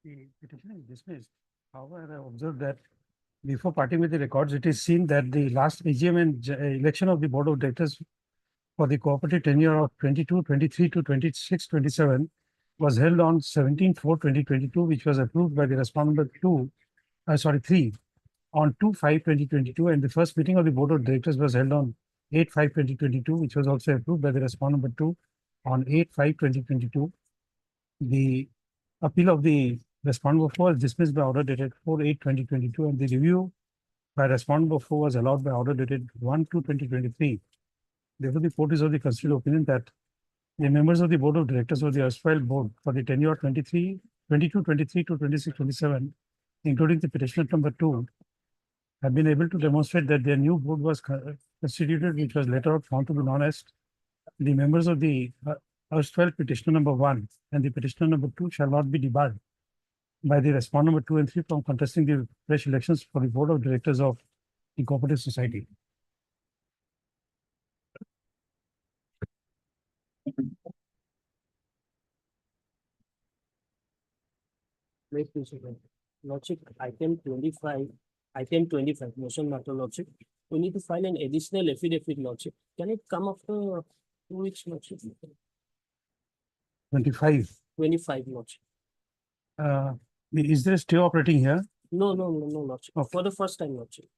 The petition is dismissed. However, I observed that before parting with the records, it is seen that the last AGM and election of the Board of Directors for the cooperative tenure of 22, 23 to 26, 27 was held on 17/4/2022, which was approved by the respondent 3 on 2/5/2022, and the first meeting of the Board of Directors was held on 8/5/2022, which was also approved by the respondent 2 on 8/5/2022. The appeal of the respondent 4 was dismissed by order dated 4/8/2022, and the review by respondent 4 was allowed by order dated 1/2/2023. Therefore, the court is of the considered opinion that the members of the Board of Directors of the erstwhile board for the tenure 22, 23 to 26, 27, including the petitioner number 2, have been able to demonstrate that their new board was constituted, which was later on found to be non-est. The members of the erstwhile petitioner number 1 and the petitioner number 2 shall not be debarred by the respondent number 2 and 3 from contesting the fresh elections for the Board of Directors of the Cooperative Society. Lordship, item 25, motion matter, Lordship. We need to file an additional affidavit, Lordship. Can it come after 2 weeks, Lordship? 25. 25, Lordship. Is there a stay operating here? No, Lordship. Okay. For the first time, Lordship.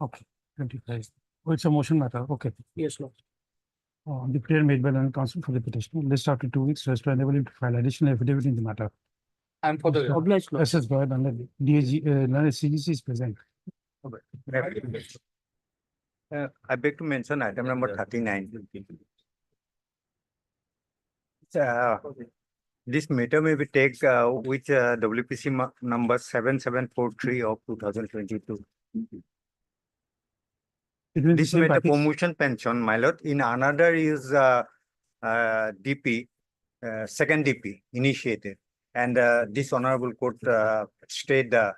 Okay, 25. Oh, it's a motion matter. Okay. Yes, Lordship. On the prayer made by the counsel for the petitioner, list after 2 weeks, so as to enable him to file additional affidavit in the matter. And for the Obliged, Lordship. Yes, go ahead, and the DAG, CGC is present. I beg to mention item number 39. This matter may be taken with WPC number 7743 of 2022. This matter promotion pension, my lord. In another is DP, second DP initiated, and this honorable court stayed the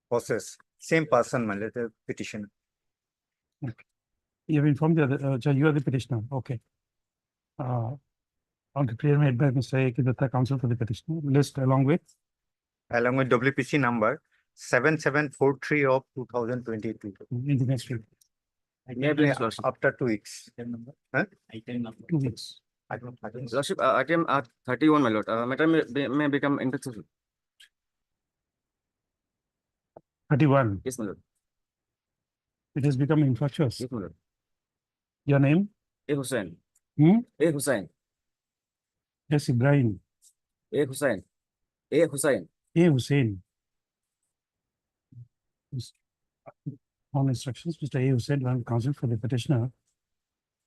process. Same person, my lord, the petitioner. You have informed the other, you are the petitioner. Okay. On the prayer made by Mr. Ekidata, counsel for the petitioner, list along with WPC number 7743 of 2022. in the next week. After 2 weeks. Huh? 2 weeks. Lordship, item 31, my lord. Matter may become infectious. 31. Yes, my lord. It has become infectious. Yes, my lord. Your name? A. Hussain. A. Yes, Ibrahim. A. Hussain. A. Hussain. On instructions, Mr. A. Hussain, counsel for the petitioner,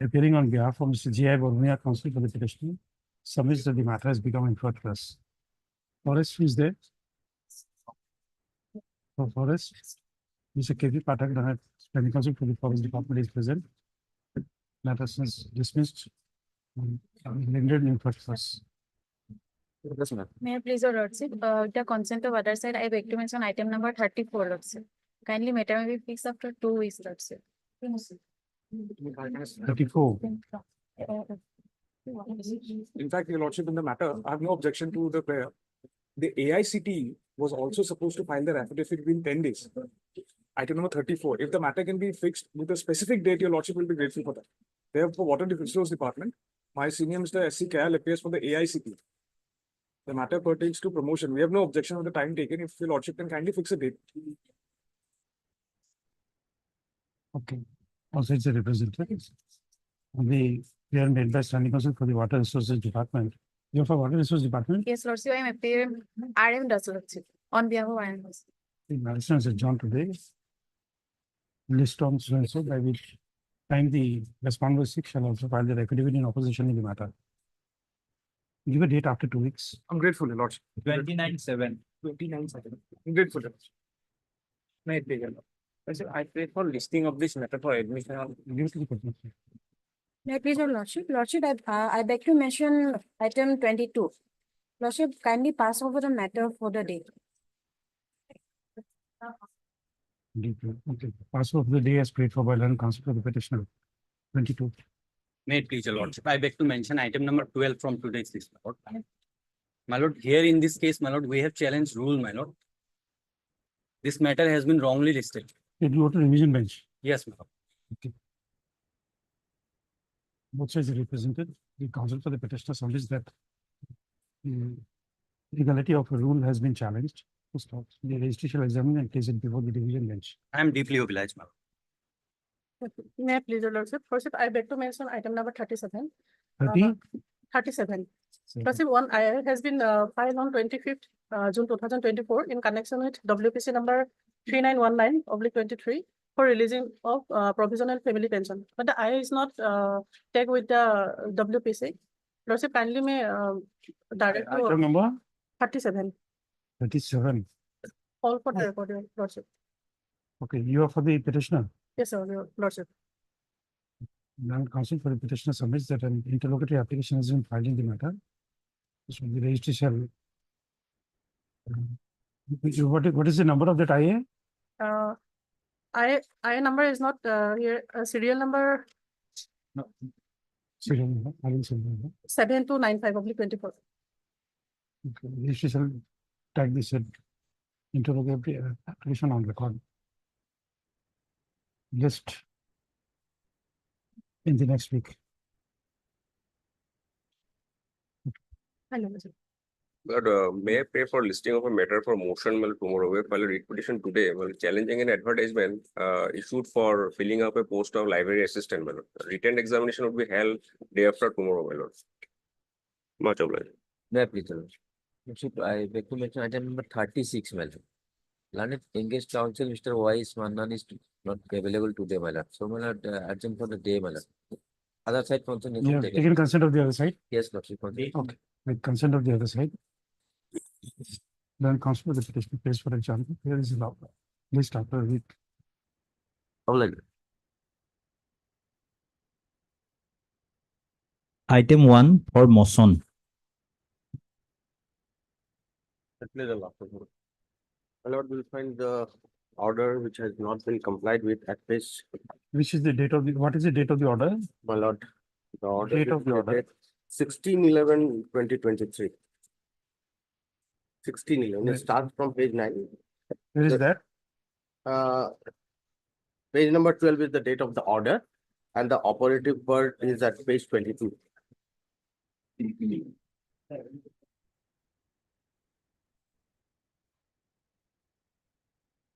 appearing on behalf of Mr. J. I. Bormia, counsel for the petitioner, submits that the matter has become infectious. Forest, who is there? For Forest, Mr. K. V. Patak, standing counsel for the Forest Department, is present. Matter is dismissed. Rendered infectious. Yes, ma'am. May I please, your lordship, with the consent of other side, I beg to mention item number 34, lordship. Kindly matter may be fixed after 2 weeks, lordship. 34. In fact, your lordship, in the matter, I have no objection to the prayer. The AICT was also supposed to file their affidavit within 10 days. Item number 34. If the matter can be fixed with a specific date, your lordship will be grateful for that. Therefore, Water Resource Department, my senior Mr. S.C. Kayal appears for the AICT. The matter pertains to promotion. We have no objection with the time taken. If your lordship can kindly fix a date. Okay. Also, it's a representative. The prayer made by standing counsel for the Water Resources Department. You are for Water Resources Department? Yes, lordship, I am appearing RM does, lordship, on behalf of RM does. The magistrate has adjourned today. List on so by which time the respondent 6 shall also file their affidavit in opposition in the matter. Give a date after 2 weeks. I'm grateful, your lordship. 29/7. 29/7. I'm grateful. May I take a look? I pray for listing of this matter for admission. Give it to the petitioner. May I please, your lordship, I beg to mention item 22. Lordship, kindly pass over the matter for the date. Okay. Pass of the day as prayed for by learned counsel for the petitioner. 22. May it please your lordship, I beg to mention item number 12 from today's list. My lord, here in this case, my lord, we have challenged rule, my lord. This matter has been wrongly listed. Did you go to revision bench? Yes, my lord. Both sides are represented. The counsel for the petitioner submits that the legality of a rule has been challenged. The registry shall examine and place it before the division bench. I am deeply obliged, my lord. May I please, your lordship? First, I beg to mention item number 37. 30? 37. Lordship, one IR has been filed on 25th June 2024 in connection with WPC number 3919/23 for releasing of provisional family pension. But the IR is not tagged with the WPC. Lordship, kindly may direct Item to number 37. 37. All for the record, your lordship. Okay, you are for the petitioner. Yes, sir, your lordship. Now, counsel for the petitioner submits that an interlocutory application has been filed in the matter. So the registry shall. What is the number of that IA? I number is not here, serial number Serial number, I will say number. 7295/24. Okay, registry shall tag this interrogatory application on record. Just in the next week. Hello, sir. But may I pray for listing of a matter for motion well tomorrow? We file a writ petition today, well, challenging an advertisement issued for filling up a post of library assistant. Well, written examination would be held day after tomorrow, my lord. Much obliged. May I please, your lordship? Lordship, I beg to mention item number 36, my lord. Learned engaged counsel, Mr. Y. Mannan is not available today, my lord. So, my lord, urgent for the day, my lord. Other side consent is You not have taken. taken consent of the other side? Yes, lordship. consent. Okay, with consent of the other side. Then counsel for the petitioner pays for example. Here is the law. List after a week. Obliged. Item 1 for motion. My lord, will find the order which has not been complied with at this, Which is the date of the, what is the date of the order? my lord. The order Date of the order. 16/11/2023. 16/11, it starts from page 9. Where is The- that? Page number 12 is the date of the order and the operative word is at page 22.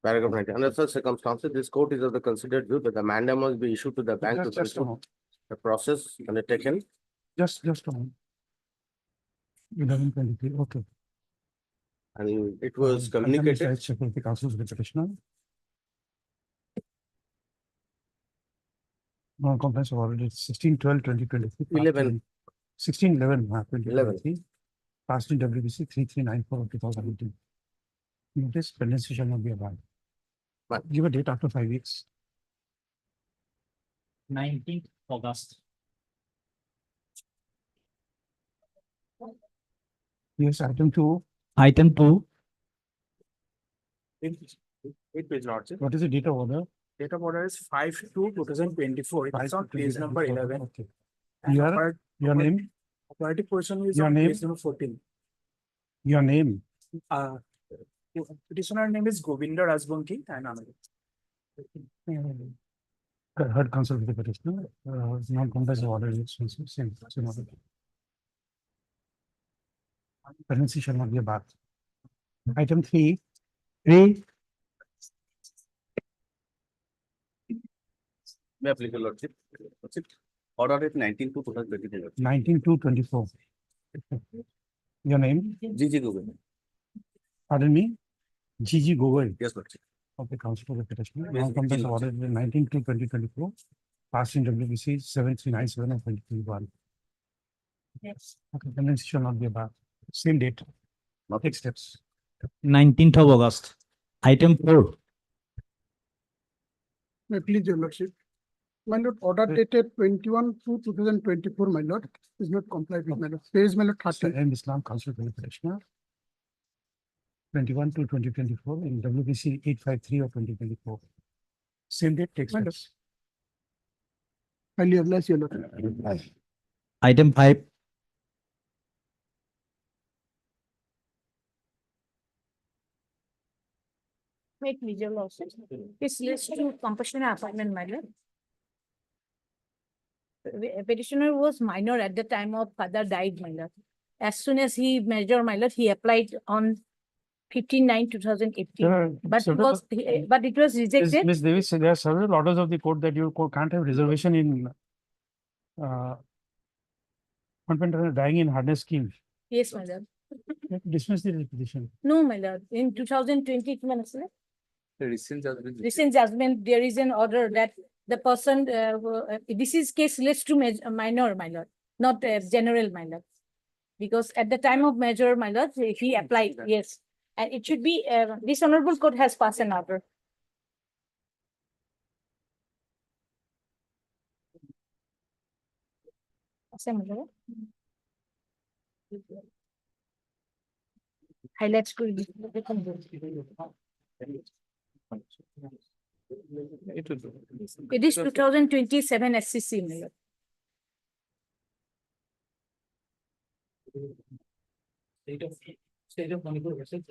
Paragraph 90. Under such circumstances, this court is of the considered view that the mandate must be issued to the bank to Just a conclude moment. the process undertaken. Just a moment. 11:23, okay. And it was Contempt communicated. is check with the counsel for the petitioner. Non-compliance of order, it's 16/12/2023. 11. 16/11/2023. Passed in WBC 3394/2018. Notice pendency shall not be allowed. Right. Give a date after 5 weeks. 19th August. Yes, item 2. Item 2, Wait, page lordship. What is the date of order? Date of order is 5/2/2024. It's on page number 11. Okay. And Your, operat- your name, operative person is Your on name? page number 14. your name. Petitioner name is Govinda Rajbanki and Anand. Heard counsel for the petitioner, non-compliance of order is same. Pendency shall not be a bar. Item 3. 3, May I please, your lordship? Lordship, order is 19/2/2023. 19/2/24. Your name, GG Govind. pardon me, GG Gogoi. Yes, lordship. Okay, counsel for the petitioner. Yes, Non-compliance of 18. order is 19/2/2024. Passed in WBC 7397 of 2021. Yes. Okay, pendency shall not be a bar. Same date. Next steps. 19th of August. Item 4, May please, your lordship. My lord, order dated 21/2/2024, my lord, is not complied with, my lord. Page, my lord, 30. M. Islam, counsel for the petitioner. 21/2/2024 in WBC 853 of 2024. Same date takes Madam. steps. Highly obliged, your lord. item 5, Make visual losses. This leads to compulsory appointment, my lord. Petitioner was minor at the time of father died, my lord. As soon as he measured, my lord, he applied on 15/9/2018. There are But it several- was, but it was rejected. Ms. Davis, there are several orders of the court that you can't have reservation in convent dying in hardness scheme. Yes, my lord. You have to dismiss the petition. No, my lord. In 2020, Recent judgment. recent judgment, there is an order that the person, this is case relates to minor, my lord, not general, my lord. Because at the time of measure, my lord, he applied, yes. And it should be, this honorable court has passed an order. Highlights. It is 2027 SCC, my lord. State of Manipur versus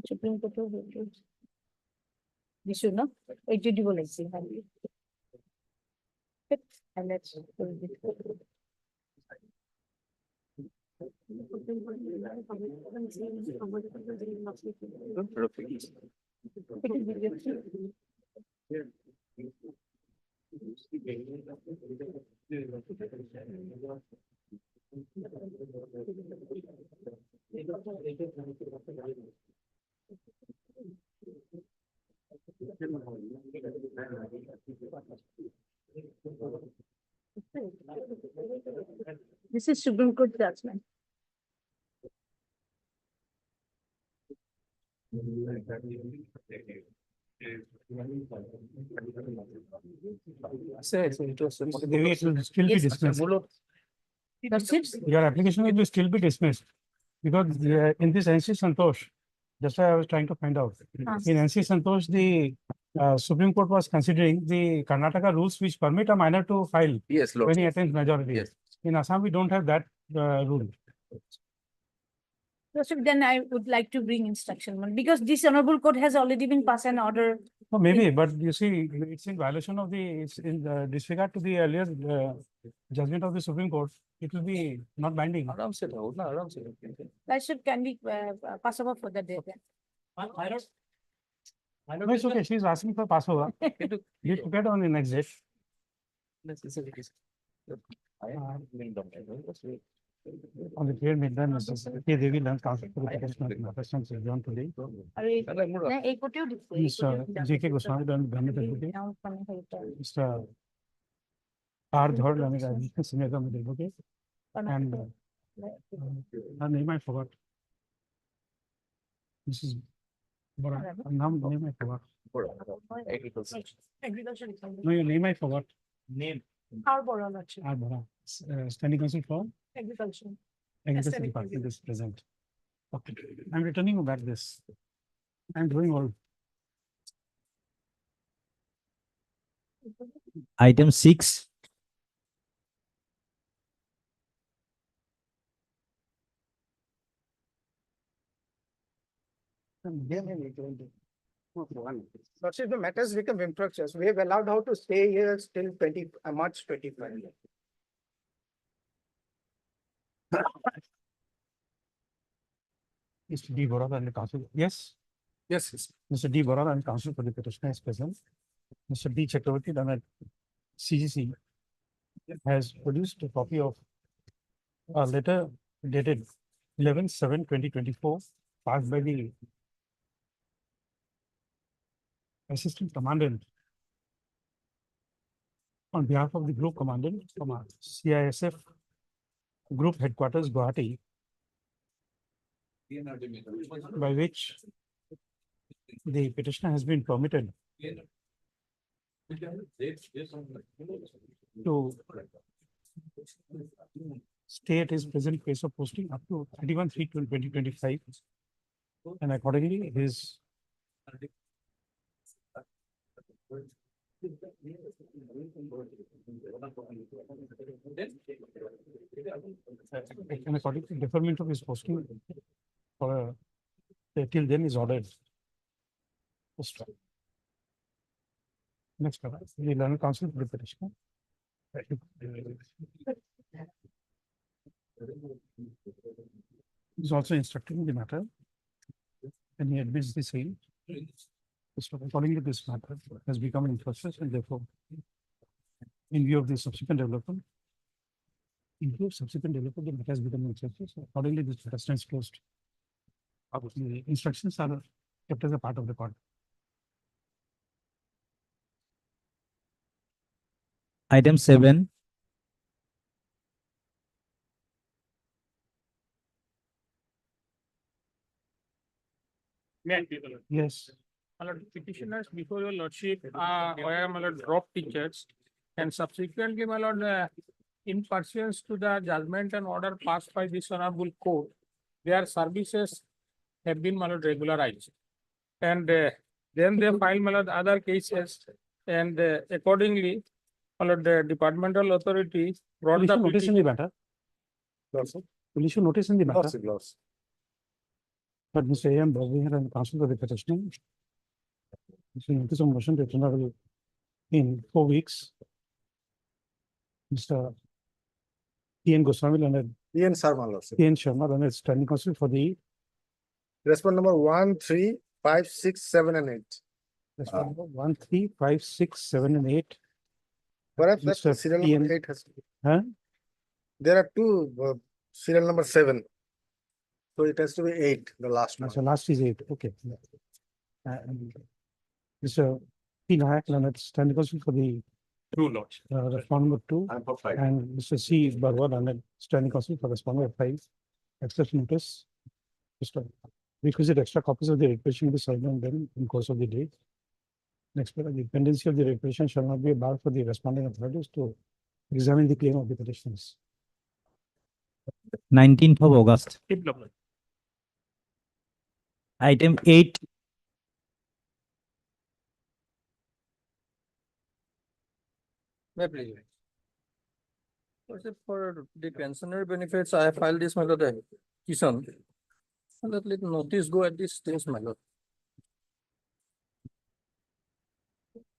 Supreme Court of Appeals. This should not, it did you like see. And let's. This is Supreme Court judgment. It will still be dismissed. That's it. Your application will still be dismissed. Because in this NC Santosh, that's why I was trying to find out. In NC Santosh, the Supreme Court was considering the Karnataka rules which permit a minor to file Yes, Lord. when he attains majority. Yes. In Assam, we don't have that rule. So then I would like to bring instruction one, because this honorable court has already been passed an order. Oh, maybe, but you see, it's in violation of the, it's in the disregard to the earlier judgment of the Supreme Court. It will be not binding. That should can be pass over for the day. No, it's okay. She's asking for Passover. You took it on the next date. On the period midterm, Mr. K. Devi learned counsel for the petition of questions adjourned today. Mr. J. K. Goswami learned government advocate. Mr. R. Dhod learned senior government advocate. And her name I forgot. Mrs. Bora. Name I forgot. Agriculture. No, your name I forgot. name. R. Bora, Lordship. R. Bora. Standing counsel for Agriculture. Agriculture Aesthetic Department is present. Okay, I'm returning you back this. I'm doing all. Item 6. Lordship, the matters become infructuous. We have allowed her to stay here till March 25. Mr. D. Bora and the counsel. Yes. Yes, yes. Mr. D. Bora and counsel for the petitioner is present. Mr. D. Chakravarti, done at CGC, has produced a copy of a letter dated 11/7/2024, passed by the Assistant Commandant on behalf of the Group Commandant from our CISF Group Headquarters, Guwahati, by which the petitioner has been permitted to stay at his present place of posting up to 31/3/2025 And accordingly, his and according to deferment of his posting for till then is ordered. Next, the learned counsel for the petitioner. Is also instructing the matter. And he admits the same. So accordingly, this matter has become in process and therefore, in view of the subsequent development, the matter has become in process. So accordingly, this matter stands closed. The instructions are kept as a part of the court. Item 7. Yes. My lord, petitioners before your lordship were my lord drop teachers and subsequently my lord in pursuance to the judgment and order passed by this honorable court, their services have been my lord regularized. And then they filed my lord other cases and accordingly my lord the departmental authority brought Will the issue notice in the petition. matter. Will issue notice in the matter. Loss. But Mr. A.M. Bhavir and counsel for the petitioner. So notice of motion to tender in 4 weeks. Mr. T.N. Goswami and Ian Sharma lordship. T.N. Sharma and standing counsel for the Respond number 1, 3, 5, 6, 7, and 8. respond number 1, 3, 5, 6, 7, and 8. Perhaps that's the Mr. serial P.N. number 8 has to be. Huh? There are two serial number 7. So it has to be 8, the last one. So last is 8. Okay. And Mr. P. Nayak and standing counsel for the True lordship. respond number 2. I'm for 5. And Mr. C. Barwal and standing counsel for respond number 5. Access notice. Mr. Requisite extra copies of the requisition be served on them in course of the day. Next, the pendency of the requisition shall not be a bar for the responding authorities to examine the claim of the petitioners. 19th of August. Development. Item 8. May please. Lordship, for the pensionary benefits, I have filed this my lord petition. And let notice go at this stage, my lord.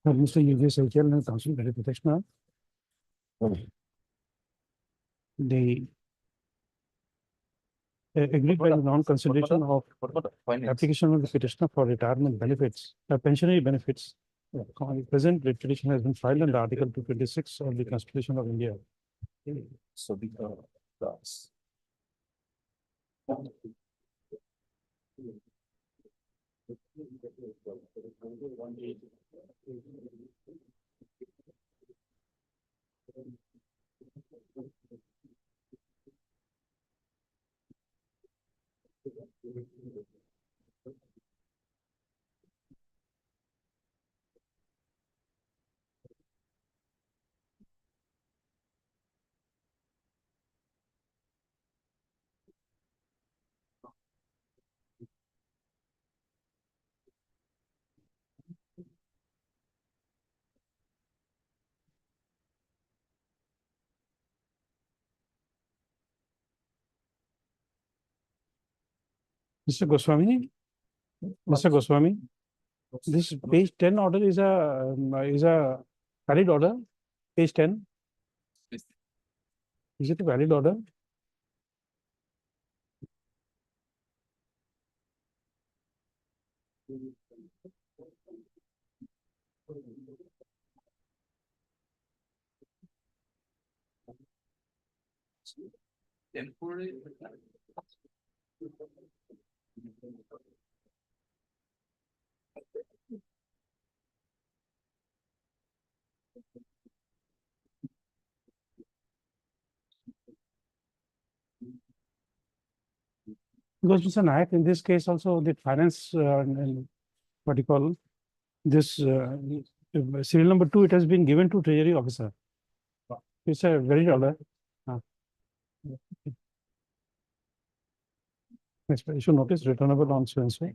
Mr. U.J. Saikel and counsel for the petitioner. The agreed by the non-consideration of application of the petitioner for retirement benefits, pensionary benefits. Present petition has been filed under Article 226 of the Constitution of India. So the loss. Mr. Goswami, this page 10 order is a valid order. Page 10. Is it a valid order? Because Mr. Nayak, in this case also the finance and what you call this serial number 2, it has been given to Treasury officer. It's a valid order. Next, issue notice returnable on so and so.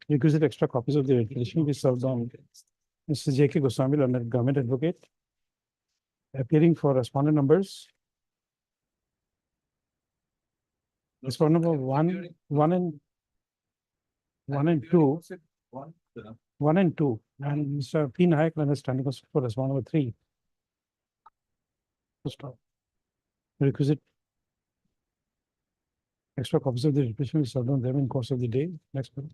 Requisite extra copies of the regulation be served on Mr. J.K. Goswami, learned government advocate, appearing for respondent numbers. Respondent number one and two. One and two, and Mr. P. Nayak, learned standing counsel for respondent number 3. Requisite extra copies of the requisition is served on them in course of the day. Next one.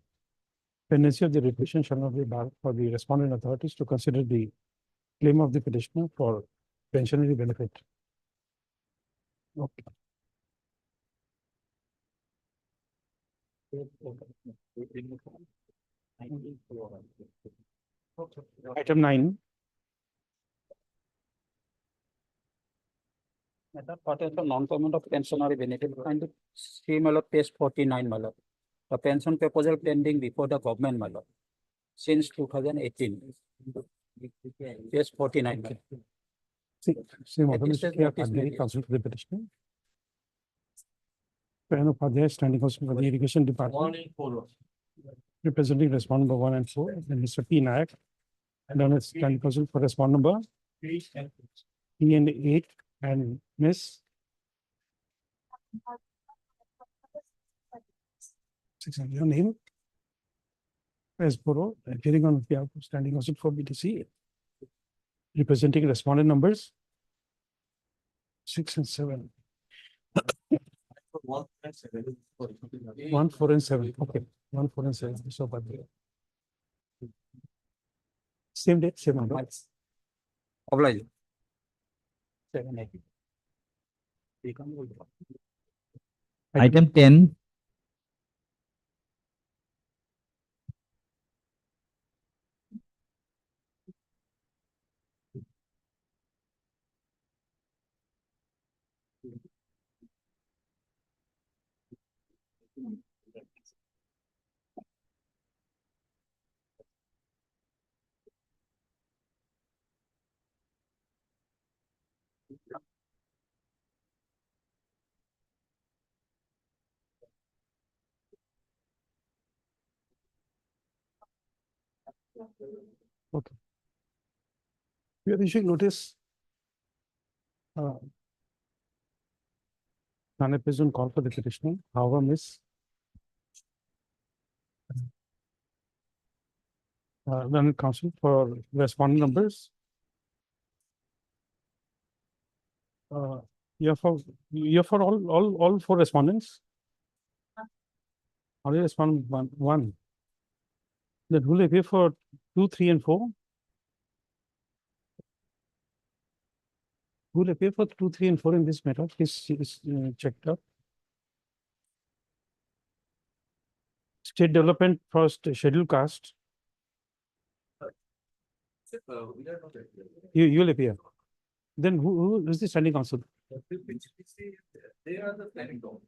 Pendency of the requisition shall not be barred for the respondent authorities to consider the claim of the petitioner for pensionary benefit. Okay. Item 9. What is the non-payment of pensionary benefit? And see, my lord, page 49, my lord. The pension proposal pending before the government, my lord, since 2018. Page 49. Counsel for the petitioner. Padhyay, standing counsel for the irrigation department. Representing respondent number 1 and 4, and Mr. P. Nayak, and on its standing counsel for respondent number 3 and 8, and Miss 600. Your name? As Boro, appearing on behalf of standing counsel for BTC, representing respondent numbers 6 and 7. 1, 4, and 7. Okay, 1, 4, and 7. So, but same date, same number. Oblige. 7, 8. Item 10. Okay. We are issuing notice. Non-present call for the petitioner. However, Miss learned counsel for respondent numbers. You're for all 4 respondents. Only respondent one. Then will appear for 2, 3, and 4. Who will appear for 2, 3, and 4 in this matter? Please checked up. State development first schedule cast. You'll appear. Then who is the standing counsel? They are the standing counsel.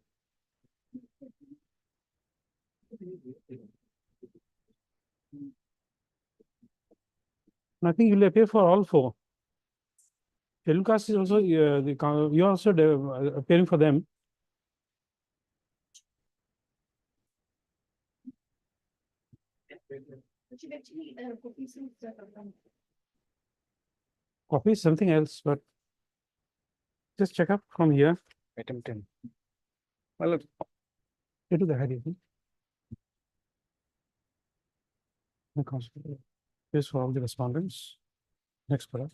I think you'll appear for all 4. Schedule cast is also you're also appearing for them. Copy is something else, but just check up from here. Item 10. Well, get to the heading. This for all the respondents. Next paragraph.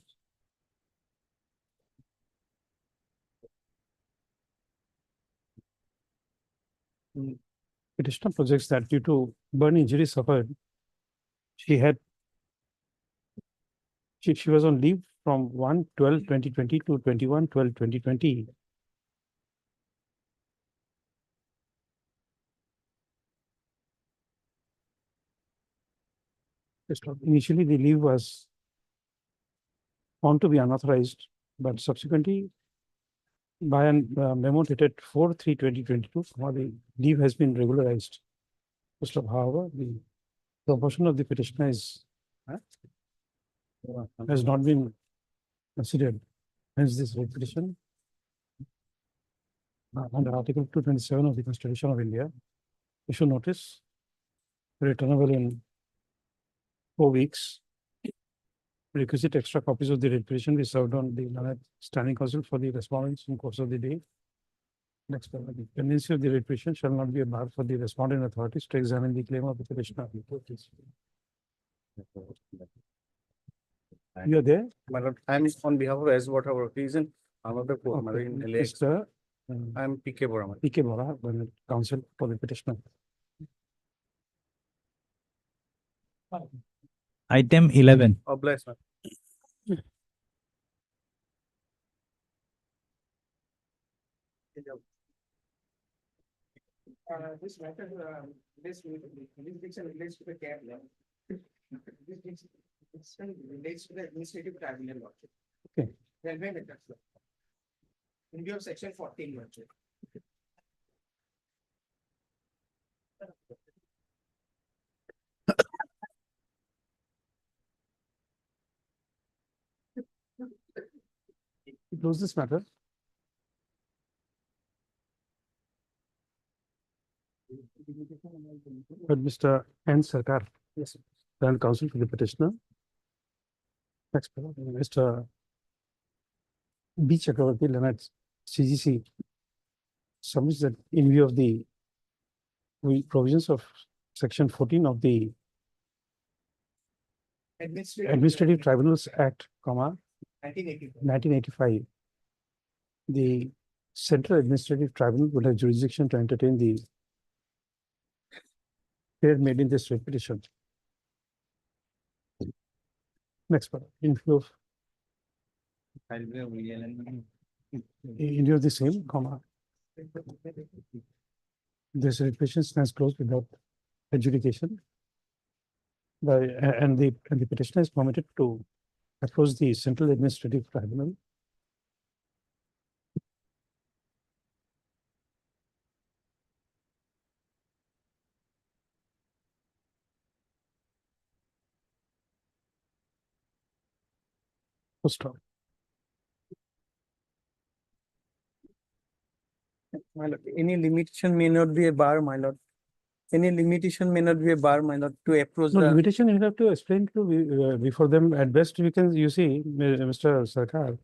Petitioner projects that due to burn injury suffered, she was on leave from 1/12/2020 to 21/12/2020. Initially, the leave was found to be unauthorized, but subsequently, by a memo dated 4/3/2022, the leave has been regularized. However, the proportion of the petitioner has not been considered. Hence, this petition under Article 227 of the Constitution of India issue notice, returnable in 4 weeks. Requisite extra copies of the writ petition be served on the standing counsel for the respondents in course of the day. Next, the pendency of the writ petition shall not be a bar for the respondent authorities to examine the claim of the petitioner. You are there? My lord, I'm on behalf of S. Water reason. I'm of the court, my lord, in LAX. Mr. I'm PK Bora. my lord. PK Bora, counsel for the petitioner. Item 11. Obliged, sir. This matter, this jurisdiction relates to the CAB law. This jurisdiction relates to the administrative tribunal law. Okay. Railway matters law. In view of section 14 law. Close this matter. But Mr. N. Sarkar. Yes. Current counsel for the petitioner. Next, Mr. B. Chakravarti, Leonard, CGC, submits that in view of the provisions of section 14 of the Administrative Tribunals Act, 1985, the Central Administrative Tribunal would have jurisdiction to entertain the prayer made in this writ petition. Next part, in view of the same, this writ petition stands closed without adjudication. And the petitioner is permitted to approach the Central Administrative Tribunal to stop. My lord, any limitation may not be a bar, my lord. Any limitation may not be a bar, my lord, to approach No the. limitation you have to explain to before them. At best, you can, you see, Mr. Sarkar,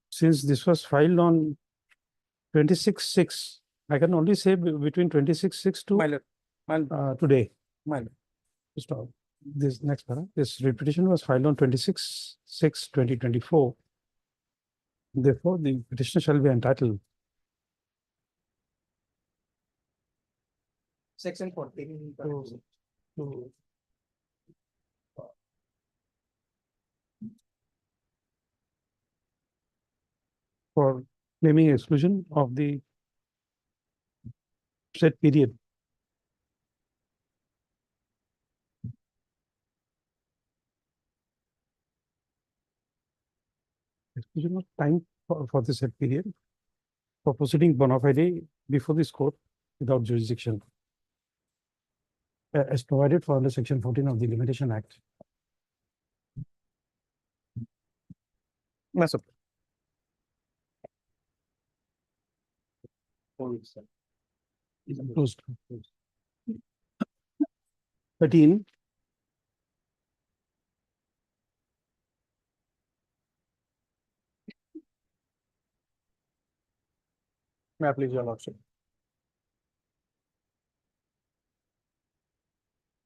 since this was filed on 26/6, I can only say between 26/6 to My lord, today. my lord. Stop. This next paragraph. This writ petition was filed on 26/6/2024. Therefore, the petitioner shall be entitled Section 14. to for claiming exclusion of the said period. Exclusion of time for the said period for proceeding bona fide before this court without jurisdiction, as provided for under section 14 of the Limitation Act. Yes, sir. Closed. 13. May I please your lordship?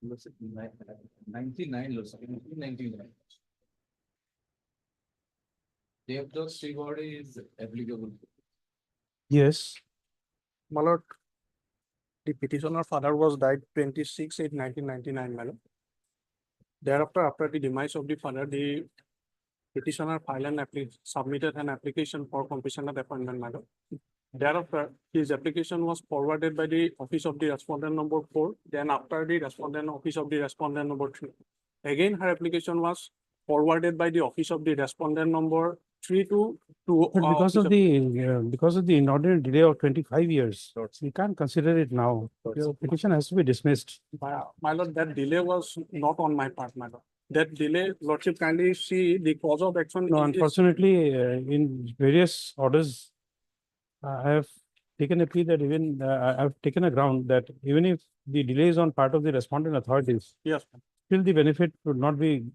99 1999. Devdas reward is applicable. Yes. My lord, the petitioner father was died 26/8/1999, my lord. Thereafter, after the demise of the father, the petitioner submitted an application for completion of appointment, my lord. Thereafter, his application was forwarded by the office of the respondent number 4. Then after the respondent office of the respondent number 3. Again, her application was forwarded by the office of the respondent number 3 to But because of the inordinate delay of 25 years, we can't consider it now. Your petition has to be dismissed. My lord, that delay was not on my part, my lord. That delay, lordship kindly see the cause of action. No, unfortunately, in various orders, I have taken a plea that even, I've taken a ground that even if the delay is on part of the respondent authorities, Yes. still the benefit would not be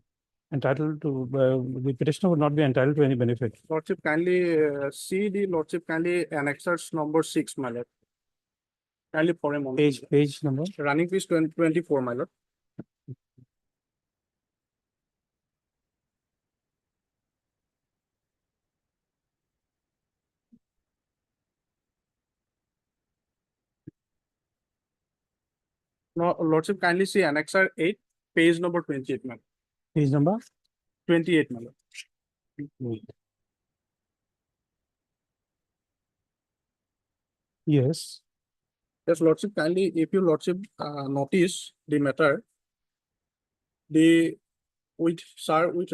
entitled to, the petitioner would not be entitled to any benefit. Lordship kindly see the Lordship kindly annexures number 6, my lord. Kindly for a moment. Page number. Running page 24, my lord. No, Lordship kindly see annexure 8, page number 28, my lord. Page number? 28, my lord. Yes. Yes, Lordship, kindly, if your Lordship notice the matter, the with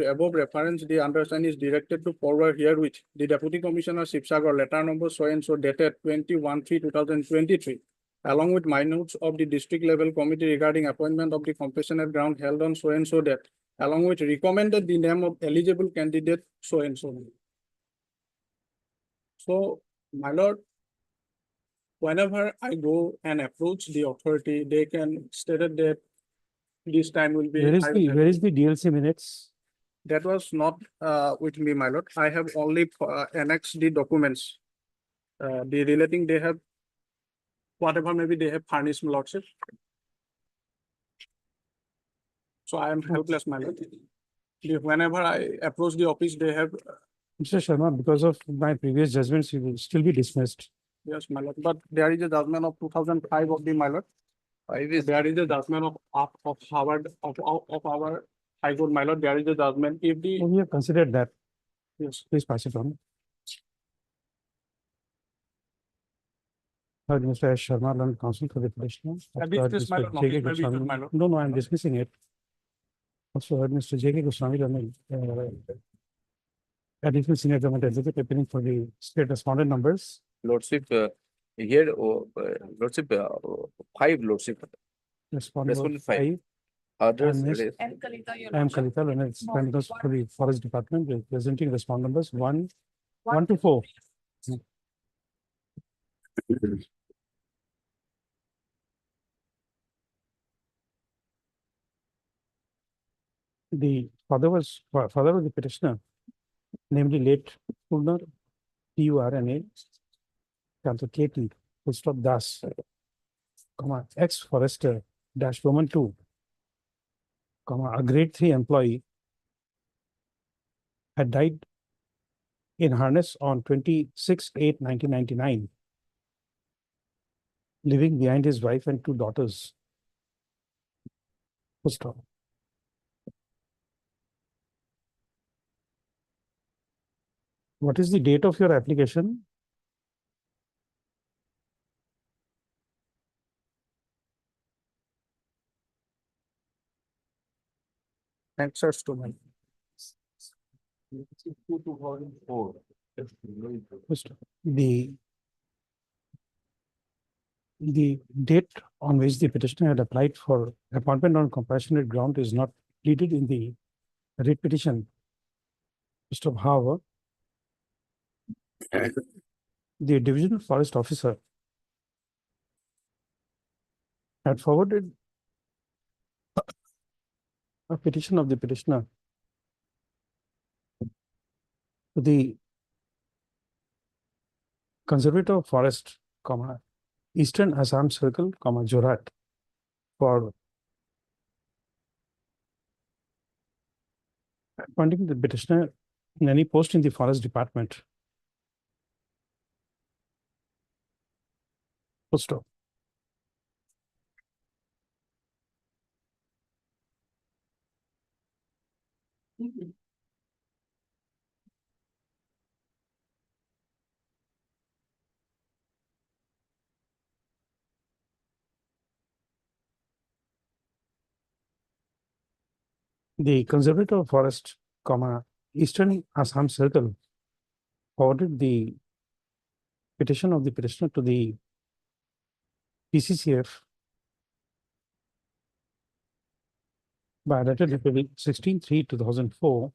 above reference, the understand is directed to forward herewith the Deputy Commissioner Sibsagar letter number so and so dated 21/3/2023, along with minutes of the district level committee regarding appointment of the compassionate ground held on so and so date, along with recommended the name of eligible candidate so and so. So, my lord, whenever I go and approach the authority, they can state that this time will be. Where is the DLC minutes? That was not with me, my lord. I have only annexed the documents. The relating they have, whatever maybe they have furnished, my lordship. So I am helpless, my lord. Whenever I approach the office, they have. Mr. Sharma, because of my previous judgments, you will still be dismissed. Yes, my lord. But there is a judgment of 2005 of the, my lord. There is a judgment of our High Court, my lord. There is a judgment. If the. We have considered that. Yes. Please pass it on. Heard Mr. S. Sharma, learned counsel for the petitioner. No, I'm dismissing it. Also heard Mr. J.K. Goswami, additional senior government advocate appearing for the state respondent numbers. Lordship, here, Lordship, 5 Lordship. Respondent 5. Others. I am Kalita, and it's for the forest department, representing respond numbers 1 to 4. The father was the petitioner, namely late Purna, P-U-R-N-A, KT, full stop Das, ex-forester, Roman 2, a grade 3 employee had died in harness on 26/8/1999, leaving behind his wife and 2 daughters. Full stop. What is the date of your application? Access to my. 2004. The date on which the petitioner had applied for appointment on compassionate ground is not pleaded in the writ petition. However, the divisional forest officer had forwarded a petition of the petitioner to the conservator of forest, Eastern Assam Circle, Jorat, for appointing the petitioner in any post in the forest department. Full stop. The conservator of forest, Eastern Assam Circle, forwarded the petition of the petitioner to the PCCF by letter dated 16/3/2004,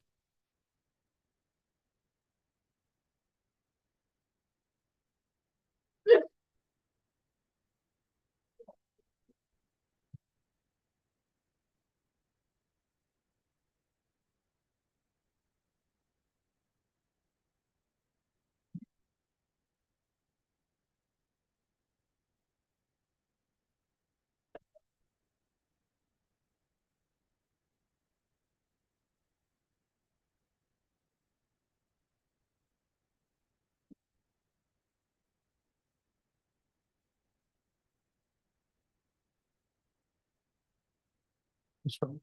So,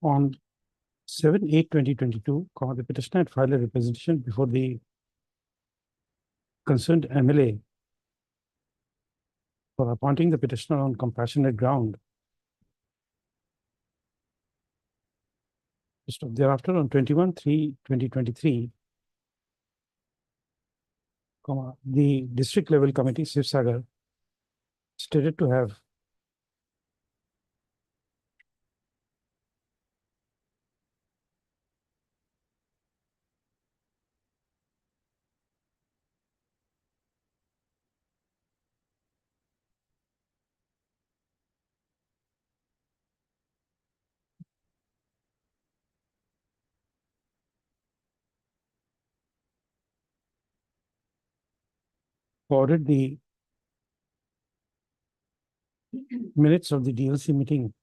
on 7/8/2022, the petitioner had filed a representation before the concerned MLA for appointing the petitioner on compassionate ground. So thereafter, on 21/3/2023, the district level committee, Sivsagar, stated to have forwarded the minutes of the DLC meeting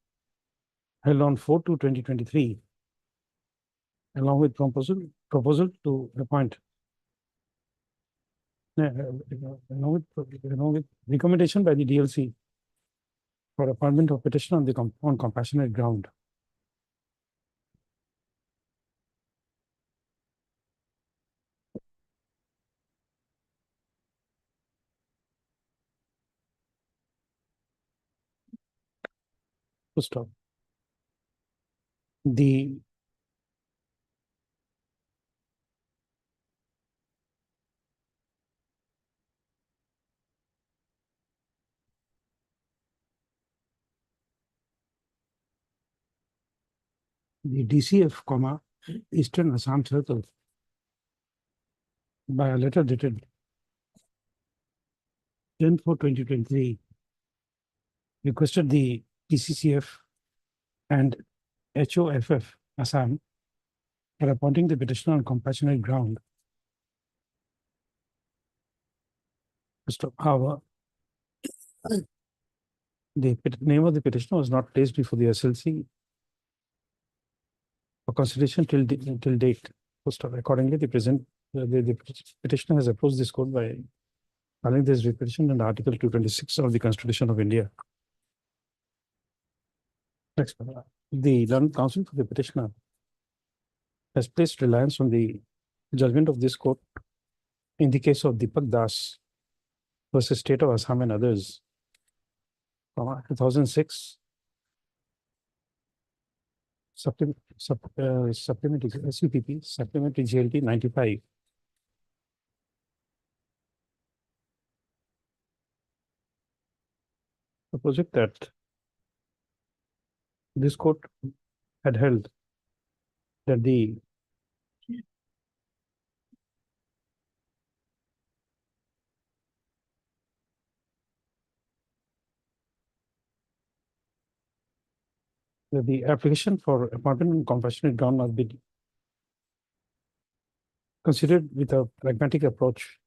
held on 4/2/2023, along with proposal to appoint, along with recommendation by the DLC for appointment of petitioner on compassionate ground. To stop. The DCF, Eastern Assam Circle, by a letter dated 10/4/2023, requested the PCCF and HOFF Assam for appointing the petitioner on compassionate ground. However, the name of the petitioner was not placed before the SLC for consideration till date. Accordingly, the petitioner has approached this court by filing this petition under Article 226 of the Constitution of India. Next, the learned counsel for the petitioner has placed reliance on the judgment of this court in the case of Deepak Das versus State of Assam and others, 2006, supplementary SUPP, supplementary GLT 95. The project that this court had held that the application for appointment on compassionate ground must be considered with a pragmatic approach.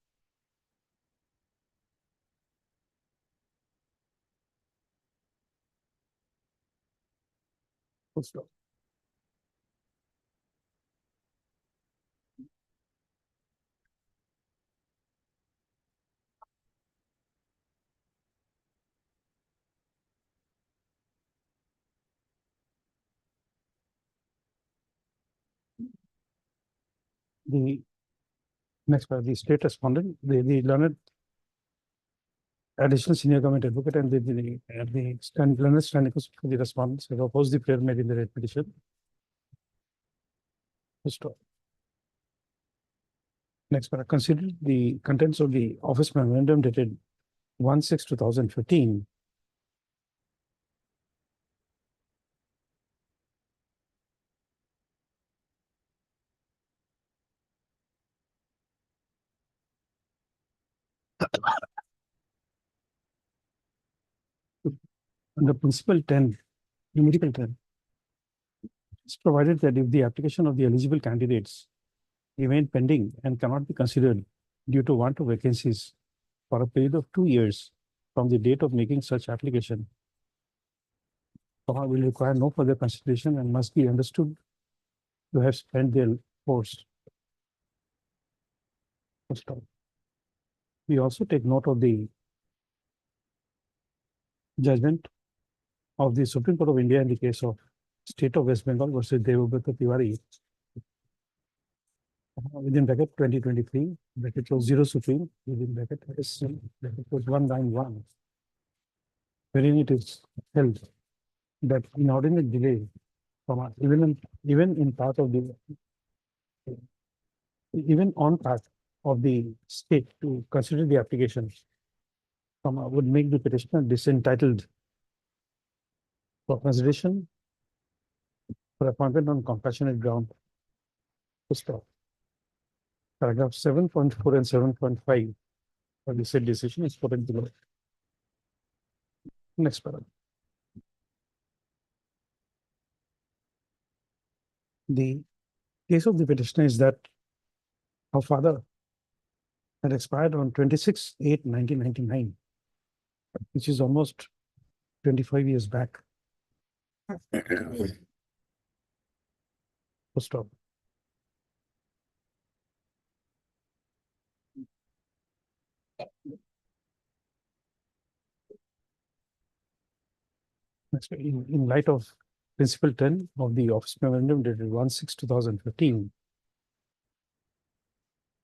The next part, the state respondent, the learned additional senior government advocate and the learned standing for the respondents have opposed the prayer made in the red petition. Next part, consider the contents of the office memorandum dated 1/6/2015. Under principle 10, numerical 10, it's provided that if the application of the eligible candidates remain pending and cannot be considered due to want of vacancies for a period of 2 years from the date of making such application, will require no further consideration and must be understood to have spent their course. We also take note of the judgment of the Supreme Court of India in the case of State of West Bengal versus Devabrata Tiwari. Within bracket 2023, bracket was 0 Supreme, within bracket was 191. Wherein it is held that inordinate delay, even on part of the state to consider the application, would make the petitioner disentitled for consideration for appointment on compassionate ground. Paragraph 7.4 and 7.5 of the said decision is quoted below. Next paragraph. The case of the petitioner is that her father had expired on 26/8/1999, which is almost 25 years back. Full stop. In light of Principle 10 of the Office Memorandum dated 1/6/2015,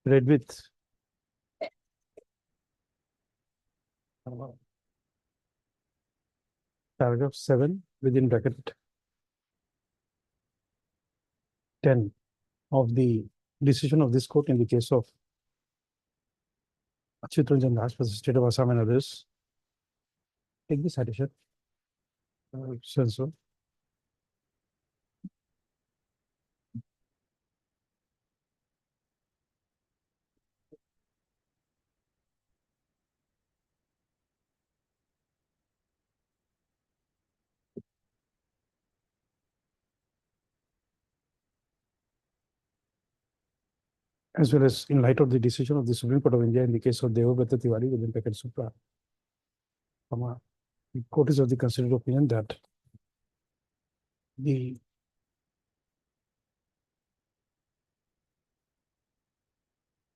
read with paragraph 7 within bracket 10 of the decision of this court in the case of Achyut Ranjan Das versus State of Assam and others. Take the citation. So. As well as in light of the decision of the Supreme Court of India in the case of Devabrata Tiwari within bracket Supra. The court is of the considered opinion that the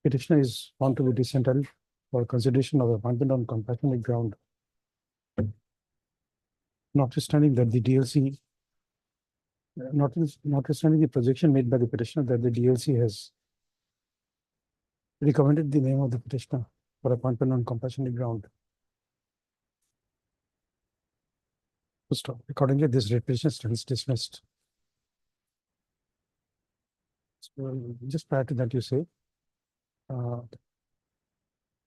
petitioner is found to be disentitled for consideration of appointment on compassionate ground, notwithstanding that the DLC, notwithstanding the projection made by the petitioner that the DLC has recommended the name of the petitioner for appointment on compassionate ground. Stop. Accordingly, this petition stands dismissed. So, just prior to that, you say,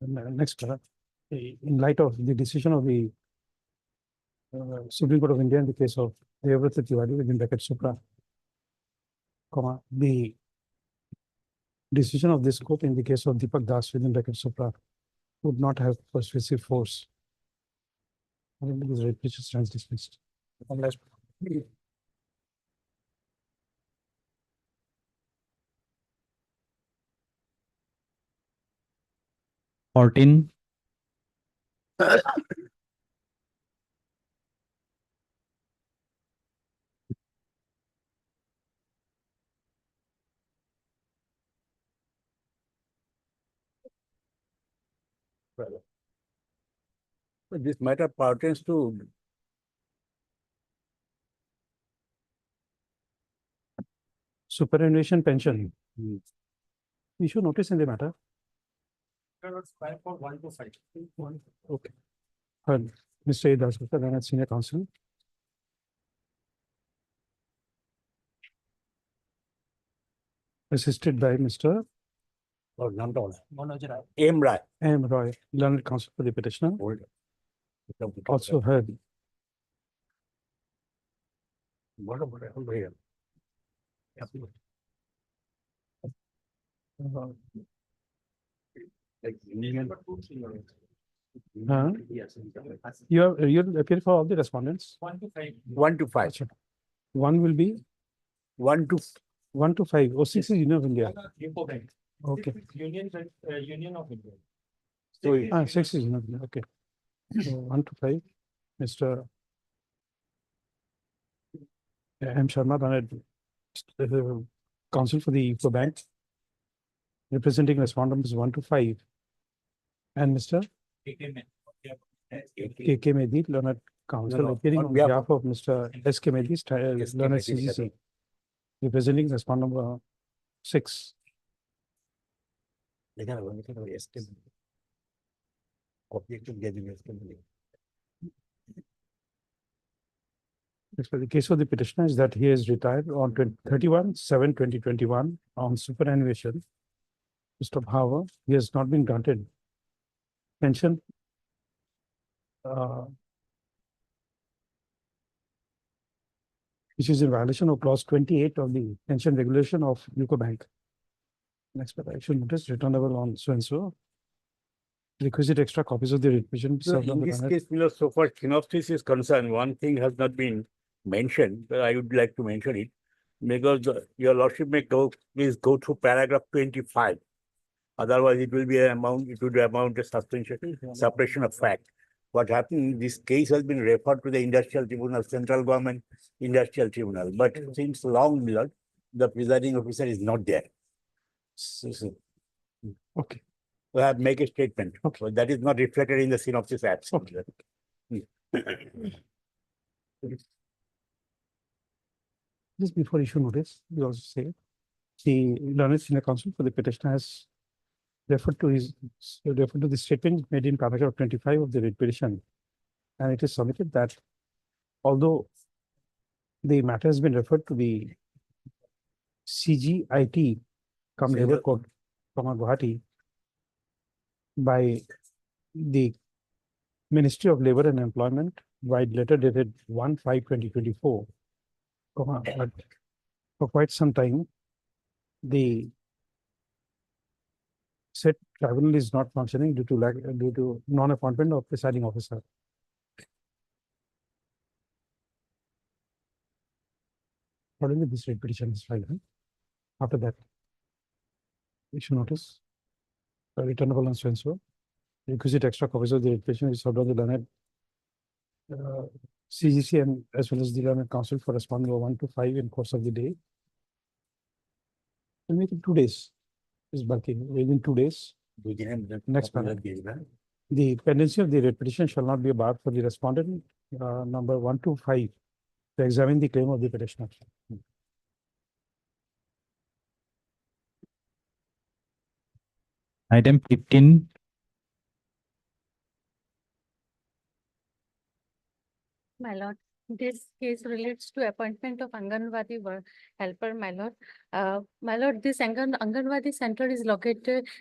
next paragraph, in light of the decision of the Supreme Court of India in the case of Devabrata Tiwari within bracket Supra, the decision of this court in the case of Deepak Das within bracket Supra would not have persuasive force. This petition stands dismissed. Unless 14, This matter pertains to superannuation pension. You should notice in the matter. For 1 to 5. Okay. Heard. Mr. Das Gupta, then at Senior Counsel. Assisted by Mr. M. Rai. M. Roy, Learned Counsel for the petitioner. Also heard. You'll appear for all the respondents. 1 to 5. 1 to 5. One will be 1 to 5. Oh, 6 is Union of India. Okay. Union of India. So 6 is Union of India. Okay. So 1 to 5. Mr. M. Sharma, counsel for the UCO Bank, representing respondents 1 to 5, and Mr. K.K. Mehdi, learned counsel no, appearing on on behalf behalf of Mr. S.K. Medis, S.K. learned Medis, CGC, representing respondent number 6. As for the case of the petitioner is that he is retired on 31/7/2021 on superannuation. Mr. Bhava, he has not been granted pension. Which is in violation of clause 28 of the pension regulation of UCO Bank. Next expedition notice returnable on so and so. Requisite extra copies of the revision. In this case, so far synopsis is concerned, one thing has not been mentioned, but I would like to mention it. Because your lordship may please go through paragraph 25. Otherwise, it will be it would amount to suppression of fact. What happened, this case has been referred to the industrial tribunal, central government industrial tribunal, but since long, Lord, the presiding officer is not there. Okay. We have make a statement. Okay. But that is not reflected in the synopsis apps. Okay. Just before issue notice, we also say the learned senior counsel for the petitioner has referred to the statement made in paragraph 25 of the writ petition, and it is submitted that although the matter has been referred to the CGIT Labor Court, Guwahati, by the Ministry of Labour and Employment by letter dated 1/5/2024, but for quite some time, the said tribunal is not functioning due to non-appointment of presiding officer. Accordingly, this writ petition is filed. After that, issue notice, returnable on so and so. Requisite extra copies of the writ petition is served on the learned CGC and as well as the learned counsel for respondent number 1 to 5 in course of the day. We'll make it 2 days. Is bulking within 2 days. Next paragraph. The pendency of the writ petition shall not be a bar for the respondent number 1 to 5 to examine the claim of the petitioner. Item 15. My lord, this case relates to appointment of Anganwadi helper, my lord. My lord, this Anganwadi center is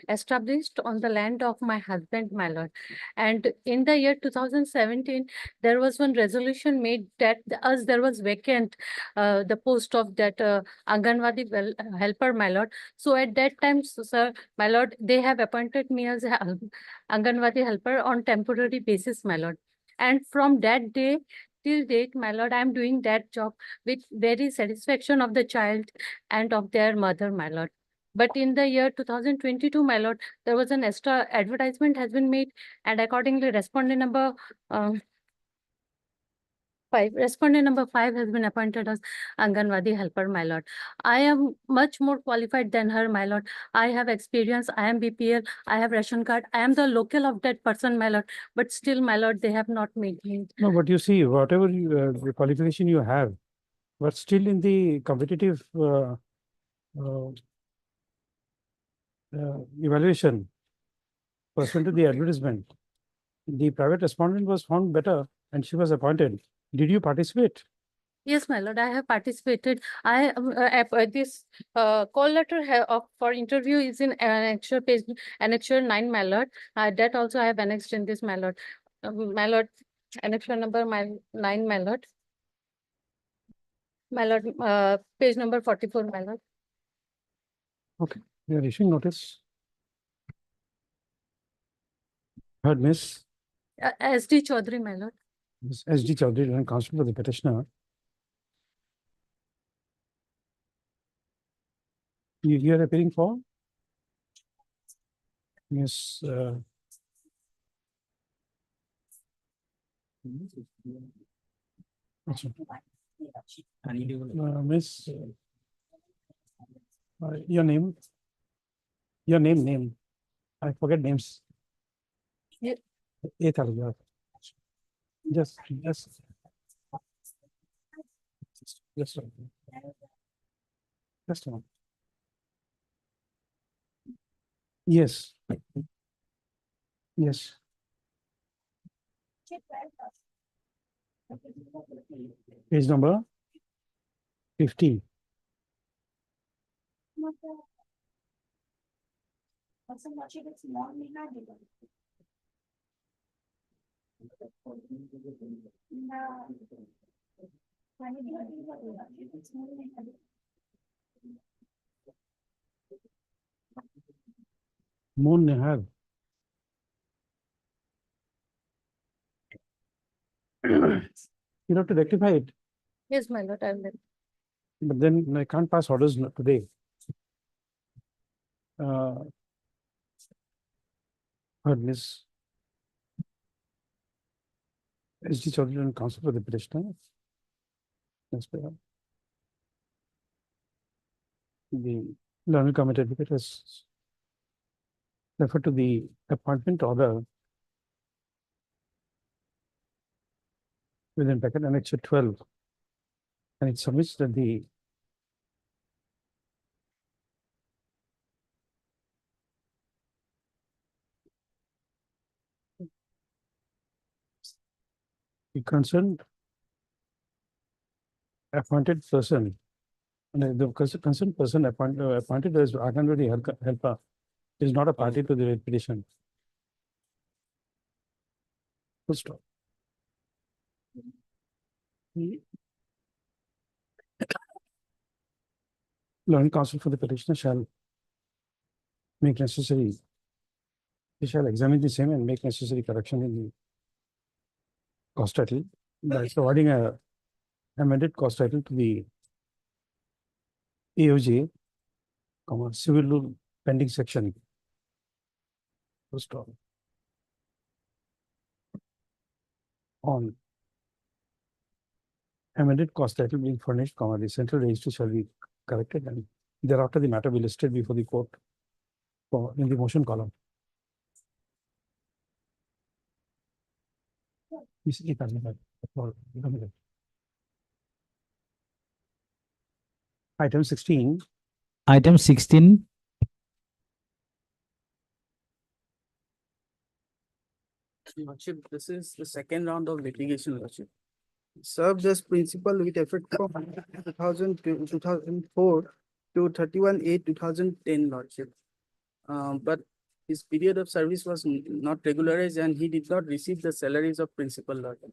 established on the land of my husband, my lord. And in the year 2017, there was one resolution made that there was vacant the post of that Anganwadi helper, my lord. So at that time, sir, my lord, they have appointed me as Anganwadi helper on temporary basis, my lord. And from that day till date, my lord, I am doing that job with very satisfaction of the child and of their mother, my lord. But in the year 2022, my lord, there was an extra advertisement has been made, and accordingly, respondent number 5 has been appointed as Anganwadi helper, my lord. I am much more qualified than her, my lord. I have experience. I am BPL. I have ration card. I am the local of that person, my lord. But still, my lord, they have not made me. No, but you see, whatever the qualification you have, but still in the competitive evaluation pursuant to the advertisement, the private respondent was found better and she was appointed. Did you participate? Yes, my lord, I have participated. This call letter for interview is in annexure page, annexure 9, my lord. That also I have annexed in this, my lord. My lord, annexure number 9, my lord. My lord, page number 44, my lord. Okay, we are issuing notice. Heard Miss SD Chaudhary, my lord. Ms. SD Chaudhary and counsel for the petitioner. You are appearing for Miss Miss your name, I forget names. Yeah. Just. Just a moment. Yes. Yes. Page number 50. Moon Nehar. You have to rectify it, Yes, my lord, I will. but then I can't pass orders today. Miss SD Chaudhary and counsel for the petitioner. Yes, ma'am. The learned committee advocate has referred to the appointment order within packet annexure 12, and it submits that the concerned appointed person, and the concerned person appointed as Anganwadi helper is not a party to the petition. Full stop. Learned counsel for the petitioner shall make necessary. He shall examine the same and make necessary correction in the cost title by providing a amended cost title to the AOJ, civil rule pending section. Full stop. On amended cost title being furnished, the central registry shall be corrected, and thereafter the matter will be listed before the court in the motion column. Item 16. Item 16. Lordship, this is the second round of litigation, Lordship. Serves as principal with effect from 2004 to 31/8/2010, Lordship. But his period of service was not regularized and he did not receive the salaries of principal, Lordship.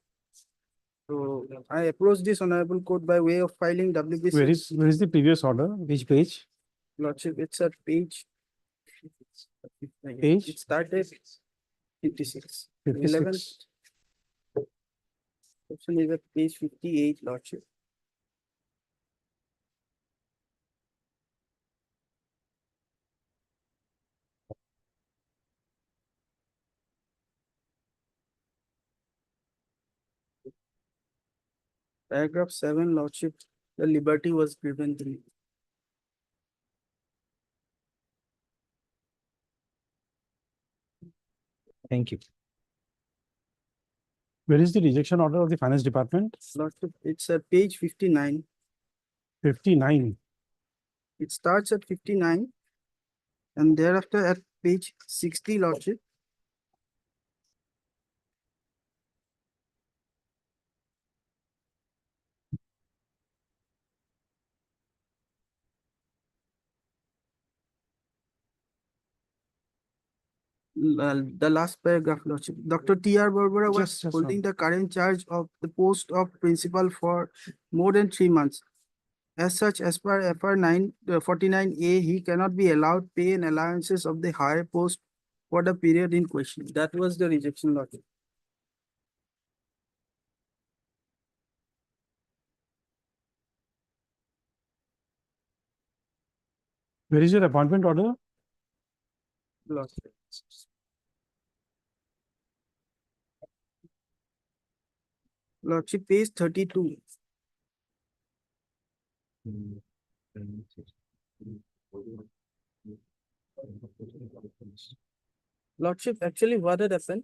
So I approached this honorable court by way of filing WBC. Where is the previous order? Which page? Lordship, it's at page. Page? It started 56. 56. Option is at page 58, Lordship. Paragraph 7, Lordship, the liberty was given to me. Thank you. Where is the rejection order of the finance department? Lordship, it's at page 59. 59. It starts at 59 and thereafter at page 60, Lordship. The last paragraph, Lordship. Dr. T.R. Barbara was Just holding one. the current charge of the post of principal for more than 3 months. As such, as per FR 49A, he cannot be allowed pay and allowances of the higher post for the period in question. That was the rejection, Lordship. Where is your appointment order? Lordship. Lordship, page 32. Lordship, actually what had happened?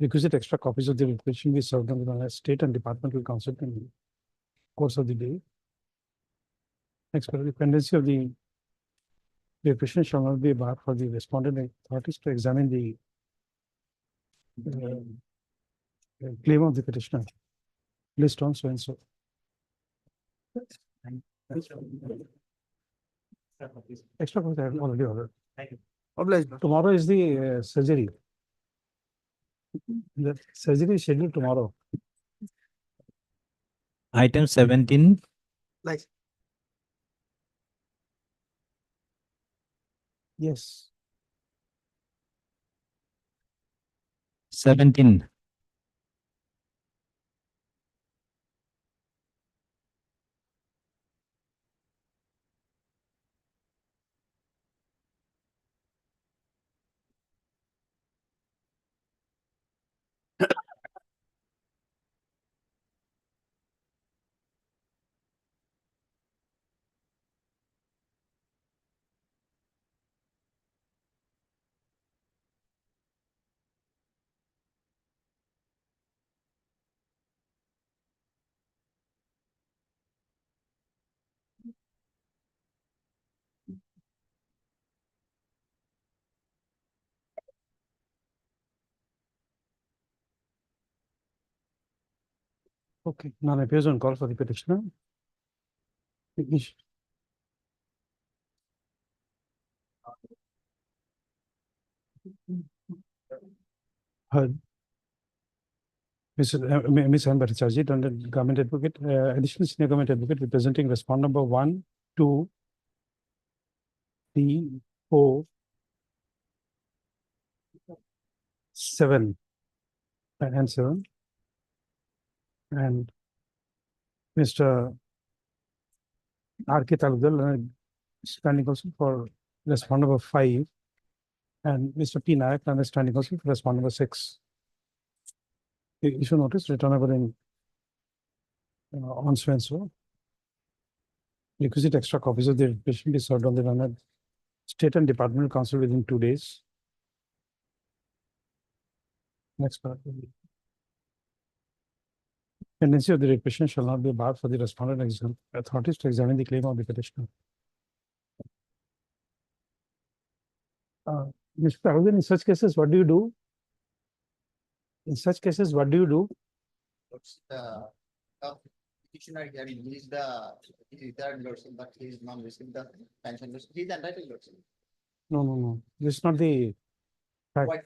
requisite extra copies of the requisition be served on the state and departmental counsel in the course of the day. Next, the pendency of the requisition shall not be a bar for the respondent authorities to examine the claim of the petitioner list on so and so. Extra copies I have already ordered. Obliged. Tomorrow is the surgery. The surgery is scheduled tomorrow. Item 17, Like, Yes. 17. Okay, none appears on call for the petitioner. Heard. Ms. Amber Charjit, under government advocate, additional senior government advocate representing respond number 1, 2, 3, 4, 7, and 7. And Mr. R.K. Taludal, standing also for respond number 5. And Mr. P. Nayak, standing also for respond number 6. The issue notice returnable in on so and so. Requisite extra copies of the requisition be served on the runner state and departmental counsel within 2 days. Next part. Tendency of the requisition shall not be a bar for the respondent authorities to examine the claim of the petitioner. Mr. Tahuddin, in such cases, what do you do? In such cases, what do you do? What's the petitioner hearing? He is the retired person, but he is not receiving the pension. He is entitled person. No. This is not the fact. Why?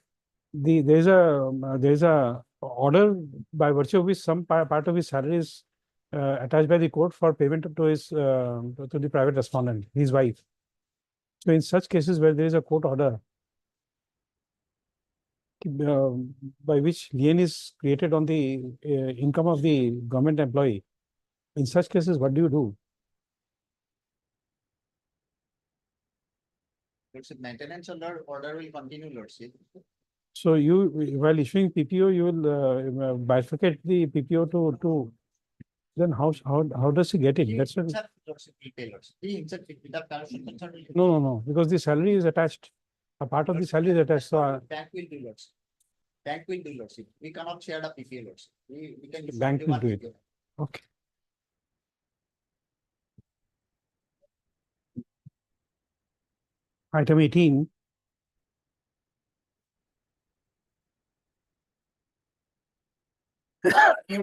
There is a order by virtue of which some part of his salary is attached by the court for payment to his to the private respondent, his wife. So in such cases where there is a court order by which lien is created on the income of the government employee, in such cases, what do you do? Lordship, maintenance order will continue, Lordship. So you, while issuing PPO, you will bifurcate the PPO to then how does he get it? That's what. No, because the salary is attached. A part of the salary is attached. So Bank will do, Lordship. Bank will do, Lordship. We cannot share the PPO, Lordship. We can issue bank only will one do it. PPO. Okay. Item 18.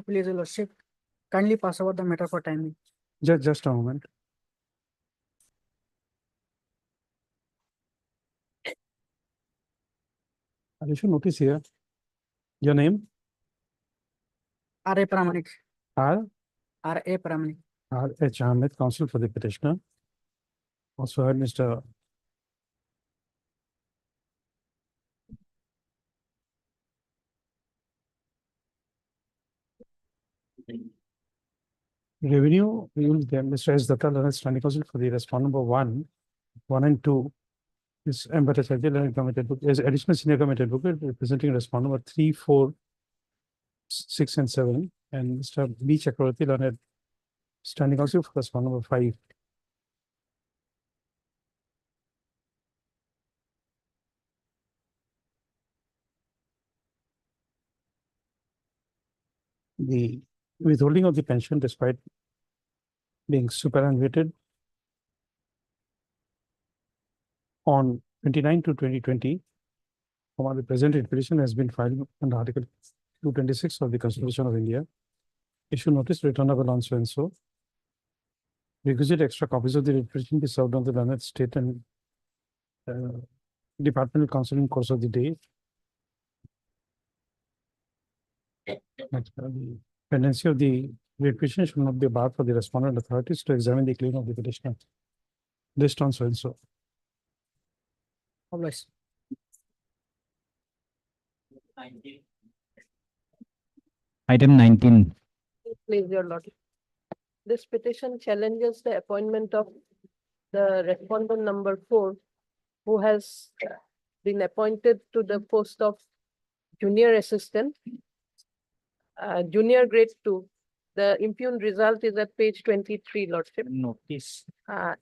Please, Your Lordship, kindly pass over the matter for timing. Just a moment. You should notice here. Your name? R.A. Pramanik. R.A. Pramanik. R.H. Ahmed, counsel for the petitioner. Also heard Mr. Revenue, we will get Mr. S. Datta, standing counsel for the respondent number 1 and 2. Is embedded as additional senior government advocate representing respondent number 3, 4, 6, and 7. And Mr. B. Chakravarti, learned standing counsel for respondent number 5. the withholding of the pension despite being superannuated on 29 to 2020, the present petition has been filed under Article 226 of the Constitution of India. Issue notice returnable on so and so. Requisite extra copies of the petition be served on the learned state and departmental counsel in course of the day. The pendency of the petition should not be barred for the respondent authorities to examine the claim of the petitioner. List on so and so. Obliged. Item 19. Please, your lordship. This petition challenges the appointment of the respondent number 4, who has been appointed to the post of junior assistant, junior grade 2. The impugned result is at page 23, lordship. Notice.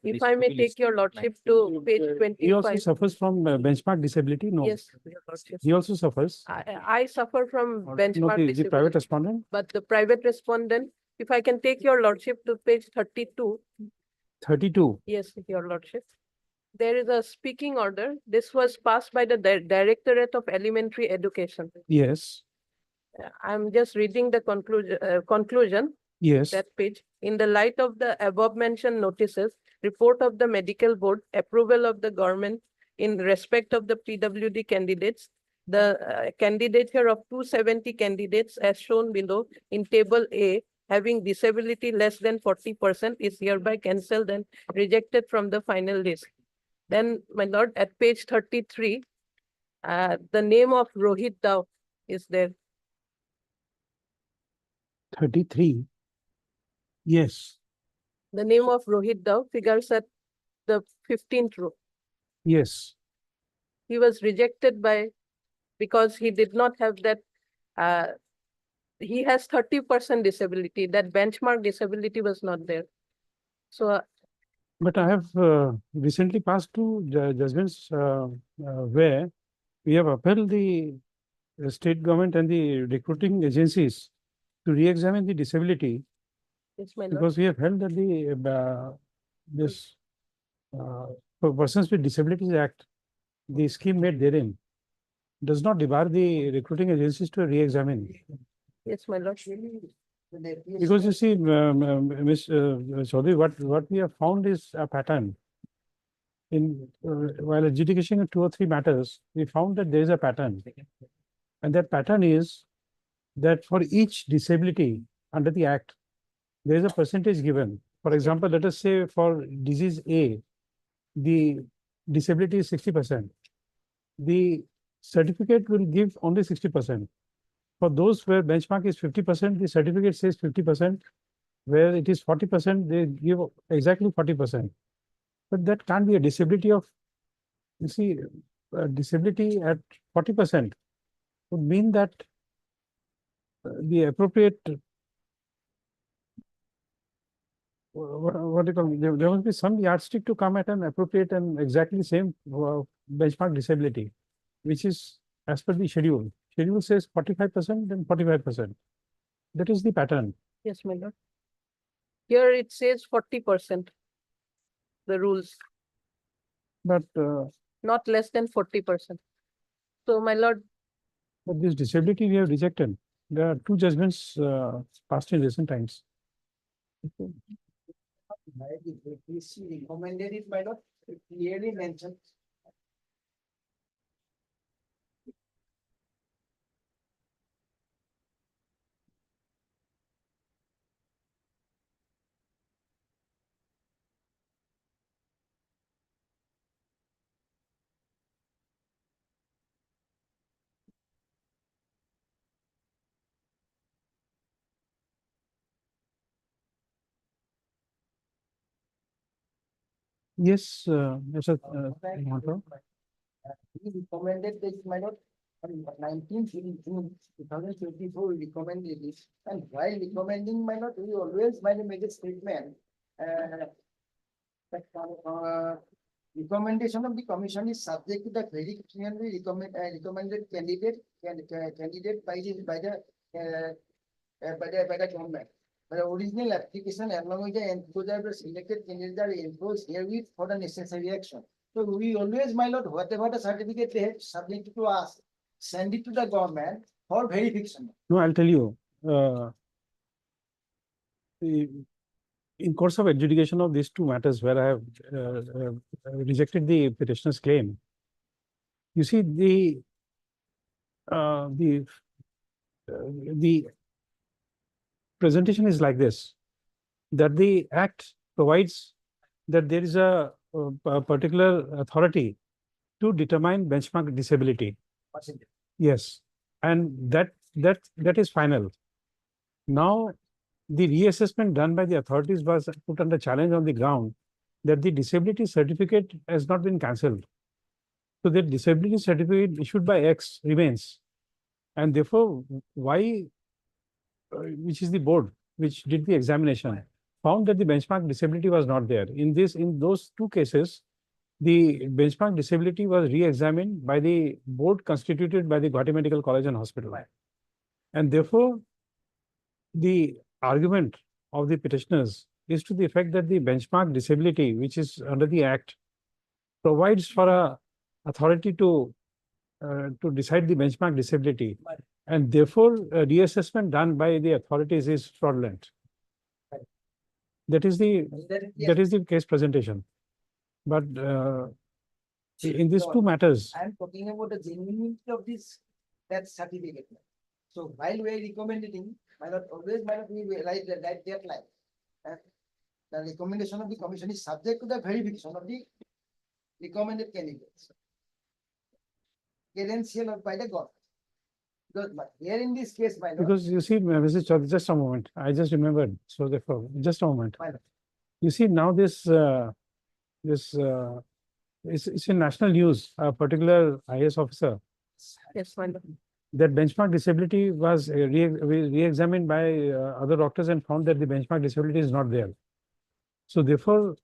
If I may take your lordship to page He also 25. suffers from benchmark disability? No. Yes, your lordship. He also suffers? I suffer from No, benchmark the disability. private respondent? But the private respondent, if I can take your lordship to page 32. 32. Yes, your lordship. There is a speaking order. This was passed by the Directorate of Elementary Education. Yes. I'm just reading the conclusion. Yes. That page. In the light of the above mentioned notices, report of the medical board, approval of the government in respect of the PWD candidates, the candidature of 270 candidates as shown below in table A, having disability less than 40% is hereby cancelled and rejected from the final list. Then, my lord, at page 33, the name of Rohit Dao is there. 33. Yes. The name of Rohit Dao figures at the 15th row. Yes. He was rejected because he did not have that, he has 30% disability. That benchmark disability was not there. So, But I have recently passed two judgments where we have upheld the state government and the recruiting agencies to re-examine the disability. yes, my lord. Because we have held that the for Persons with Disabilities Act, the scheme made therein does not debar the recruiting agencies to re-examine. Yes, my lord. Because you see, Ms. Chaudhary, what we have found is a pattern. In while adjudication 2 or 3 matters, we found that there is a pattern. And that pattern is that for each disability under the Act, there is a percentage given. For example, let us say for disease A, the disability is 60%. The certificate will give only 60%. For those where benchmark is 50%, the certificate says 50%. Where it is 40%, they give exactly 40%. But that can't be a disability of, you see, a disability at 40% would mean that the appropriate what do you call it? There must be some yardstick to come at an appropriate and exactly same benchmark disability, which is as per the schedule. Schedule says 45%, then 45%. That is the pattern. Yes, my lord. Here it says 40%. The rules. But not less than 40%. So, my lord. But this disability we have rejected. There are 2 judgments passed in recent times. Recommended it, my lord, it clearly mentioned. Yes, yes, He recommended this, my lord, on 19th June 2024, we recommended this. And while recommending, my lord, we always make a statement. Recommendation of the commission is subject to the very clearly recommended candidate by the by the government. But the original application along with the enclosure of the selected candidates are enclosed herewith for the necessary action. So we always, my lord, whatever the certificate they have submitted to us, send it to the government for verification. No, I'll tell you. In course of adjudication of these two matters where I have rejected the petitioner's claim, you see the presentation is like this, that the Act provides that there is a particular authority to determine benchmark disability. Yes, and that is final. Now, the reassessment done by the authorities was put under challenge on the ground that the disability certificate has not been cancelled. So the disability certificate issued by X remains. And therefore, Y, which is the board which did the examination, found that the benchmark disability was not there. In those two cases, the benchmark disability was re-examined by the board constituted by the Guwahati Medical College and Hospital. And therefore, the argument of the petitioners is to the effect that the benchmark disability, which is under the Act, provides for a authority to decide the benchmark disability, and therefore reassessment done by the authorities is fraudulent. That is the case presentation. But in these two matters, I am talking about the genuinity of that certificate. So while we are recommending, my lord, always, my lord, we write that line. The recommendation of the commission is subject to the verification of the recommended candidates. Credential by the government. But here in this case, my lord. because you see, Mrs. Chaudhary, just a moment, I just remembered. So therefore, just a moment. You see, now it's in national news, a particular IAS officer. Yes, my lord. That benchmark disability was re-examined by other doctors and found that the benchmark disability is not there. So therefore,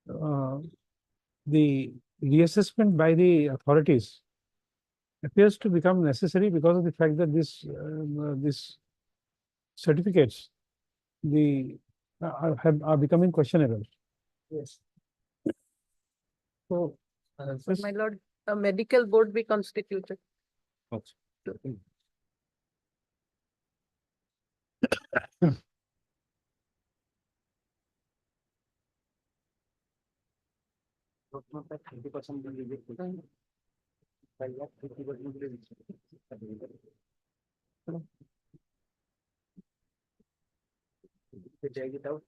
the reassessment by the authorities appears to become necessary because of the fact that these certificates are becoming questionable. Yes. So, My lord, a medical board be constituted. Check it out.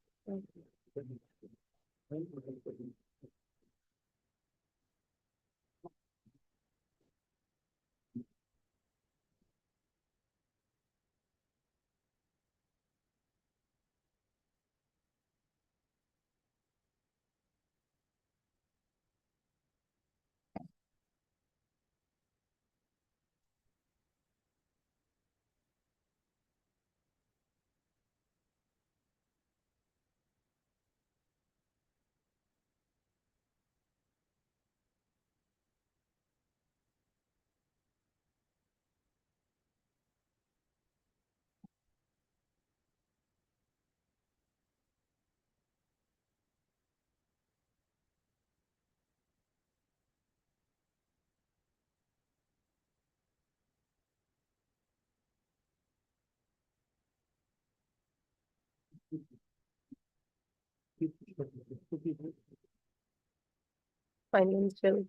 Financial.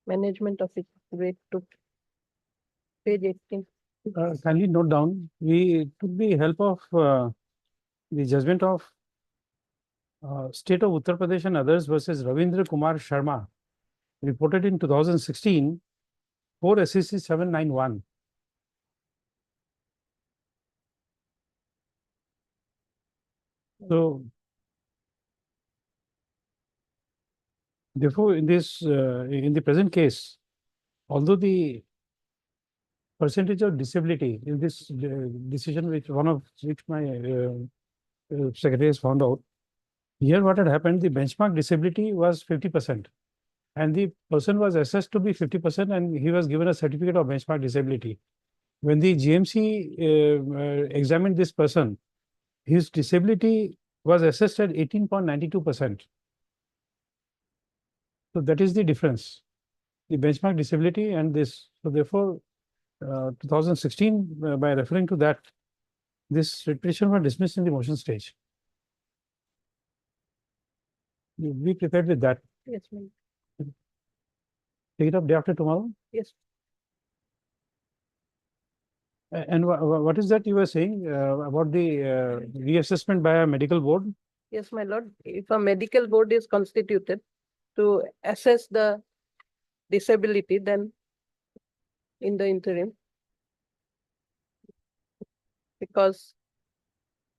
Management of it, rate to page 18. kindly note down, we took the help of the judgment of State of Uttar Pradesh and others versus Ravindra Kumar Sharma, reported in 2016, 4 SEC 791. So, therefore, in the present case, although the percentage of disability in this decision, which my secretary has found out, here what had happened, the benchmark disability was 50%, and the person was assessed to be 50% and he was given a certificate of benchmark disability. When the GMC examined this person, his disability was assessed at 18.92%. So that is the difference, the benchmark disability and this. So therefore, 2016, by referring to that, this petition was dismissed in the motion stage. You be prepared with that. Yes, ma'am. Take it up day after tomorrow. Yes. And what is that you were saying about the reassessment by a medical board? Yes, my lord. If a medical board is constituted to assess the disability, then in the interim, because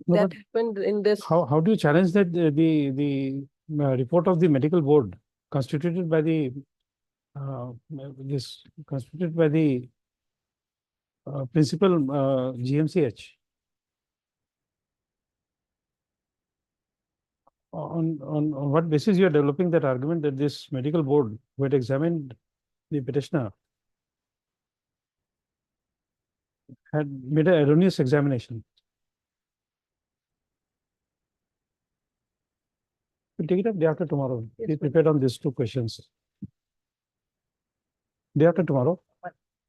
No, that but happened in this. how do you challenge that the report of the medical board constituted by the principal GMCH? On what basis you are developing that argument that this medical board who had examined the petitioner had made an erroneous examination? We'll take it up day after tomorrow. Yes, Be ma'am. prepared on these two questions. Day after tomorrow.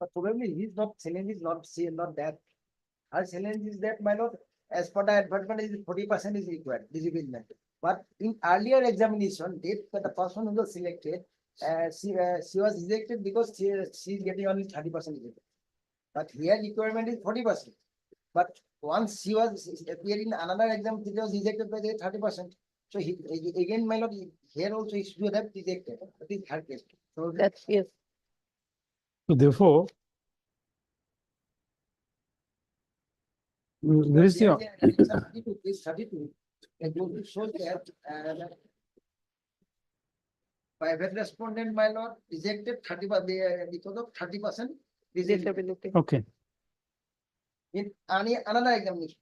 But probably his challenge is not that. Our challenge is that, my lord, as per the advertisement, is 40% is required, disablement. But in earlier examination, the person who was selected, she was rejected because she is getting only 30% rejected. But here requirement is 40%. But once she was appeared in another exam, she was rejected by the 30%. So again, my lord, here also he should have rejected. That is her case. So That's, yes. So therefore, there is the 32, page 32, it will show that private respondent, my lord, rejected 30, because of 30% Disability. okay. in another examination.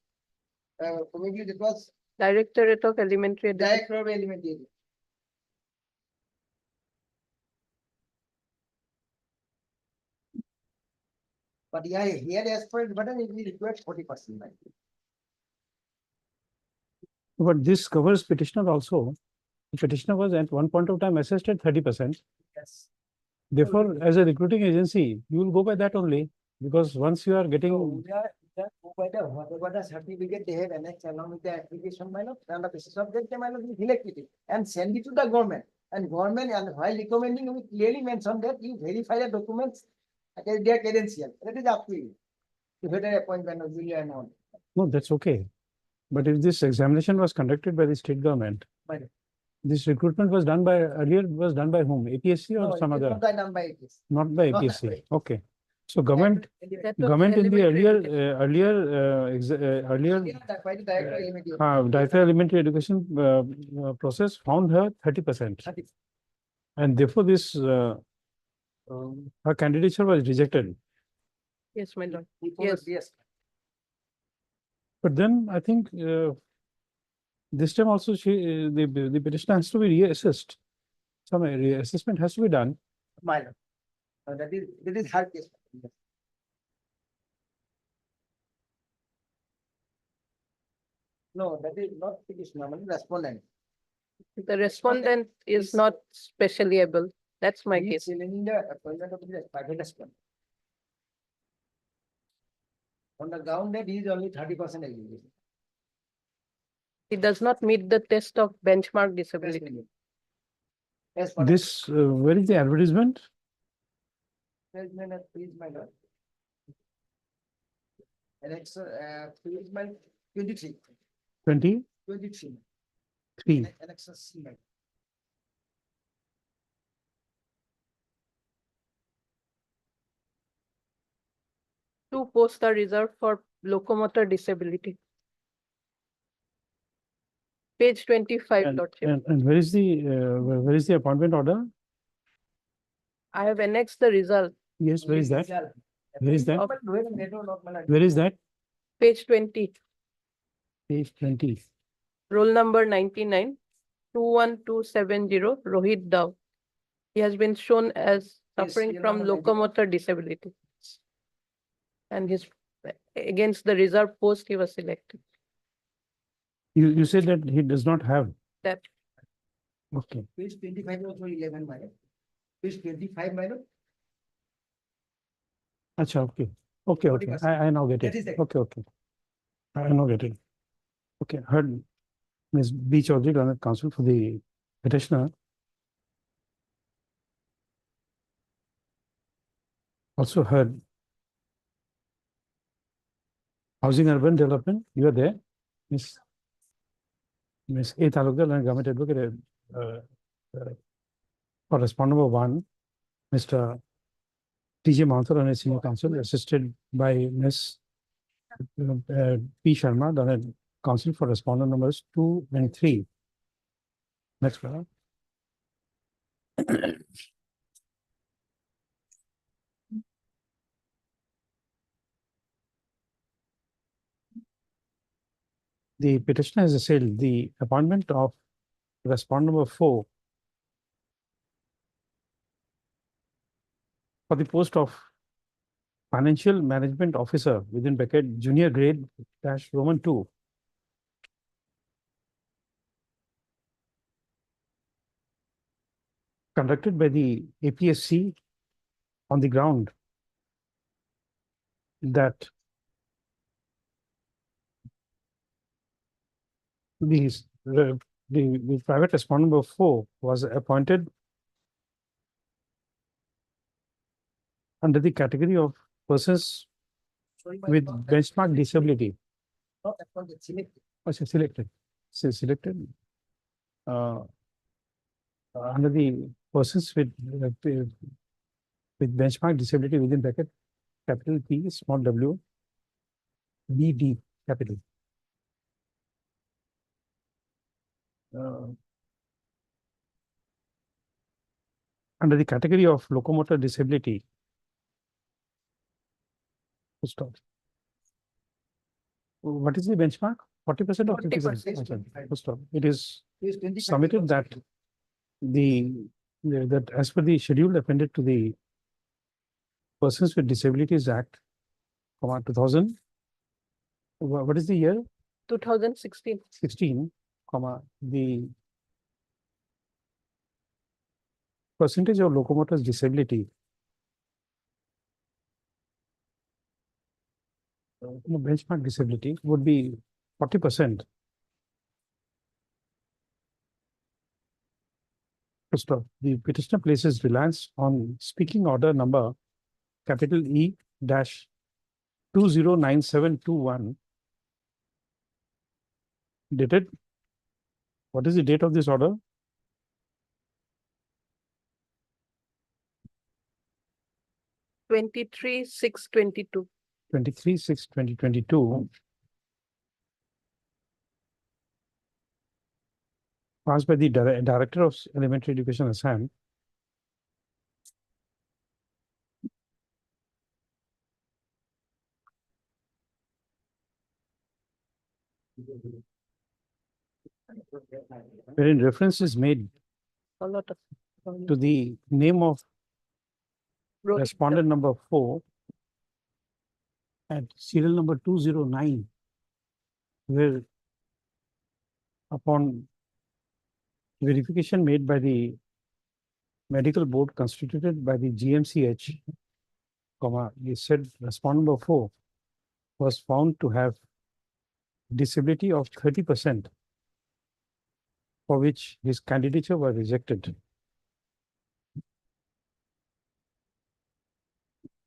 Probably it was Directorate of Elementary Education. director of elementary. But yeah, here as per button, it will require 40%. But this covers petitioner also. The petitioner was at one point of time assessed at 30%. Yes. Therefore, as a recruiting agency, you will go by that only, because once you are getting, So we are whatever the certificate they have annexed along with the application, my lord, and the basis of that, they might not be elected and send it to the government. And government, and while recommending, we clearly mention that you verify the documents, okay, they are credential. That is up to you. To whether appointment of Julia or not. no, that's okay. But if this examination was conducted by the state government, By this recruitment was done by, earlier was done by whom? APSC or No, some it is other? not done by it. Not by Not APSC. by- Okay. So government in the earlier By the director of elementary. director elementary education process found her 30%. And therefore this her candidature was rejected. Yes, my lord. Yes. Yes. But then I think this time also the petitioner has to be reassessed. Some reassessment has to be done. My lord. That is her case. No, that is not petitioner, but respondent. The respondent is not specially able. That's my He is case. challenging the appointment of the private respondent. On the ground that he is only 30% eligible. It does not meet the test of benchmark disability. Yes, for This where is the advertisement? please, my lord. Alex, please, my 23. 23. 23. Alexa, C, my. Two posts are reserved for locomotor disability. Page 25, Lordship. And where is the appointment order? I have annexed the result. Yes, where is that? Where is that? Where is that? Page 20, Page 20. roll number 99, 21270, Rohit Dow. He has been shown as Yes, suffering PL from number 94. locomotor disability. And his, against the reserve post, he was selected. You said that he does not have. That Okay. Page 25 also 11 minor. Page 25 minor. Acha, okay. Okay, okay. 40%. I now get That it. is that. Okay, okay. I now get it. Okay, heard Ms. B. Chaudhary, learned counsel for the petitioner. Also heard Housing Urban Development. You are there, Ms. A. Talukdar, and Government Advocate, for respondent number 1, Mr. T.J. Mathur and his senior counsel, assisted by Ms. P. Sharma, learned counsel for respondent numbers 2 and 3. Next one. The petitioner has assailed the appointment of respondent number 4 for the post of Financial Management Officer within bracket junior grade dash Roman 2. Conducted by the APSC on the ground that the private respondent number 4 was appointed under the category of persons with benchmark disability. Not appointed, selected. Selected. Selected. Under the persons with benchmark disability within bracket capital P small w BD capital. Under the category of locomotor disability. Stop. What is the benchmark? 40% or 50%? Stop. It is submitted that that as per the schedule appended to the Persons with Disabilities Act, 2000. What is the year? 2016. 16, the percentage of locomotor's disability. Benchmark disability would be 40%. First off, the petitioner places reliance on speaking order number capital E dash 209721 dated. What is the date of this order? Twenty-three 6/22. 23/6/2022. Passed by the Director of Elementary Education, Assam. Wherein reference is made A lot of. to the name of respondent number 4 at serial number 209, where upon verification made by the medical board constituted by the GMCH, the said respondent number 4 was found to have disability of 30%, for which his candidature was rejected.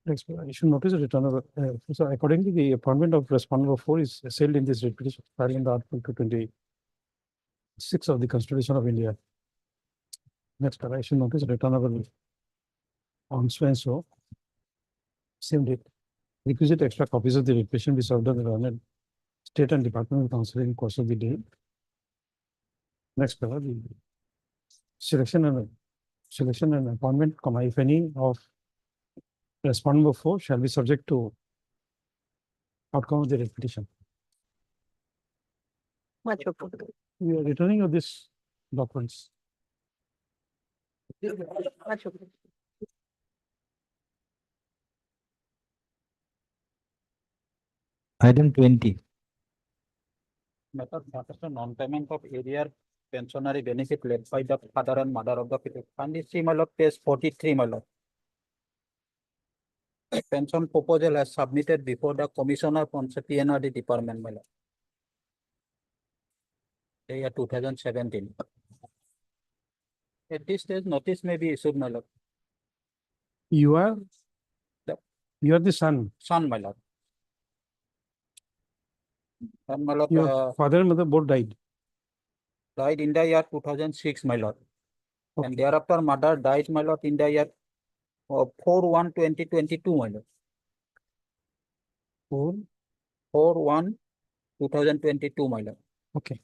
Explanation notice return of so accordingly the appointment of respondent number 4 is assailed in this petition filed in the Article 226 of the Constitution of India. Next, action notice returnable on so and so same date. Requisite extra copies of the petition be served on the Learned State and Department of Council in course of the day. Next, the selection and appointment, if any, of respondent number 4 shall be subject to outcome of the petition. Much appropriate. We are returning of this documents. Item 20. Method that is the non-payment of area pensionary benefit led by the father and mother of the petitioner. And this my lord, page 43, my lord. Pension proposal has submitted before the Commissioner from the PNRD department, my lord. The year 2017. At this stage, notice may be issued, my lord. You are, The- you are the son. Son, my lord. And my lord, Your father and mother both died. died in the year 2006, my lord. And Okay. thereafter, mother died, my lord, in the year 4/1/2022, my lord. 4/1/2022, my lord. Okay.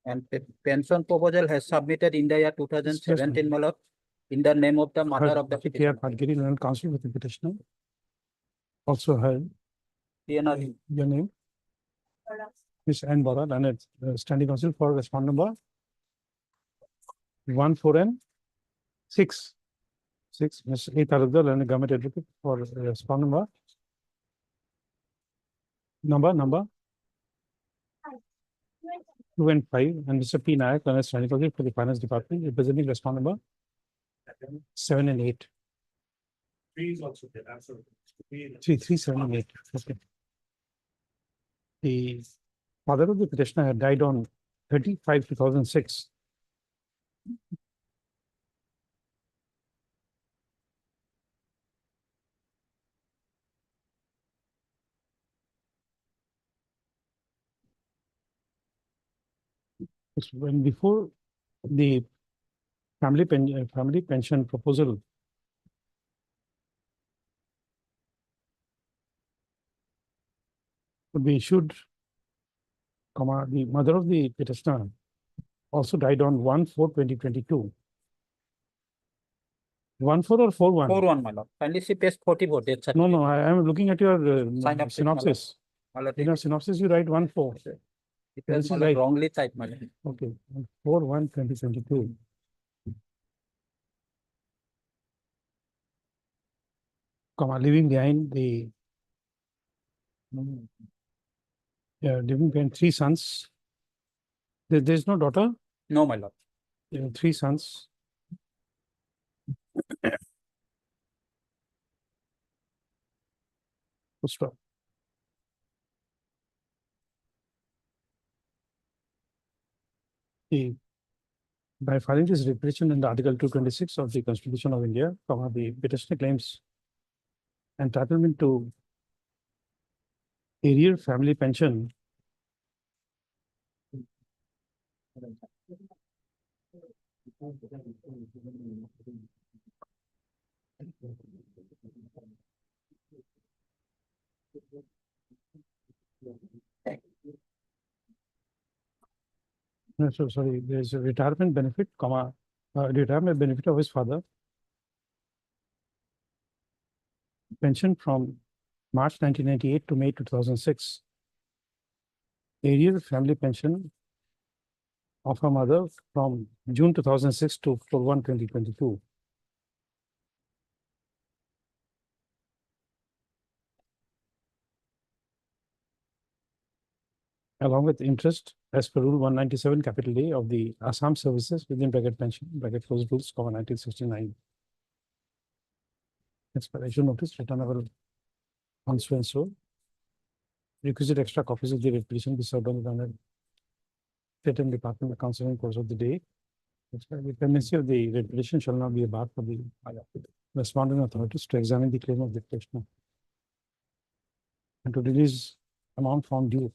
And pension proposal has submitted in the year 2017, my lord, in the name of the mother of the K.R. petitioner. Phadgiri, Learned Counsel with the petitioner. Also heard PNRD. your name. Miss Ann Bora, Learned Standing Counsel for respond number 1, 4, and 6. 6, Ms. A. Taradar, Learned Government Advocate for respond number 2 and 5, and Mr. P. Nayak, Learned Standing Counsel for the Finance Department, representing respond number 7 and 8. 3 is also there, absolutely. 3, 7, and 8. Okay. The father of the petitioner had died on 30/5/2006. It's when before the family pension proposal would be issued, the mother of the petitioner also died on 1/4/2022. 1/4 or 4/1? 4/1, my lord. Kindly see page 44. Death No, certificate. I am looking at your Synopsis, my lord. synopsis. My lord, In your synopsis, you write 1/4. it This was is my lord right. wrongly typed, my lord. Okay, 4/1/2022. Leaving behind the leaving behind 3 sons. There is no daughter. No, my lord. 3 sons. Full stop. By filing this representation under Article 226 of the Constitution of India, the petitioner claims entitlement to arrear family pension no, so sorry, there's a retirement benefit, retirement benefit of his father, pension from March 1998 to May 2006, arrear family pension of her mother from June 2006 to 4/1/2022. Along with interest as per Rule 197 capital A of the Assam Services within bracket pension, bracket close rules, 1969. Expiration notice returnable on so and so. Requisite extra copies of the replication be served on the Patent Department accounts in course of the day. The pendency of the replication shall not be a bar for the responding authorities to examine the claim of the petitioner and to release amount found due.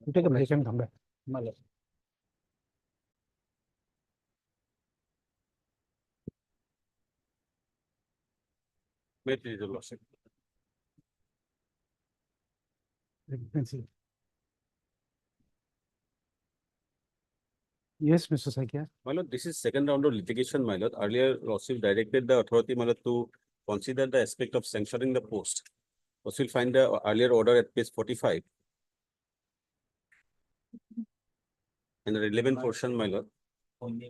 You take a break and come back. My lord. Where is the lordship? You can see. Yes, Mr. Saikia. My lord, this is second round of litigation, my lord. Earlier, lordship directed the authority, my lord, to consider the aspect of sanctioning the post. Also, you'll find the earlier order at page 45. And the relevant portion, my lord,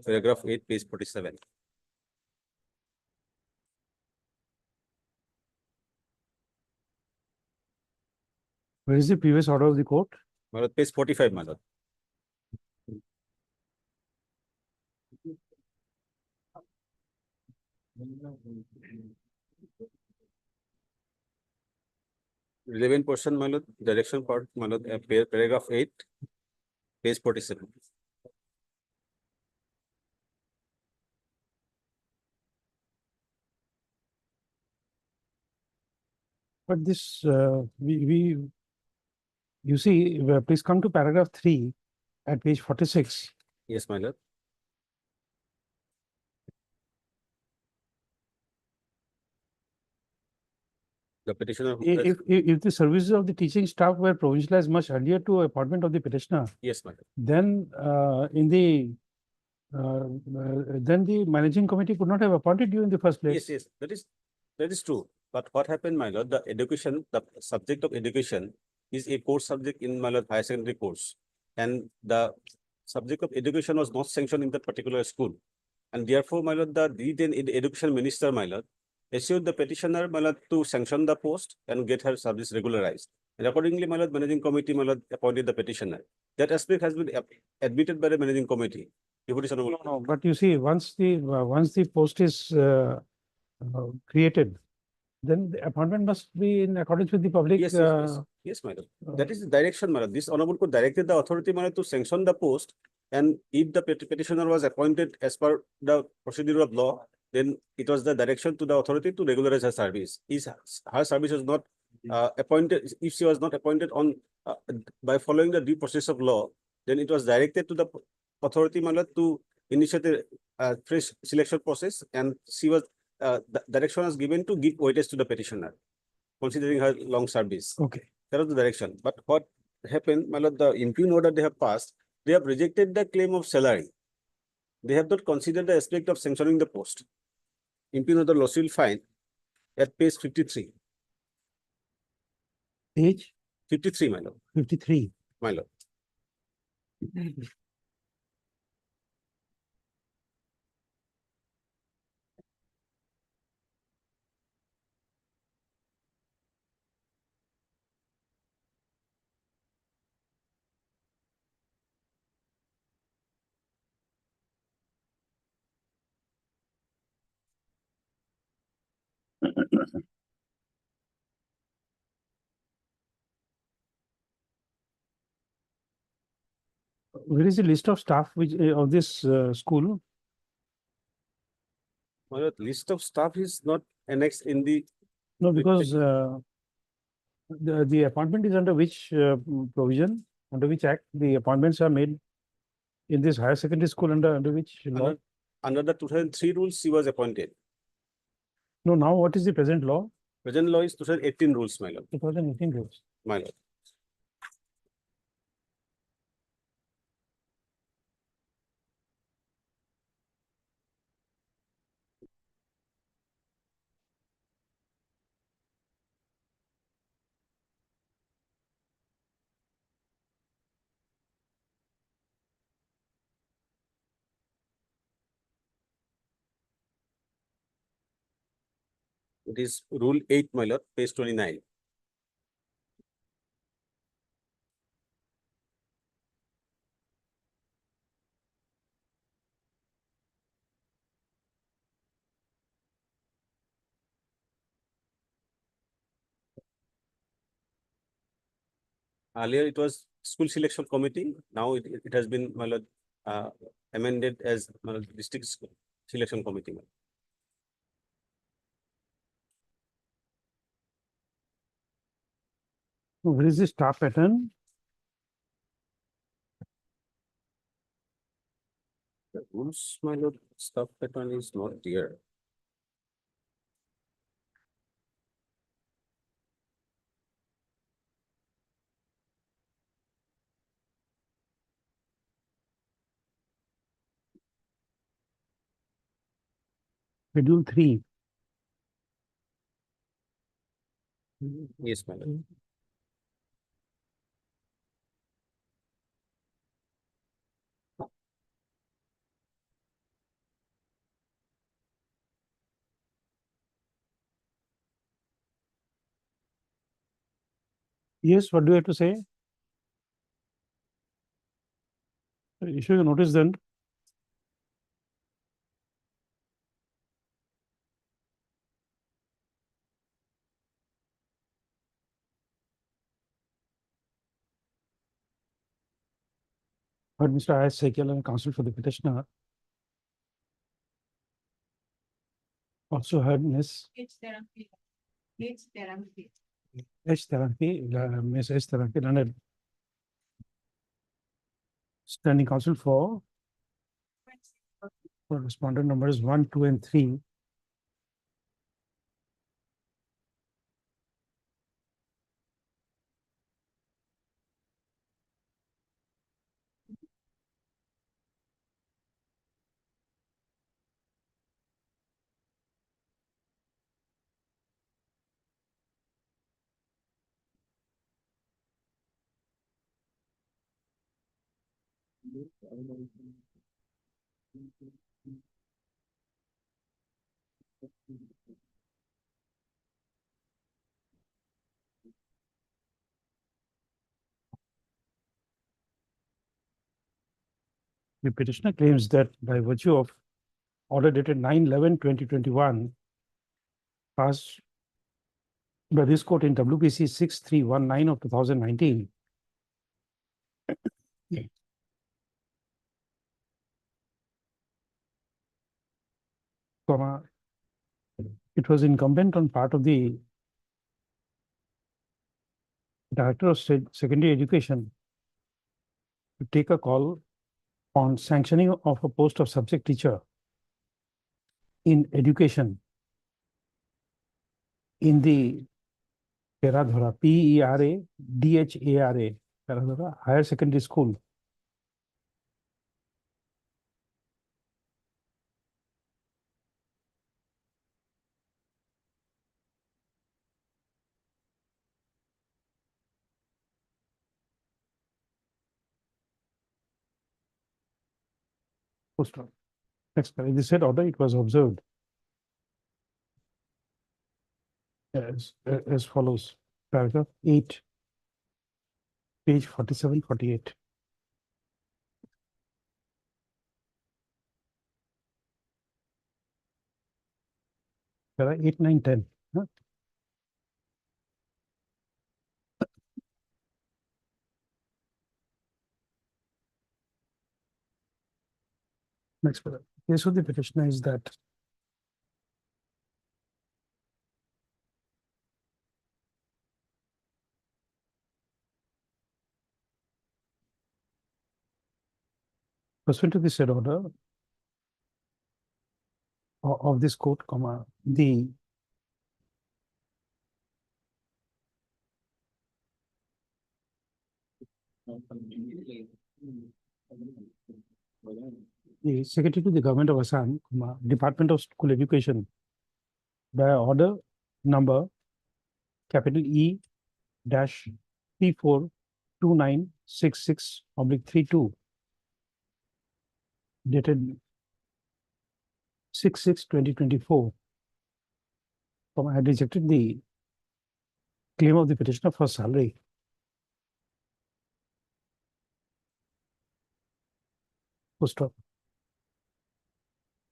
paragraph 8, page 47. Where is the previous order of the court? My lord, page 45, my lord. Relevant portion, my lord, direction part, my lord, paragraph 8, page 47. But this, you see, please come to paragraph 3 at page 46. Yes, my lord. The petitioner. If the services of the teaching staff were provincialized much earlier to appointment of the petitioner, Yes, my lord. then then the managing committee could not have appointed you in the first place. Yes, that is true. But what happened, my lord, the education, the subject of education is a core subject in my lord higher secondary course. And the subject of education was not sanctioned in that particular school. And therefore, my lord, the then education minister, my lord, issued the petitioner, my lord, to sanction the post and get her service regularized. And accordingly, my lord, managing committee, my lord, appointed the petitioner. That aspect has been admitted by the managing committee. No, but you see, once the post is created, then the appointment must be in accordance with the public. Yes, my lord. That is the direction, my lord. This honorable court directed the authority, my lord, to sanction the post. And if the petitioner was appointed as per the procedure of law, then it was the direction to the authority to regularize her service. Her service was not appointed, if she was not appointed on by following the due process of law, then it was directed to the authority, my lord, to initiate a fresh selection process, and she was the direction was given to give weightage to the petitioner, considering her long service. Okay. That was the direction. But what happened, my lord, the impugn order they have passed, they have rejected the claim of salary. They have not considered the aspect of sanctioning the post. Impugn order loss will find at page 53. Page 53, my lord. 53. My lord. Where is the list of staff which of this school? My lord, list of staff is not annexed in the. No, because the appointment is under which provision, under which act the appointments are made in this higher secondary school under which law? Under the 2003 rules, she was appointed. No, now what is the present law? Present law is 2018 rules, my lord. 2018 rules. My lord. It is rule 8, my lord, page 29. Earlier, it was school selection committee. Now it has been, my lord, amended as district school selection committee. Where is the staff pattern? The rules, my lord, staff pattern is not there. Schedule 3. Yes, my lord. Yes, what do you have to say? Issue your notice then. Heard Mr. I.S. Sekel and counsel for the petitioner. Also heard Ms. H. Therapy, Ms. H. Therapy, Leonard. Standing counsel for respondent numbers 1, 2, and 3. The petitioner claims that by virtue of order dated 9/11/2021 passed by this court in WPC 6319 of 2019, it was incumbent on part of the Director of Secondary Education to take a call on sanctioning of a post of subject teacher in education in the Peradhara, PERADHARA, Peradhara Higher Secondary School. Post of. Next, in the said order, it was observed as follows. Paragraph 8, page 47, 48. There are 8, 9, 10. Huh? Next, case of the petitioner is that pursuant to the said order of this court, the Secretary to the Government of Assam, Department of School Education, by order number capital E dash 342966/32 dated 6/6/2024, had rejected the claim of the petitioner for salary. Full stop.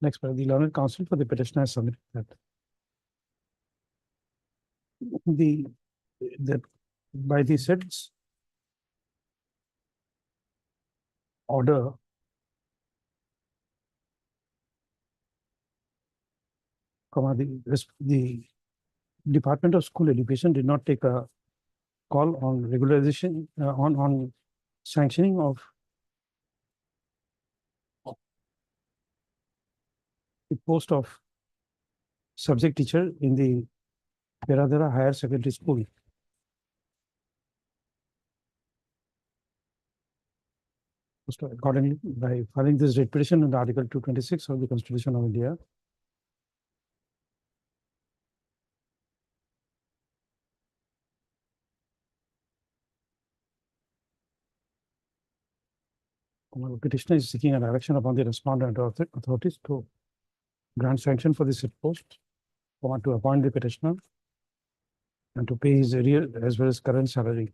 Next, the learned counsel for the petitioner has submitted that that by the said order, the Department of School Education did not take a call on regularization on sanctioning of the post of subject teacher in the Peradhara Higher Secondary School. So accordingly, by filing this writ petition under Article 226 of the Constitution of India, Petitioner is seeking a direction upon the respondent or authorities to grant sanction for this post, to appoint the petitioner and to pay his arrear as well as current salary.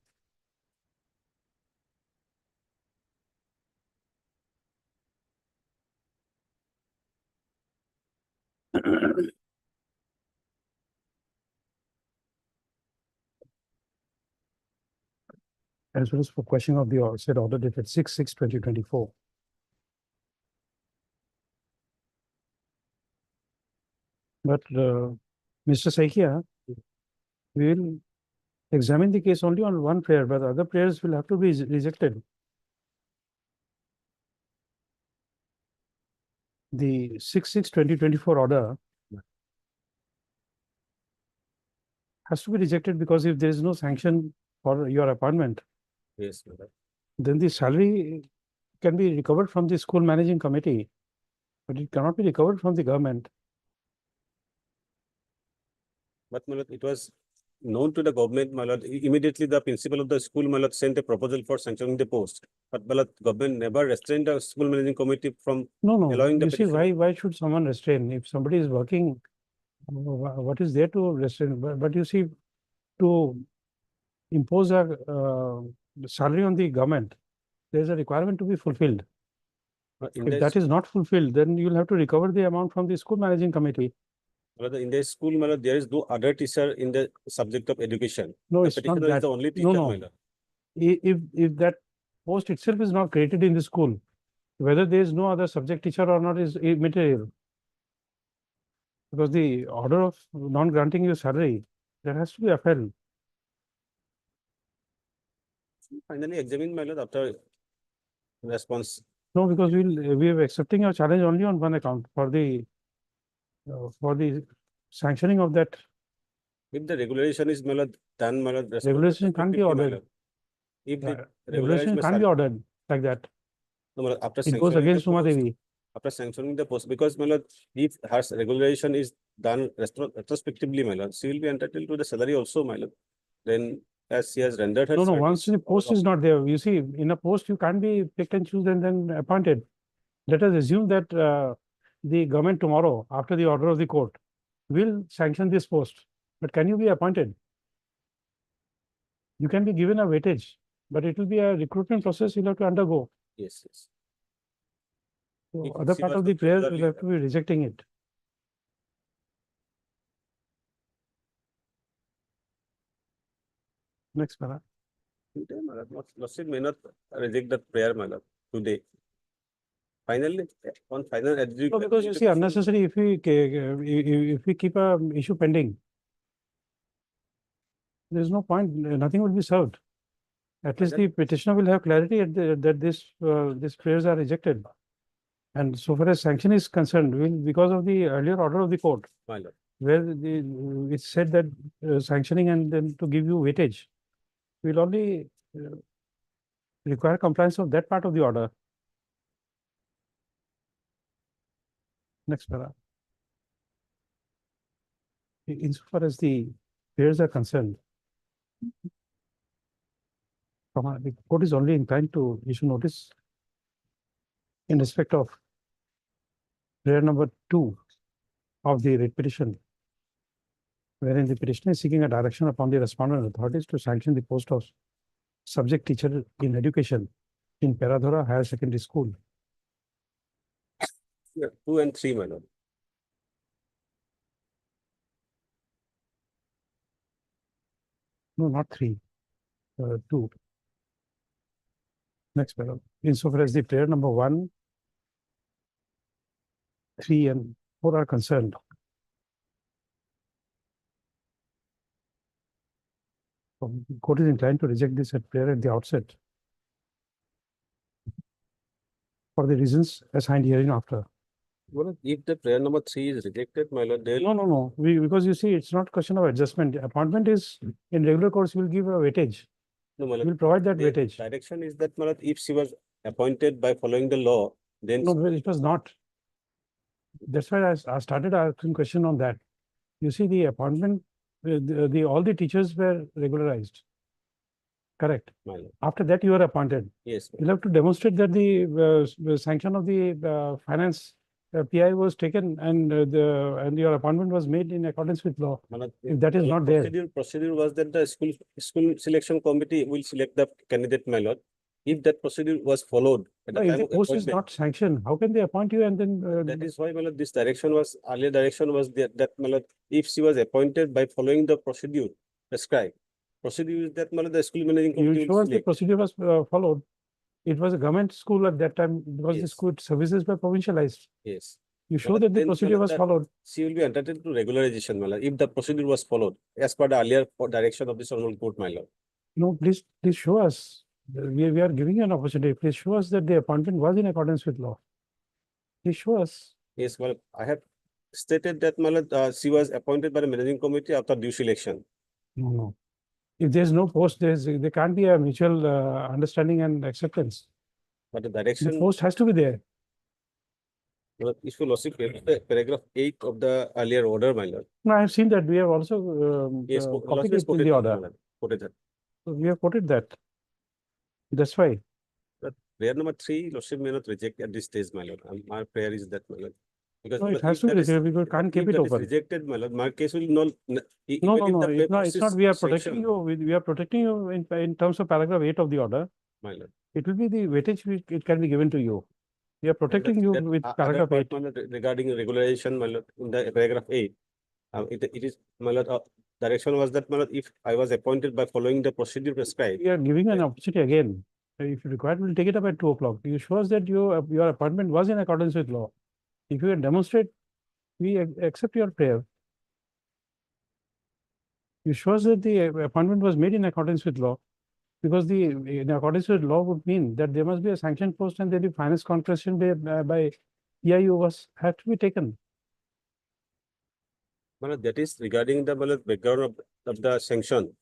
As well as for questioning of the said order dated 6/6/2024. But Mr. Saikia, we will examine the case only on one prayer, but the other prayers will have to be rejected. The 6/6/2024 order has to be rejected because if there is no sanction for your appointment, Yes, madam. then the salary can be recovered from the school managing committee, but it cannot be recovered from the government. But my lord, it was known to the government, my lord. Immediately the principal of the school, my lord, sent a proposal for sanctioning the post. But my lord, government never restrained the school managing committee from No, allowing the you see, petition. why should someone restrain? If somebody is working, what is there to restrain? But you see, to impose a salary on the government, there is a requirement to be fulfilled. If that is not fulfilled, then you will have to recover the amount from the school managing committee. In the school, my lord, there is no other teacher in the subject of education. No, The it's not petitioner is that. the only teacher, No. my lord. If that post itself is not created in the school, whether there is no other subject teacher or not is immaterial. Because the order of non-granting you salary, that has to be upheld. Finally examined, my lord, after response. No, because we are accepting your challenge only on one account for the sanctioning of that. If the regularization is, my lord, done, my lord, Regularization can't be respectively, my ordered. lord. If the Regulation can't be ordered like that. No, my lord, after It goes sanctioning the against Uma post, Devi. after sanctioning the post, because my lord, if her regularization is done retrospectively, my lord, she will be entitled to the salary also, my lord. Then as she has rendered her No, service. once the post is not there, you see, in a post, you can't be picked and choose and then appointed. Let us assume that the government tomorrow, after the order of the court, will sanction this post. But can you be appointed? You can be given a weightage, but it will be a recruitment process you'll have to undergo. Yes, yes. So If other she part was of the to prayer regularly- will have to be rejecting it. Next para. Today, my lord, Lordship may not reject the prayer, my lord, today. Finally, on final No, because you see, unnecessary if we keep a issue pending, there is no point, nothing will be served. At least the petitioner will have clarity that these prayers are rejected. And so far as sanction is concerned, because of the earlier order of the court, my lord. where it said that sanctioning and then to give you weightage, we'll only require compliance of that part of the order. Next para. Insofar as the prayers are concerned, the court is only inclined to issue notice in respect of prayer number 2 of the writ petition, wherein the petitioner is seeking a direction upon the respondent authorities to sanction the post of subject teacher in education in Peradhora Higher Secondary School. Yeah, 2 and 3, my lord. No, not 3, 2. Next paragraph. Insofar as the prayer number 1, 3, and 4 are concerned, the court is inclined to reject this prayer at the outset for the reasons assigned hereinafter. Well, if the prayer number 3 is rejected, my lord, they'll. No. Because you see, it's not a question of adjustment. Appointment is in regular course, we'll give a weightage. No, my lord. We'll provide that The weightage. direction is that, my lord, if she was appointed by following the law, then. No, well, it was not. That's why I started asking question on that. You see, the appointment, all the teachers were regularized. Correct. my lord. After that, you are appointed. Yes, You'll have to demonstrate that the sanction of the finance PI was taken and and your appointment was made in accordance with law. my lord, If that is my lord, not there, procedure was that the school selection committee will select the candidate, my lord. If that procedure was followed at the no, if time the of post is appointment, not sanctioned, how can they appoint you and then that is why, my lord, this direction was, earlier direction was that, my lord, if she was appointed by following the procedure prescribed, procedure is that, my lord, the school managing you committee show will us the select. procedure was followed. It was a government school at that time because the Yes. school services were provincialized. Yes. You My show lord, that the then, my procedure lord, was that followed. she will be entitled to regularization, my lord, if the procedure was followed as per the earlier direction of the Honorable Court, my lord. No, please show us. We are giving you an opportunity. Please show us that the appointment was in accordance with law. Please show us. Yes, well, I have stated that, my lord, she was appointed by the managing committee after due selection. No. If there's no post, there can't be a mutual understanding and acceptance. But the The direction, post has to be there. well, if you also paragraph 8 of the earlier order, my lord. No, I have seen that. We have also Yes, copied Lordship it in the order. quoted that. So we have quoted that. That's why. But prayer number 3, Lordship may not reject at this stage, my lord. And my prayer is that, my lord. Because No, my it lord, has if to be that is- rejected because we can't if keep it that is open. rejected, my lord, my case will not. No, no, it's not. We are protecting you. We are protecting you in terms of paragraph 8 of the order. My lord. It will be the weightage it can be given to you. We are protecting you with Other paragraph part, 8. my lord, regarding regularization, my lord, in the paragraph 8. It is, my lord, direction was that, my lord, if I was appointed by following the procedure prescribed. We are giving an opportunity again. If required, we'll take it up at 2 o'clock. You show us that your appointment was in accordance with law. If you can demonstrate, we accept your prayer. You show us that the appointment was made in accordance with law. Because the in accordance with law would mean that there must be a sanctioned post and then the finance concession by EIU was had to be taken. My lord, that is regarding the, my lord, background of the sanction,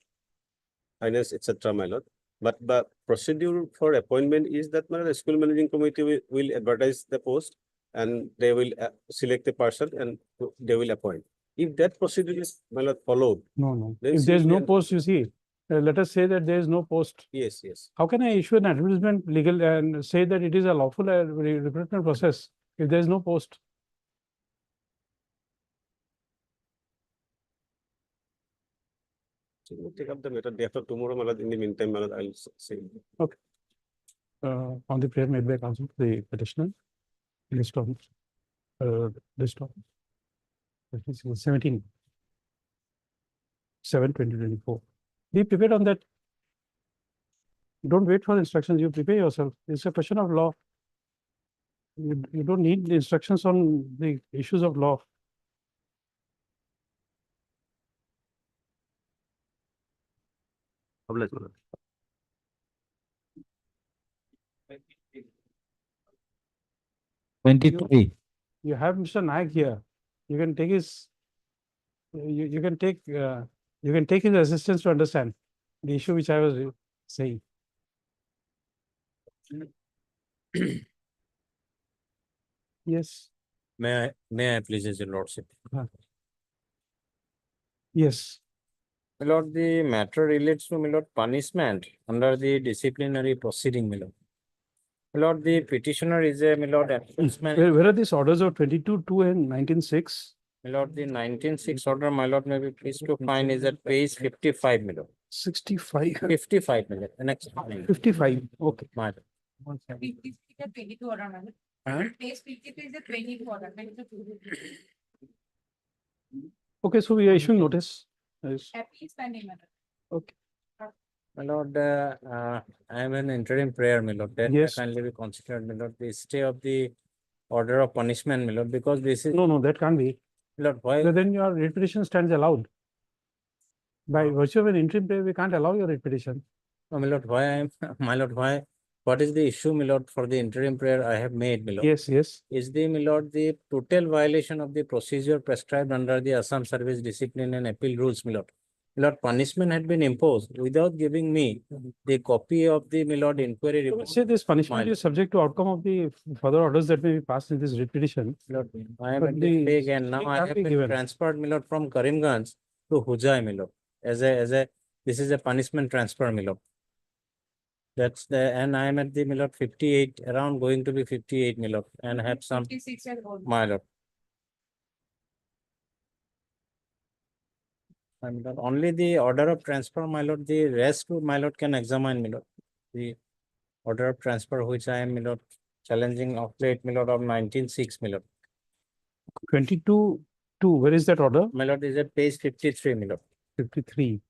finance, etc., my lord. But the procedure for appointment is that, my lord, the school managing committee will advertise the post and they will select a person and they will appoint. If that procedure is, my lord, followed. No. Then If she there is will be no post, you see, let us say that there is no post. Yes, yes. How can I issue an advertisement legal and say that it is a lawful recruitment process if there is no post? So we'll take up the matter day after tomorrow, my lord. In the meantime, my lord, I'll say. Okay. On the prayer made by counsel, the petitioner, list of 17, 7/2024. Be prepared on that. Don't wait for instructions. You prepare yourself. It's a question of law. You don't need the instructions on the issues of law. Obliged, my lord. You have Mr. Naik here. You can take his. You can take his assistance to understand the issue which I was saying. Yes. May I please, your lordship? Yes. My lord, the matter relates to, my lord, punishment under the disciplinary proceeding, my lord. My lord, the petitioner is a, my lord, enforcement. Where are these orders of 22/2 and 19/6? My lord, the 19/6 order, my lord, may be pleased to find is at page 55, my lord. 65. 55, my lord. The next 55. Okay. My lord. Okay, so we are issuing notice. Yes. Okay. My lord, I am an interim prayer, my lord. That Yes. kindly be considered, my lord, the stay of the order of punishment, my lord, because this is. No, that can't be. My lord, why? So then your writ petition stands allowed. By virtue of an interim prayer, we can't allow your writ petition. No, my lord, why I am, my lord, why? What is the issue, my lord, for the interim prayer I have made, my lord? Yes. Is the, my lord, the total violation of the procedure prescribed under the Assam Service Discipline and Appeal Rules, my lord. My lord, punishment had been imposed without giving me the copy of the, my lord, inquiry report. Say this punishment is subject to outcome of the further orders that may be passed in this writ petition. Lord, I am But at the the Hague and now stay I can't have be been given. transferred, my lord, from Karimganj to Hujai, my lord. As a, this is a punishment transfer, my lord. That's the, and I am at the Milord 58, around going to be 58 Milord, and have some 56-year-old. my lord. My lord, only the order of transfer, my lord, the rest, my lord, can examine, my lord. The order of transfer which I am, my lord, challenging of late, my lord, of 19/6, my lord. 22-2, where is that order? My lord, is at page 53, my lord. 53.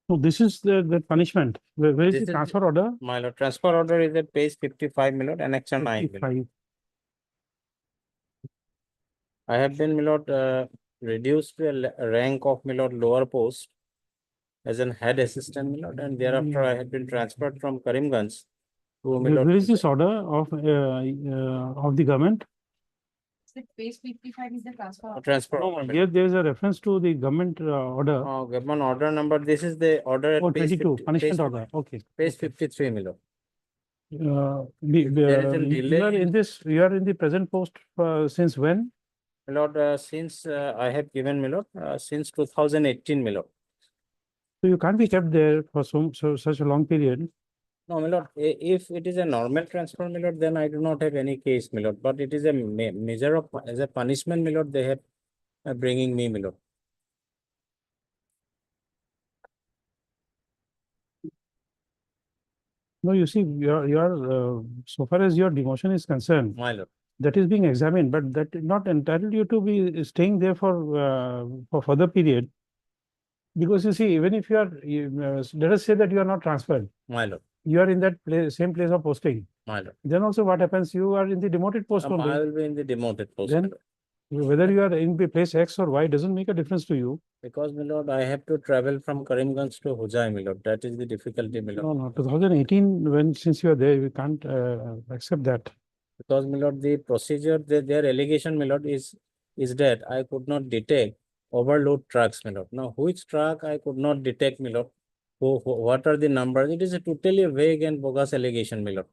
So this is the punishment. Where is This the is transfer order? My lord, transfer order is at page 55, my lord, annexure 9, my lord. 55. I have been, my lord, reduced to a rank of, my lord, lower post as an head assistant, my lord, and thereafter I had been transferred from Karimganj to, my lord, Where is this order of the government? Page 55 is the transfer. transfer. No, order. here there is a reference to the government order. Government order number, this is the order at Oh, page 22, 50 punishment page, order. Okay. page 53, my lord. There is a you delay are in this, you are in the present post since when? My lord, since I have given, my lord, since 2018, my lord. So you can't be kept there for such a long period. No, my lord, if it is a normal transfer, my lord, then I do not have any case, my lord, but it is a measure of, as a punishment, my lord, they have bringing me, my lord. No, you see, so far as your demotion is concerned, My lord. that is being examined, but that did not entitle you to be staying there for further period. Because you see, even if let us say that you are not transferred, My lord. you are in that same place of posting. My lord. Then also what happens? You are in the demoted post I only. will be in the demoted post. Then whether you are in the place X or Y doesn't make a difference to you. Because, my lord, I have to travel from Karimganj to Hojai, my lord. That is the difficulty, my lord. No, 2018, since you are there, we can't accept that. Because, my lord, the procedure, their allegation, my lord, is that I could not detect overload trucks, my lord. Now, which truck I could not detect, my lord? What are the numbers? It is a totally vague and bogus allegation, my lord.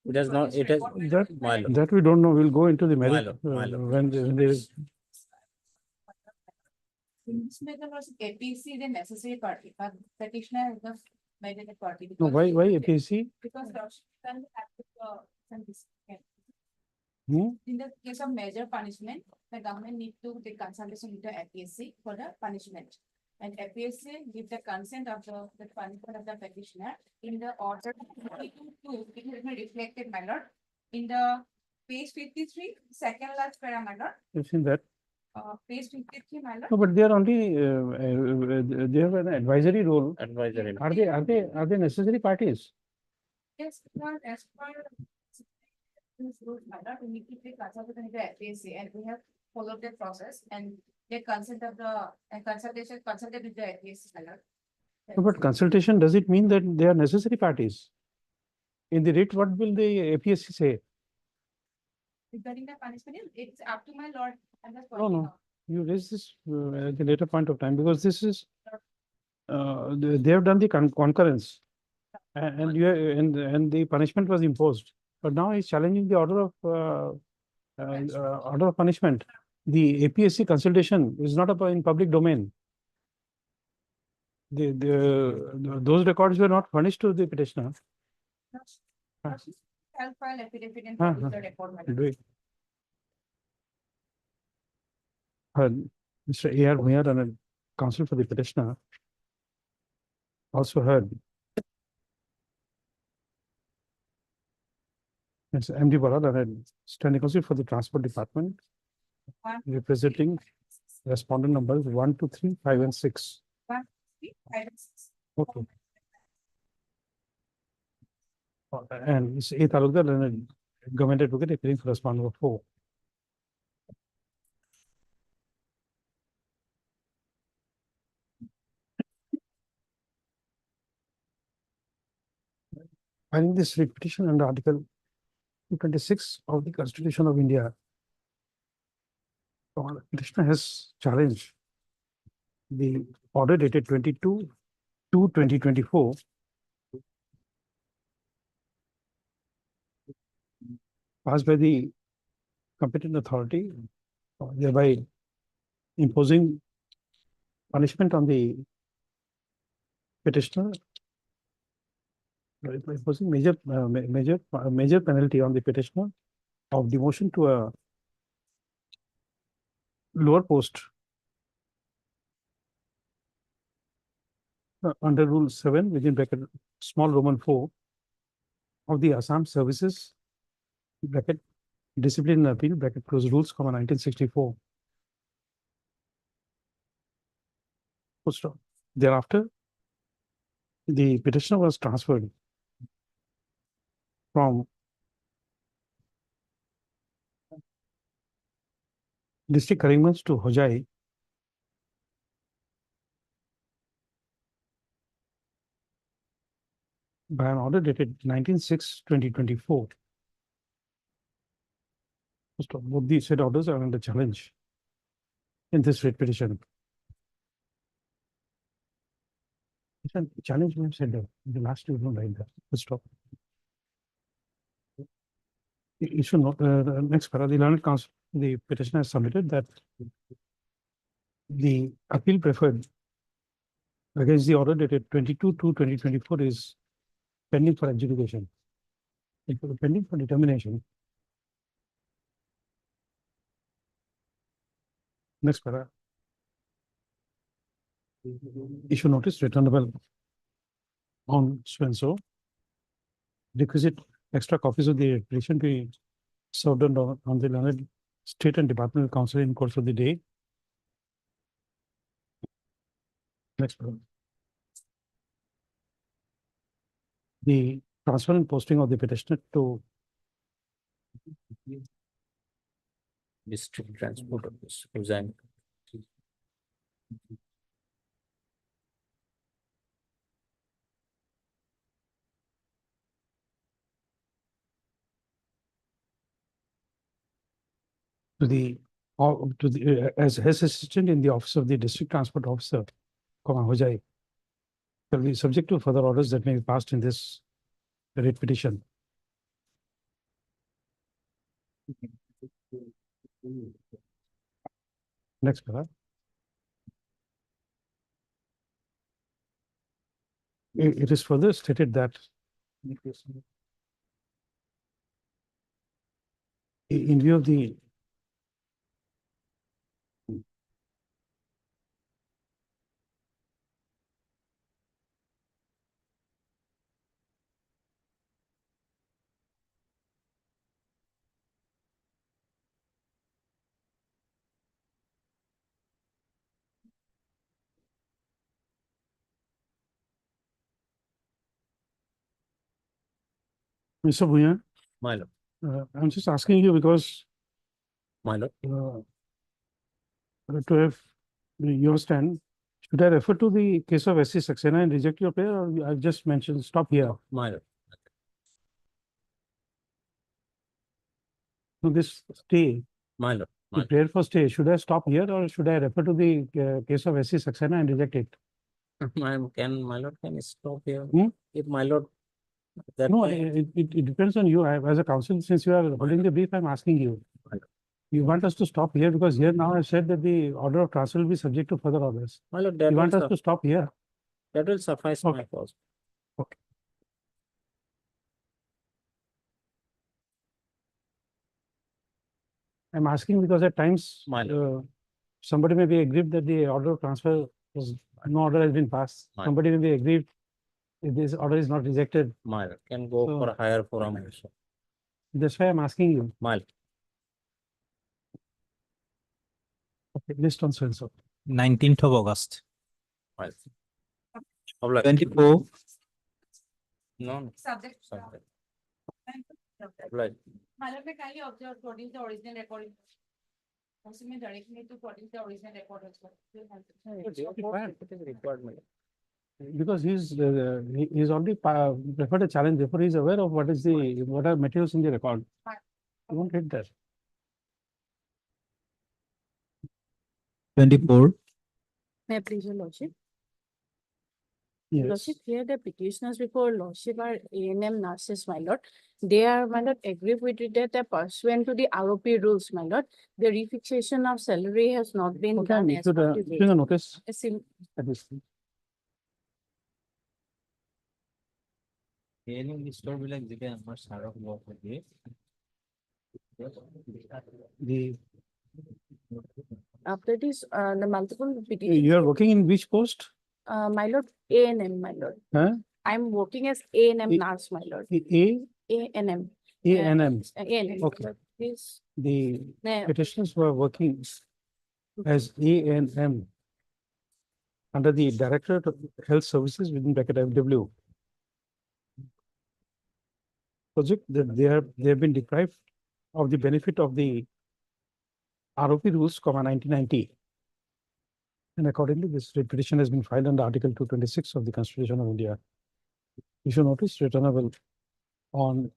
It has not, it has, my lord. That we don't know. We'll go into the merit My lord. when there is. In this matter was APC the necessary party, but petitioner is the mandatory party. No, why APC? Because lordship can have some discipline. Hmm? In the case of major punishment, the government need to take consultation with the APSC for the punishment. And APSC give the consent of the punishment of the petitioner in the order 52, it has been reflected, my lord, in the page 53, second last parameter. You've seen that. Page 53, my lord. No, but they are only they have an advisory role. Advisory. Are they necessary parties? Yes, because as per this rule, my lord, we need to take consultation with the APSC, and we have followed the process and get consent of the consulted with the APSC, my lord. No, but consultation, does it mean that they are necessary parties? In the writ, what will the APSC say? Regarding the punishment, it's up to my lord and the. No. You raise this at the later point of time because this is they have done the concurrence and and the punishment was imposed. But now he's challenging the order of punishment. The APSC consultation is not in public domain. Those records were not furnished to the petitioner. I'll file affidavit and Uh-huh. publish the report, my lord. Great. Mr. A.R. Bhuiyan and counsel for the petitioner also heard. It's MD Barad and standing counsel for the transport department, representing respondent numbers 1, 2, 3, 5, and 6. 1, 3, 5, and 6. Okay. And it's A. Talukdar and government advocate appearing for respondent number 4. filing this writ petition under Article 226 of the Constitution of India. The petitioner has challenged the order dated 22/2/2024 passed by the competent authority, thereby imposing punishment on the petitioner, imposing major penalty on the petitioner of demotion to a lower post under Rule 7 within bracket small Roman 4 of the Assam Services bracket Discipline and Appeal bracket close rules, 1964. Thereafter, the petitioner was transferred from district Karimganj to Hojai by an order dated 19/6/2024. Both these said orders are under challenge in this writ petition. Challenge we have said that in the last two don't write that. Let's stop. You should not, next para, the learned counsel, the petitioner has submitted that the appeal preferred against the order dated 22/2/2024 is pending for adjudication. It was pending for determination. Next para. Issue notice returnable on so and so. Requisite extra copies of the petition be served on the learned state and departmental counsel in course of the day. Next para. The transfer and posting of the petitioner to District Transport Office, resign. as assistant in the office of the district transport officer, Hojai, shall be subject to further orders that may be passed in this writ petition. Next para. It is further stated that in view of the Mr. Bhuyan, My lord, I'm just asking you because my lord. To have your stand, should I refer to the case of SC Saxena and reject your prayer, or I've just mentioned stop here? My lord. So this stay, My lord. the prayer for stay, should I stop here or should I refer to the case of SC Saxena and reject it? My lord, can stop here? Hmm? If my lord. That No, it depends on you. As a counsel, since you are holding the brief, I'm asking you. You want us to stop here because here now I've said that the order of transfer will be subject to further orders. My lord, that You want will us to stop here? that will suffice my cause. Okay. I'm asking because at times somebody may be aggrieved that the order of transfer was no order has been passed. Somebody may be aggrieved if this order is not rejected. My lord, can go for a higher forum also. That's why I'm asking you. My lord. Okay, list on so and so. 19th of August. My lord. 24. No. Subject. Right. My lord, may kindly observe produce the original recording. Also, may direct me to produce the original record as well. It is required, my lord. because he's already preferred a challenge, therefore he's aware of what are materials in the record. I won't hit that. 24. May I please, your lordship? Yes. Lordship, here the petitioners before lordship are A&M nurses, my lord. They are, my lord, agree with it that pursuant to the ROP rules, my lord, the refixation of salary has not been Okay, done you as should, per the issue a rules. notice A sim- at this. The, After this, the multiple you petitions, are working in which post? my lord, A&M, my lord. Huh? I'm working as A&M A- nurse, my lord. A, A&M. A&M. A&M. Okay. Please. The Yeah. petitioners were working as A&M under the Directorate of Health Services within bracket FW. Project that they have been deprived of the benefit of the ROP rules, 1990. And accordingly, this petition has been filed under Article 226 of the Constitution of India. Issue notice returnable on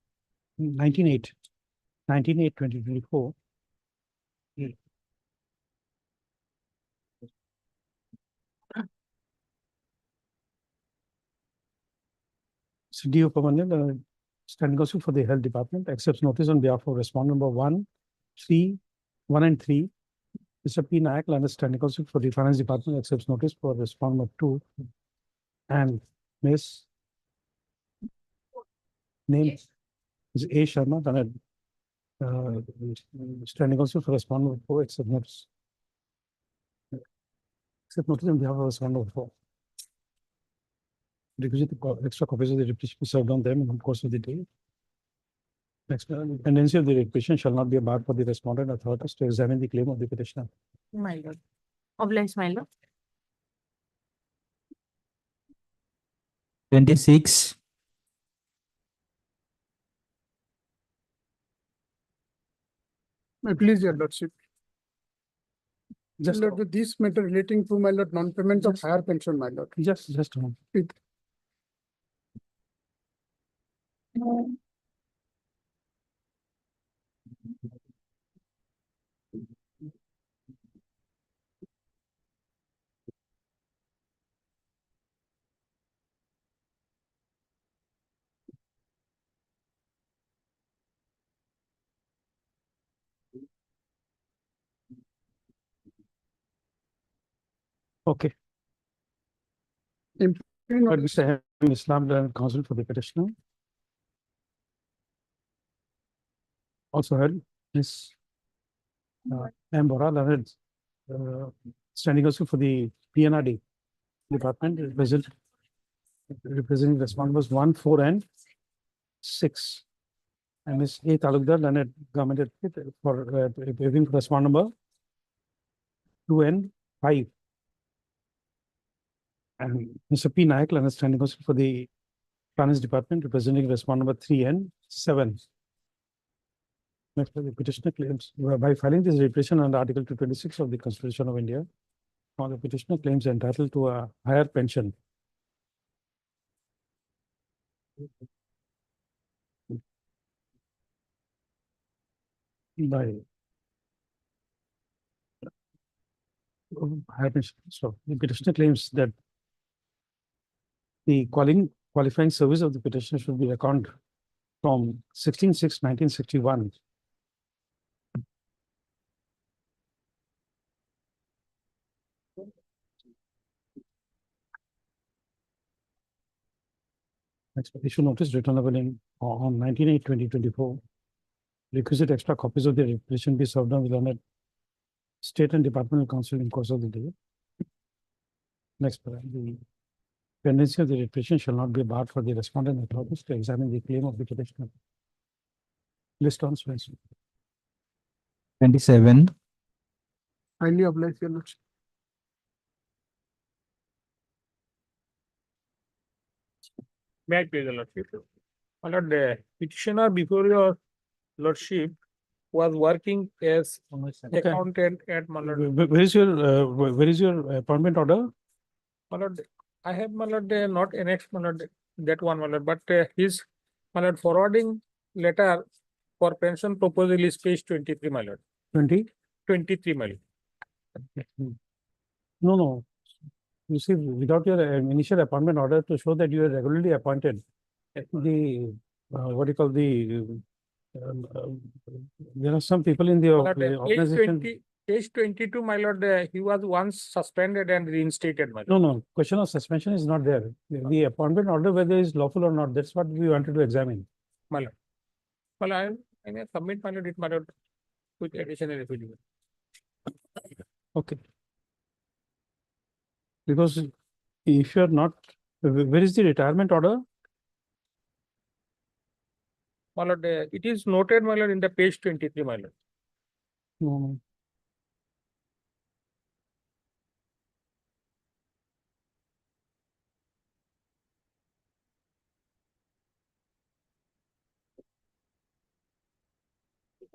19/8/2024. CDO Permanent, standing counsel for the Health Department, accepts notice on behalf of respondent number 1 and 3. Mr. P. Nayak, standing counsel for the Finance Department, accepts notice for respondent number 2. And Ms. Name is A. Sharma, standing counsel for respondent number 4, accept notice. Accept notice on behalf of respondent number 4. Requisite extra copies of the petition be served on them in the course of the day. Next, pendency of the petition shall not be a bar for the respondent authorities to examine the claim of the petitioner. My lord. Oblige, my lord. 26. My please, your lordship. Just, Lord, this matter relating to my lord non-payment of higher pension, my lord. just a moment. Okay. Mr. Islam, counsel for the petitioner. Also heard Ms. M. Bora, standing counsel for the PNRD department, representing respondents 1, 4, and 6. And Ms. A. Talukdar, learned government advocate for reviewing respondent number 2 and 5. And Mr. P. Nayak, learned standing counsel for the Finance Department, representing respondent number 3 and 7. Next, the petitioner claims, by filing this petition under Article 226 of the Constitution of India, the petitioner claims entitled to a higher pension. By higher pension. So the petitioner claims that the qualifying service of the petitioner should be reckoned from 16/6/1961. Issue notice returnable on 19/8/2024. Requisite extra copies of the petition be served on with State and Departmental Council in course of the day. Next, the pendency of the petition shall not be barred for the respondent authorities to examine the claim of the petitioner. List on Swenson. 27. Highly obliged, your lordship. May I please, your lordship? My lord, the petitioner before your lordship was working as accountant at my lord. Where is your appointment order? My lord, I have, my lord, not annexed, my lord, that one, my lord, but his, my lord, forwarding letter for pension proposal is page 23, my lord. 20? 23, my lord. No, no. You see, without your initial appointment order to show that you are regularly appointed, the, what do you call um, um, there are some people in the My lord, page organization. 20, page 22, my lord, he was once suspended and reinstated, my lord. No, no, question of suspension is not there. The appointment order, whether it's lawful or not, that's what we wanted to examine. My lord. Well, I may submit, my lord, it, my lord, with additional affidavit. Okay. Because if you are not, where is the retirement order? My lord, it is noted, my lord, in the page 23, my lord. No.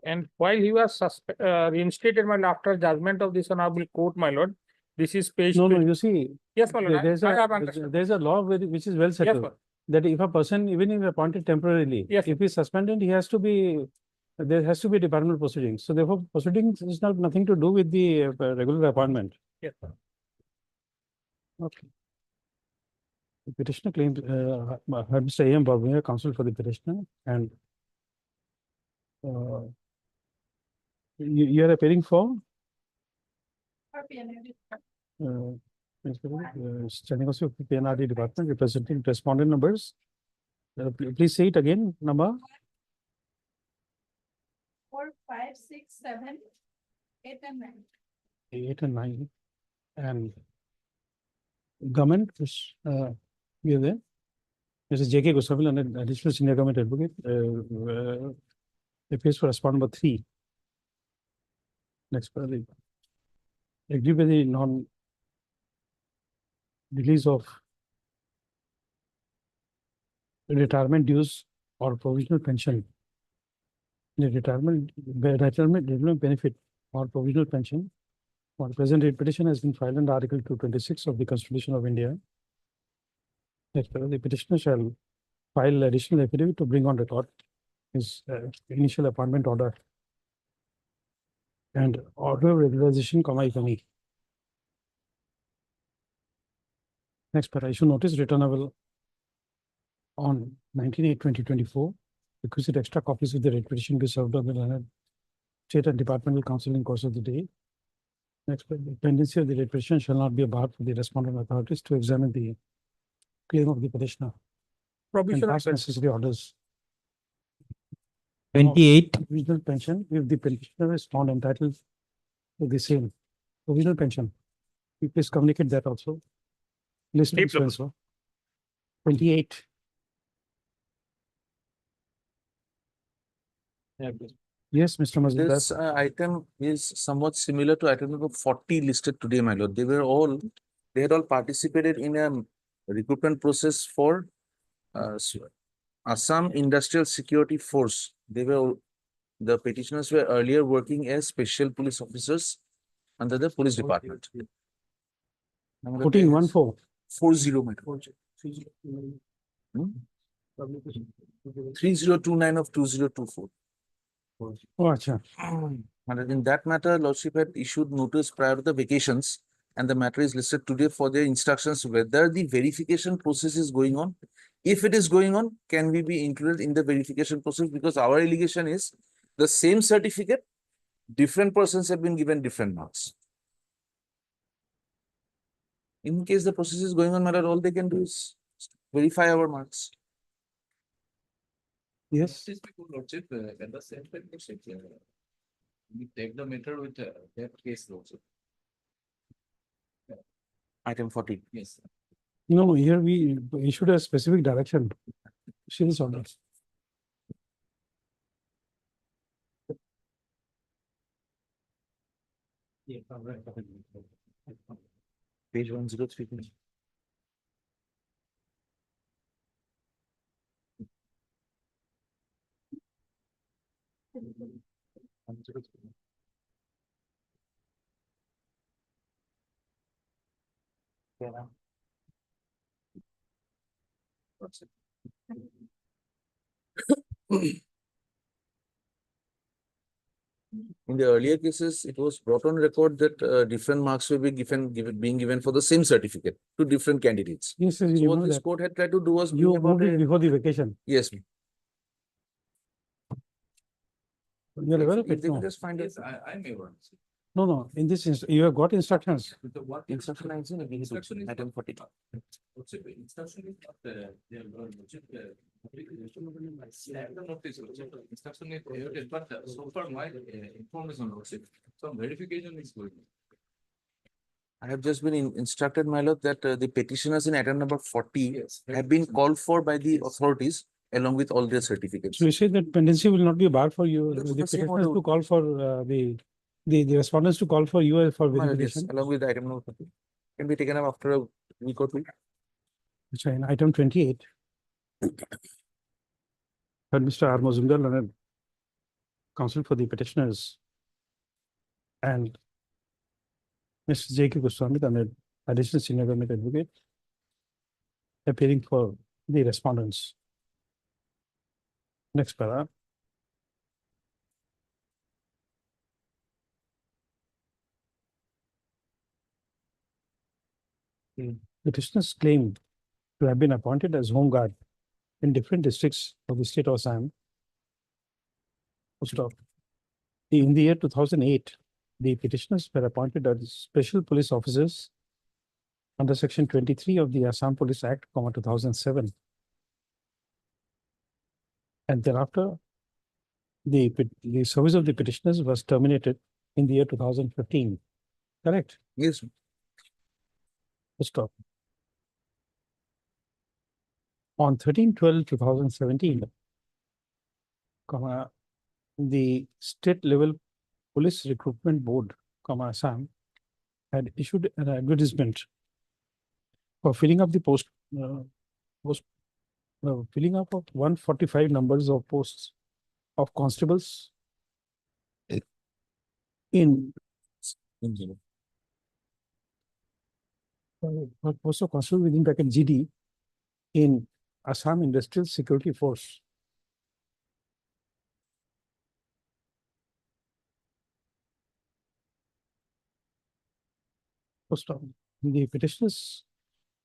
And while he was reinstated, my lord, after judgment of this honorable court, my lord, this is page. No, 20. you see. Yes, my lord, There's I have understood. there's a law which is well settled. sir. That if a person, even if appointed temporarily, Yes, if he's suspended, he has to be, there has to be departmental proceedings. So therefore, proceedings is not nothing to do with the regular appointment. Yes, sir. Okay. The petitioner claims, Mr. A.M. Babu, counsel for the petitioner, and you are appearing for? Standing also PNRD department representing respondent numbers. Please say it again, number. 4, 5, 6, 7, 8 and 9. 8 and 9. And government, we are there. Mrs. J.K. Goswami, an additional senior government advocate, appears for respondent number 3. Next, agree with the non-release of retirement dues or provisional pension. The retirement benefit or provisional pension for present rate petition has been filed under Article 226 of the Constitution of India. That the petitioner shall file additional affidavit to bring on record his initial appointment order and order of regularization, if any. Next, issue notice returnable on 19/8/2024. Requisite extra copies of the rate petition be served on the learned State and Departmental Council in course of the day. Next, the pendency of the rate petition shall not be a bar for the respondent authorities to examine the claim of the petitioner and Provisional pass necessary orders. 28. Provisional pension, if the petitioner is found entitled to the same provisional pension, you please communicate that also. List of so 28. Yes, Mr. Mazumdar. This item is somewhat similar to item number 40 listed today, my lord. They had all participated in a recruitment process for Assam Industrial Security Force. The petitioners were earlier working as special police officers under the police department. 1414. 40, my lord. 3029 of 2024. Oh, acha. And in that matter, Lordship had issued notice prior to the vacations, and the matter is listed today for their instructions whether the verification process is going on. If it is going on, can we be included in the verification process? Because our allegation is the same certificate, different persons have been given different marks. In case the process is going on, matter, all they can do is verify our marks. Yes. Lordship, at the same time, we take the matter with that case also. Item 40. Yes. No, here we issued a specific direction. See this order. Page 103. In the earlier cases, it was brought on record that different marks will be being given for the same certificate to different candidates. Yes, sir, So you what know this that. court had tried to do was You bring about moved it a, before the vacation. yes, You're aware of if it? they No. could just find it. I'm aware. No. In this, you have got instructions. Instruction 19, item 40. Instruction is not their logic. Instruction is prohibited, but so far my information lordship, some verification is going. I have just been instructed, my lord, that the petitioners in item number 40 have been called for by the authorities along with all their certificates. So you say that pendency will not be a bar for you, That's the the same petitioners order. to call for the respondents to call for you for My lord, yes, verification. along with item number 40. Can be taken up after a week or two. So in item 28. But Mr. R. Mazumdar, learned counsel for the petitioners, and Mr. J.K. Goswami, the additional senior government advocate, appearing for the respondents. Next para. Petitioners claimed to have been appointed as home guard in different districts of the state of Assam. Stop. In the year 2008, the petitioners were appointed as special police officers under Section 23 of the Assam Police Act, 2007. And thereafter, the service of the petitioners was terminated in the year 2015. Correct? Yes. Stop. On 13/12/2017, the state level police recruitment board, Assam, had issued an advertisement for filling up the filling up of 145 numbers of posts of constables in post of constable within bracket GD in Assam Industrial Security Force. The petitioners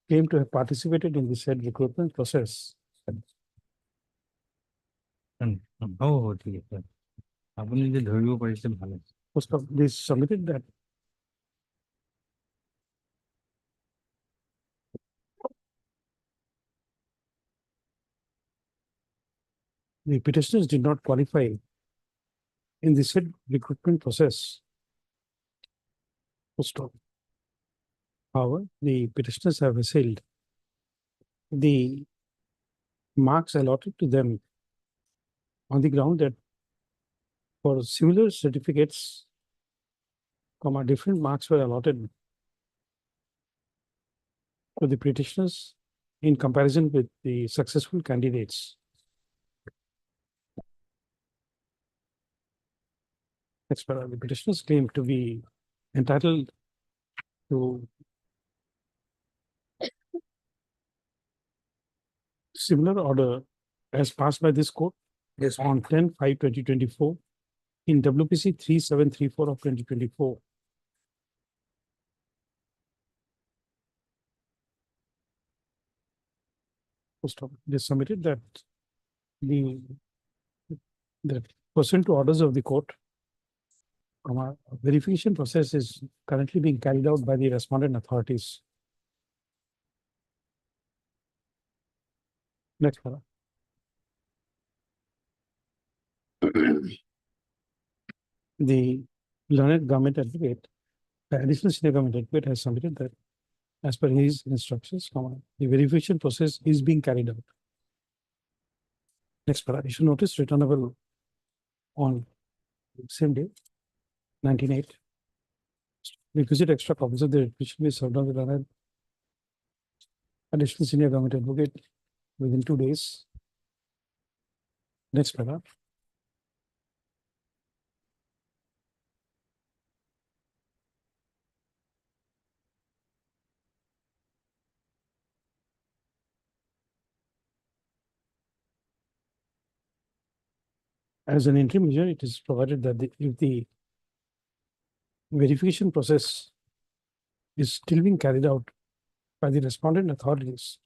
claim to have participated in the said recruitment process. ঠিক আছে আপনি যে ধরিব পাৰিছে ভালো They submitted that the petitioners did not qualify in the said recruitment process. However, the petitioners have assailed the marks allotted to them on the ground that for similar certificates, different marks were allotted to the petitioners in comparison with the successful candidates. The petitioners claim to be entitled to similar order as passed by this court on 10/5/2024 in WPC 3734 of 2024. They submitted that the pursuant to orders of the court, verification process is currently being carried out by the respondent authorities. Next para. The learned government advocate, the additional senior government advocate has submitted that as per his instructions, the verification process is being carried out. Next para, issue notice returnable on same day, 19/8. Requisite extra copies of the petition be served on the learned additional senior government advocate within 2 days. Next para. as an interim measure, it is provided that if the verification process is still being carried out by the respondent authorities,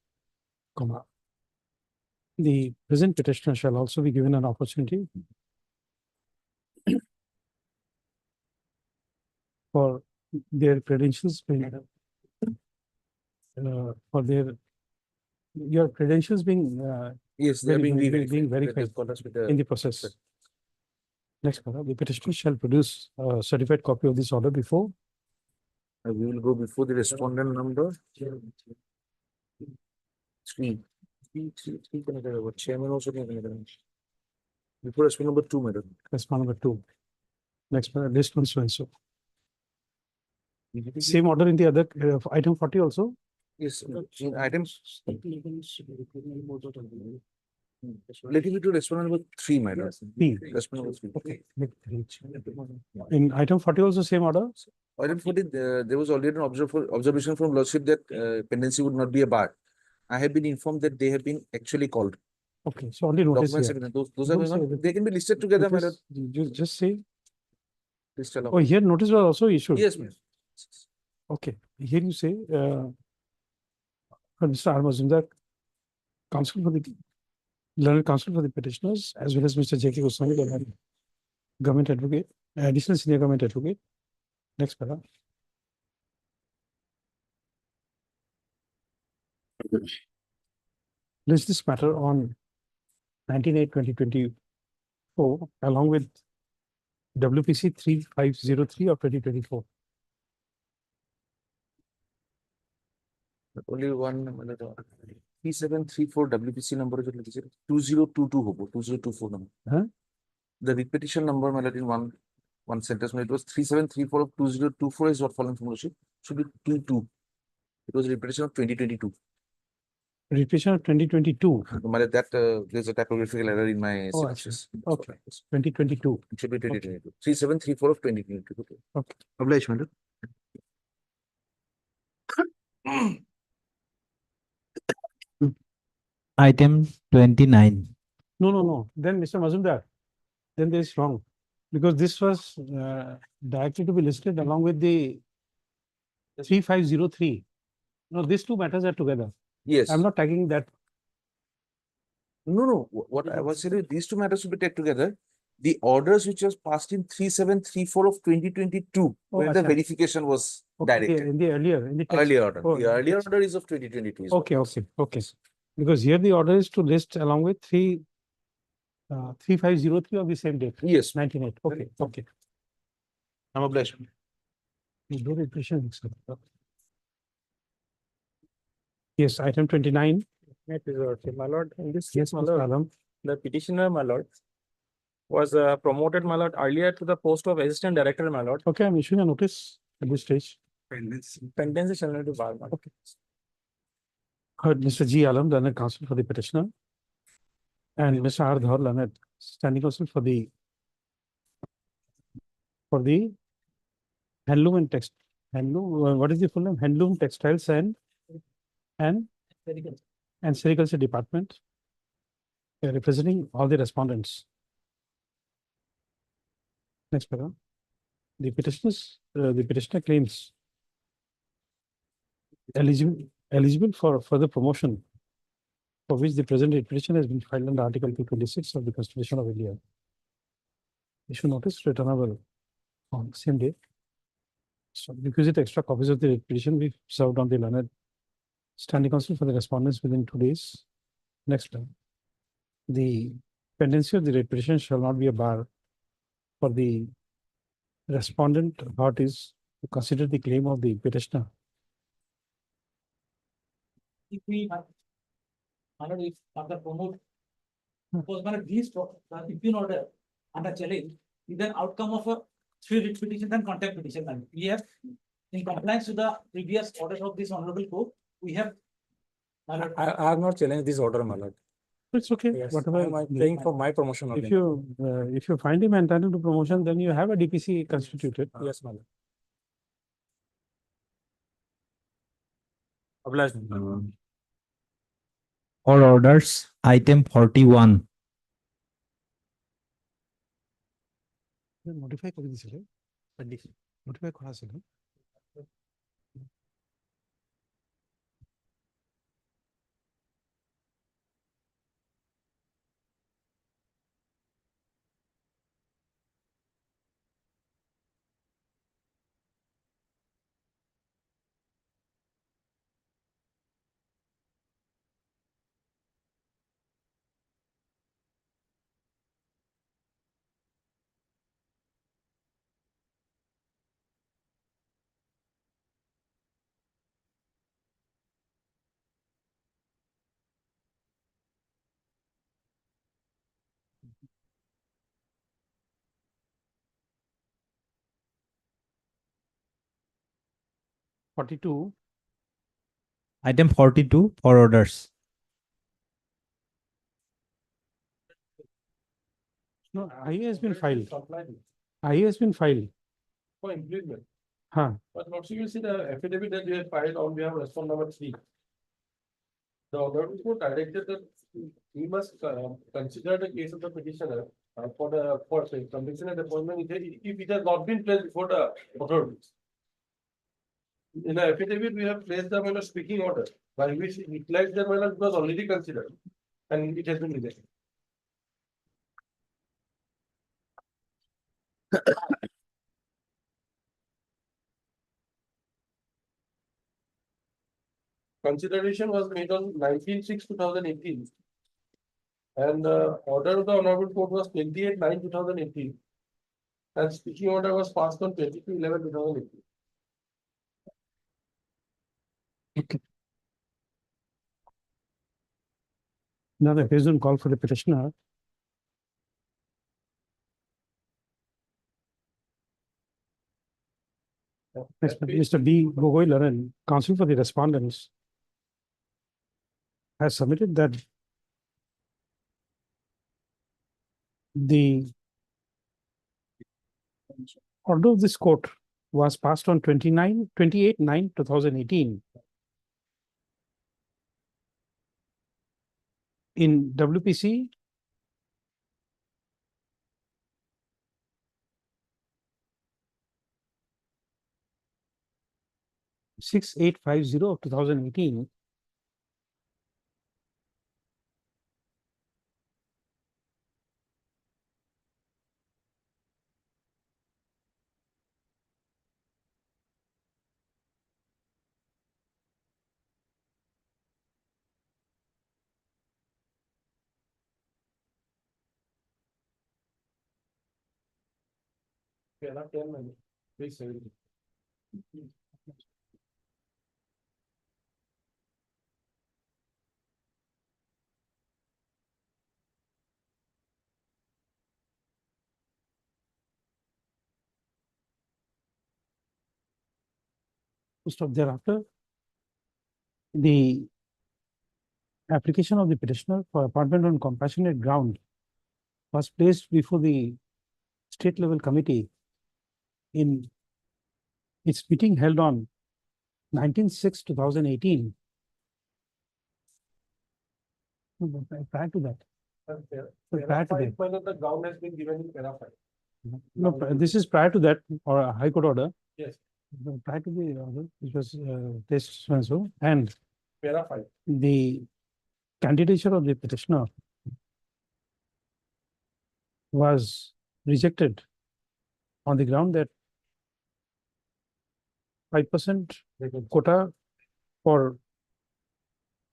the present petitioner shall also be given an opportunity for their credentials being your credentials being Yes, they are being being verified. verified in the process. Next, the petitioner shall produce a certified copy of this order before. We will go before the respondent number. Three. Chairman also can before respondent number 2, madam. Respondent number 2. Next, list one so and so. Same order in the other item 40 also. Yes, in items. Let me to respondent number 3, madam. Respondent number 3. Okay. In item 40 also same order. Item 40, there was already an observation from Lordship that pendency would not be a bar. I have been informed that they have been actually called. Okay, so only notice Documents here. have been- those are going on. They can be listed together, madam. Just say. Please tell Oh, here notice was also issued. Yes, ma'am. Okay, here you say, Mr. R. Mazumdar, counsel for the learned counsel for the petitioners, as well as Mr. J.K. Goswami, the government advocate, additional senior government advocate. Next paragraph. List this matter on 19/8/2024 along with WPC 3503 of 2024. Only one 3734 WPC number is 2022 hobo 2024 number. Huh? The repetition number in one sentence when it was 3734 of 2024 is what following from Lordship should be 22. It was a repetition of 2022. Repetition of 2022. That there's a typographical error in my Oh, synopsis. okay. 2022. It should be 2022. 3734 of 2022. Okay. Okay. Obliged, madam. Item 29. No. Then Mr. Mazumdar, then there is wrong. Because this was directly to be listed along with the 3503. No, these two matters are together. Yes. I'm not tagging that. No. What I was saying, these two matters should be taken together. The orders which was passed in 3734 of 2022, where the achha. verification was directed. In the earlier, in the text. Earlier order. Oh, The earlier text. order is of 2022. is what Okay, it is. okay. Because here the order is to list along with 3503 of the same date. Yes. 1998. Okay. I'm obliged. No repetition, sir. Yes, item 29. My lord, in this Yes, case, my Mr. lord, Alam. the petitioner, my lord, was promoted, my lord, earlier to the post of assistant director, my lord. Okay, I'm issuing a notice at this stage. Pendency shall not be barred, my lord. Okay. Heard Mr. G. Alam, learned counsel for the petitioner, and Mr. R. Dhar, learned standing counsel for the handloom and text. Handloom, what is the full name? Handloom, textiles, and sericulture department, representing all the respondents. Next paragraph. The petitioner claims eligible for further promotion, for which the present petition has been filed under Article 226 of the Constitution of India. Issue notice returnable on the same day. So, requisite extra copies of the petition we served on the learned standing counsel for the respondents within 2 days. Next term. The pendency of the petition shall not be a bar for the respondent parties to consider the claim of the petitioner. If we if further promote, suppose these if order under challenge is an outcome of a 3 writ petition and contempt petition. And we have, in compliance with the previous orders of this honorable court, we have. I have not challenged this order, my lord. It's okay. Yes, Whatever. I'm playing for my promotion. If you find him entitled to promotion, then you have a DPC constituted. Yes, my lord. Obliged. All orders, item 41. Modify করে দিছিলে modify করা ছিল $42. Item 42 for orders. No, IA has been filed. IA has been filed. For improvement. Huh. But also you see the affidavit that we have filed on behalf of respondent number 3. The order report directed that we must consider the case of the petitioner for conviction and appointment if it has not been placed before the authorities. In the affidavit, we have placed the minor speaking order, by which it reflects the minor was already considered and it has been rejected. Consideration was made on 19/6/2018. And the order of the Honorable Court was 28/9/2018. And speaking order was passed on 22/11/2018. Okay. Now the case on call for the petitioner. Next, Mr. B. Gogoi Laran, counsel for the respondents, has submitted that the order of this court was passed on 28/9/2018 in WPC (6850) of 2018. Please say it. Stop thereafter. The application of the petitioner for appointment on compassionate ground was placed before the state level committee in its meeting held on 19/6/2018. Prior to that. Prior to that. When the ground has been given in para 5. No, this is prior to that or a high court order. Yes. Prior to the order, which was placed so and so, and Para 5. the candidature of the petitioner was rejected on the ground that 5% quota for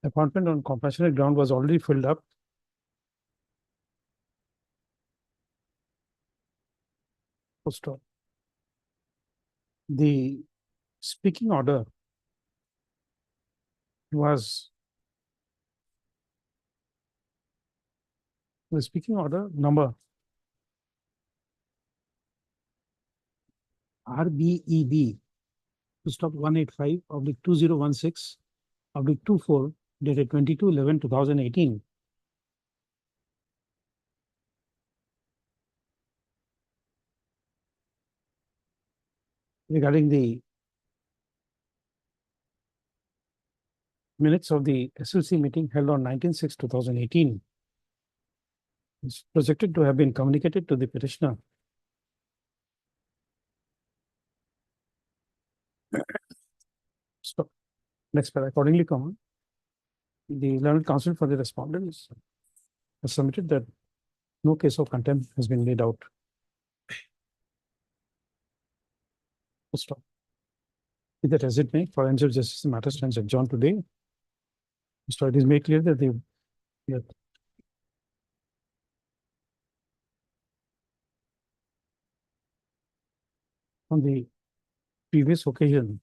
appointment on compassionate ground was already filled up. Stop. The speaking order was the speaking order number RBEB stop 185/2016/24 dated 22/11/2018. Regarding the minutes of the SLC meeting held on 19/6/2018. It's projected to have been communicated to the petitioner Next paragraph, accordingly, comma, the learned counsel for the respondents has submitted that no case of contempt has been laid out. Full stop. Be that as it may, for answer justice, the matter stands adjourned today. So it is made clear that the on the previous occasion,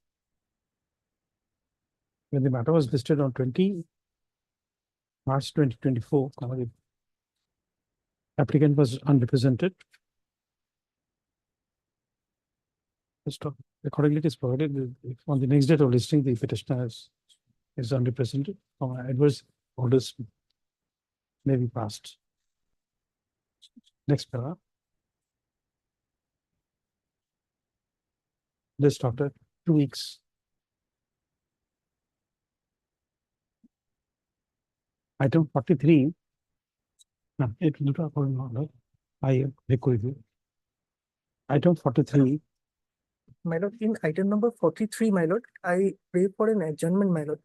when the matter was listed on 20 March 2024, the applicant was unrepresented. Stop. Accordingly, it is provided that if on the next date of listing, the petitioner is unrepresented, adverse orders may be passed. Next paragraph. List after 2 weeks. Item 43. No, it will not according order. I record you. Item 43. My lord, in item number 43, my lord, I pray for an adjournment, my lord.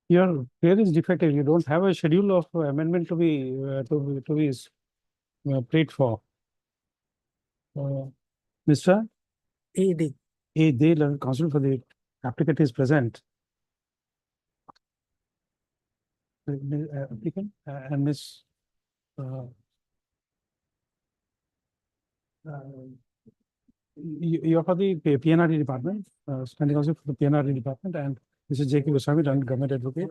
Your prayer is defective. You don't have a schedule of amendment to be prayed for. Mr. AD. The counsel for the applicant is present. Applicant and Miss. You're for the PNRD department, standing also for the PNRD department, and Mrs. J.K. Goswami, government advocate,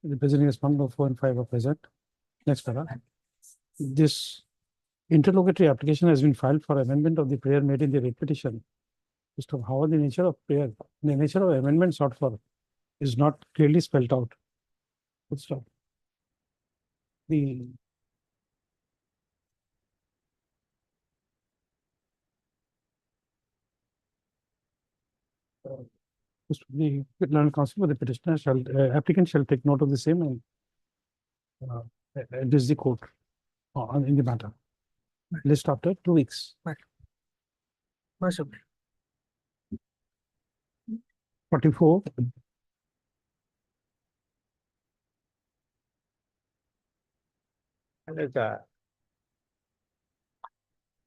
representing respondent 4 and 5 are present. Next paragraph. This interlocutory application has been filed for amendment of the prayer made in the writ petition. As to how the nature of prayer, the nature of amendment sought for is not clearly spelled out. Stop. The the learned counsel for the petitioner shall applicant shall take note of the same and address the court in the matter. List after 2 weeks. 44.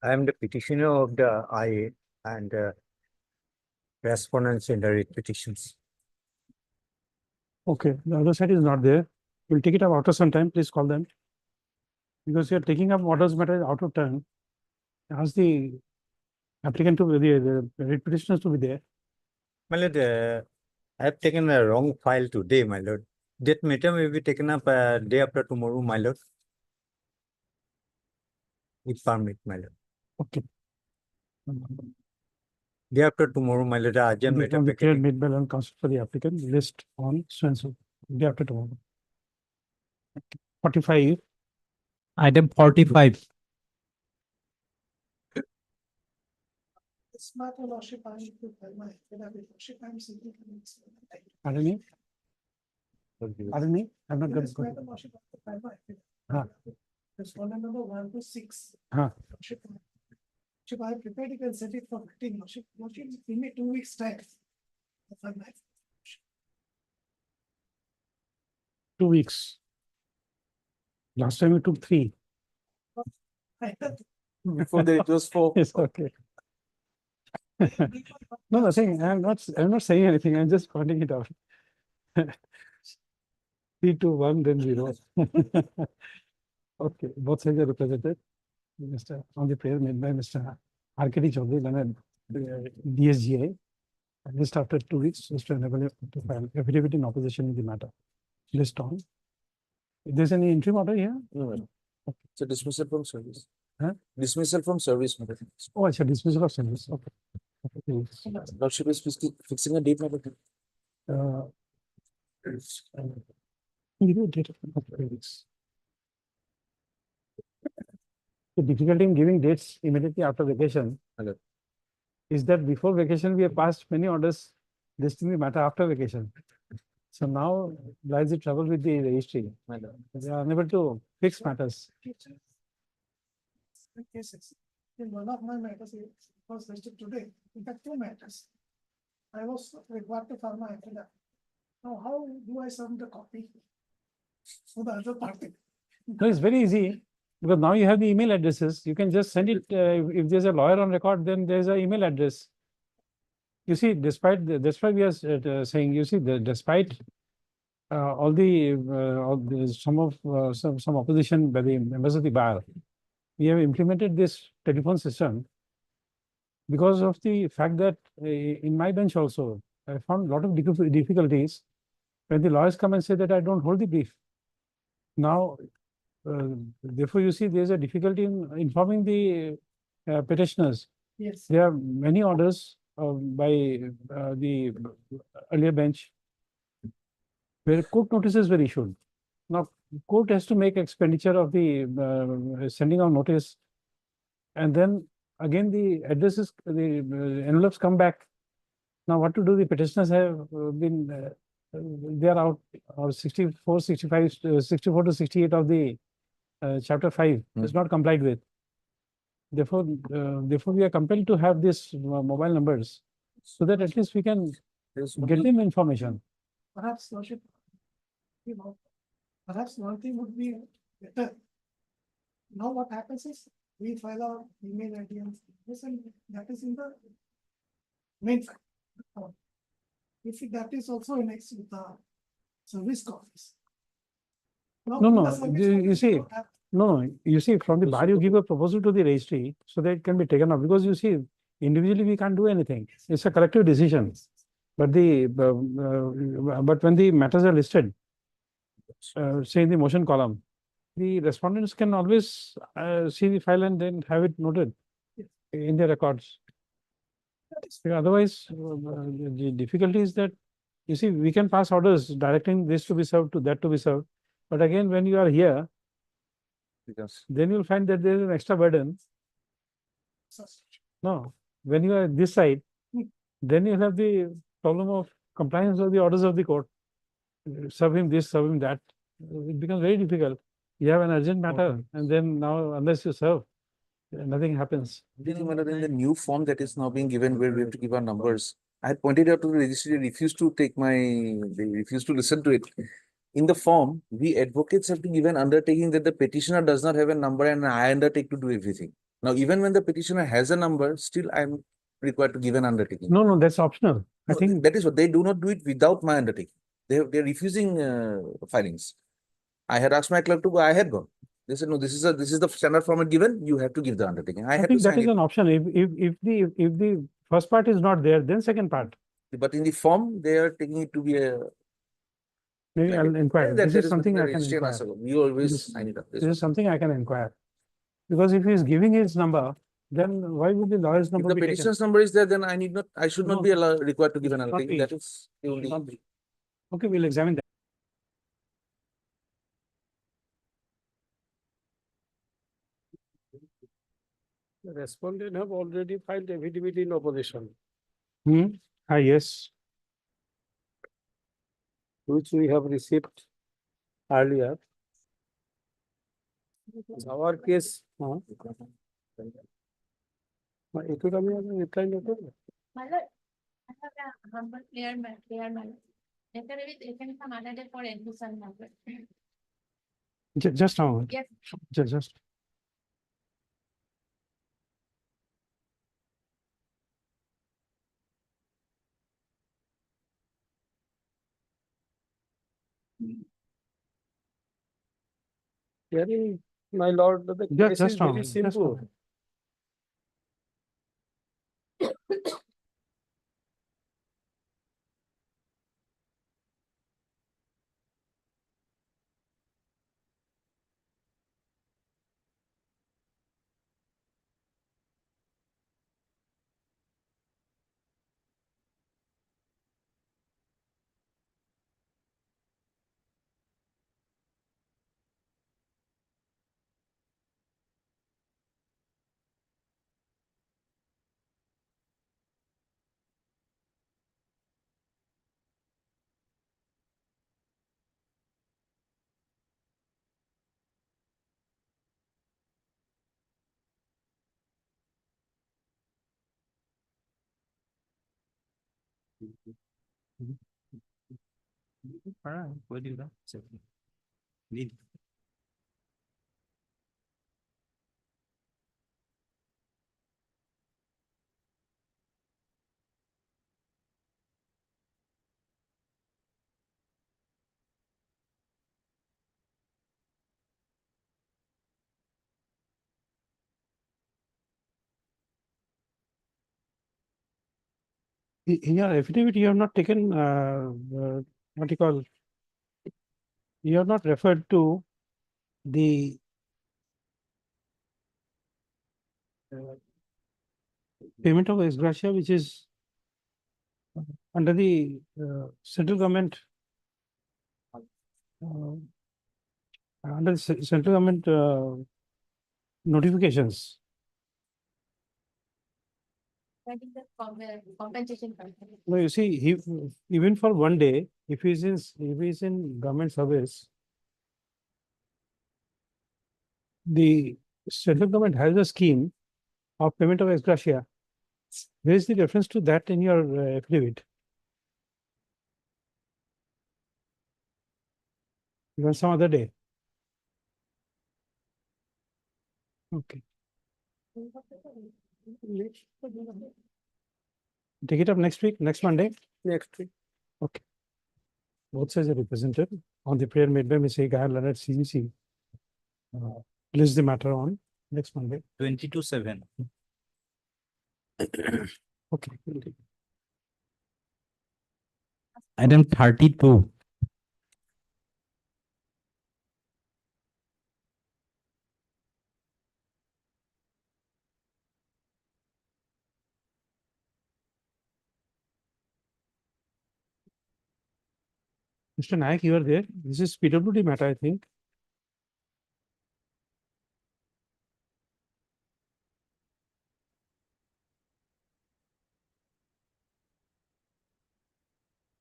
I am the petitioner of the IA and respondents in the writ petitions. Okay, the other side is not there. We'll take it up after some time. Please call them. Because you're taking up orders matter out of turn. Ask the applicant to be the writ petitioners to be there. My lord, I have taken a wrong file today, my lord. That matter may be taken up day after tomorrow, my lord. With permit, my lord. Okay. Day after tomorrow, my lord, urgent matter. The prayer made by learned counsel for the applicant list on so. Day after tomorrow. 45. Item 45. This matter, lordship, I need to file my affidavit. Lordship, I'm seeking. Pardon me? Pardon me? I'm not This good. matter, lordship, I have to file my affidavit. Respondent number 1 to 6. Huh. Lordship, Should I prepare it and send it for writing? Worship, give me 2 weeks time. 2 weeks. Last time it took 3. Before that, it was 4. It's okay. No, nothing. I'm not saying anything. I'm just pointing it out. 3, 2, 1, then 0. Okay, both sides are represented. Mr. On the prayer made by Mr. Arkady Chaudhary, then DSGA. Just after 2 weeks, Mr. Enable to file affidavit in opposition in the matter. List on. If there's any interim order here? No, madam. It's a dismissal from service. Huh? Dismissal from service, madam. Oh, it's a dismissal of sentence. Okay. Lordship is fixing a date, madam. Give you a date of 3 weeks. The difficulty in giving dates immediately after vacation is that before vacation we have passed many orders listing the matter after vacation. So now lies the trouble with the registry. They are unable to fix matters. Cases. In one of my matters, it was listed today. In fact, 2 matters. I was required to file my affidavit. Now, how do I send the copy to the other party? No, it's very easy because now you have the email addresses. You can just send it. If there's a lawyer on record, then there's an email address. You see, that's why we are saying. You see, despite all the some opposition by the members of the bar, we have implemented this telephone system because of the fact that in my bench also, I found a lot of difficulties when the lawyers come and say that I don't hold the brief. Now, therefore, you see, there's a difficulty in informing the petitioners. Yes. There are many orders by the earlier bench where court notices were issued. Now, court has to make expenditure of the sending of notice, and then again the addresses, the envelopes come back. Now, what to do? The petitioners have been they are out, or 64, 65, 64 to 68 of the chapter 5 is not complied with. Therefore, we are compelled to have these mobile numbers so that at least we can get them information. Perhaps, Lordship, perhaps one thing would be better. Now what happens is we file our email ID and this, and that is in the main file. If that is also annexed with the service copies. You see, you see, from the bar, you give a proposal to the registry so that it can be taken up, because you see, individually we can't do anything. It's a collective decision. But but when the matters are listed, say in the motion column, the respondents can always see the file and then have it noted in their records. Otherwise, the difficulty is that, you see, we can pass orders directing this to be served to that to be served. But again, when you are here, then you'll find that there is an extra burden. No, when you are this side, then you'll have the problem of compliance of the orders of the court. Serve him this, serve him that. It becomes very difficult. You have an urgent matter, and then now, unless you serve, nothing happens. In the new form that is now being given, where we have to give our numbers, I had pointed out to the registry, they refused to listen to it. In the form, we advocates have to give an undertaking that the petitioner does not have a number and I undertake to do everything. Now, even when the petitioner has a number, still I'm required to give an undertaking. No, that's optional. I think that is what they do not do it without my undertaking. They're refusing filings. I had asked my clerk to go, I had gone. They said, no, this is the standard format given, you have to give the undertaking. I think that is an option. If the first part is not there, then second part. But in the form, they are taking it to be a. Maybe I'll inquire. This is something I can inquire. You always sign it up. This is something I can inquire. Because if he is giving his number, then why would the lawyer's number be taken? If the petitioner's number is there, then I should not be required to give an undertaking. That is the only. Okay, we'll examine that. The respondent have already filed affidavit in opposition. Yes. Which we have received earlier. Our case, এইটোত আমি reply নকৰো। My lord, I have a humble clear matter. Letter with effect from another for enforcement number. Just a moment. Yes. Just. Hearing, my lord, the case is Just a very moment. Just a simple. moment. কৈ দিবা need In your affidavit, you have not taken, what you call, you have not referred to the payment of ex gratia, which is under the central government, under the central government notifications. That is the compensation. No, you see, even for one day, if he is in government service, the central government has a scheme of payment of ex gratia. Where is the reference to that in your affidavit? Even some other day. Okay. Take it up next week, next Monday. Next week. Okay. Both sides are represented on the prayer made by Ms. Gaya Larat CEC. List the matter on next Monday. 22/7. Okay. Item 32. Mr. Nayak, you are there. This is PWD matter, I think.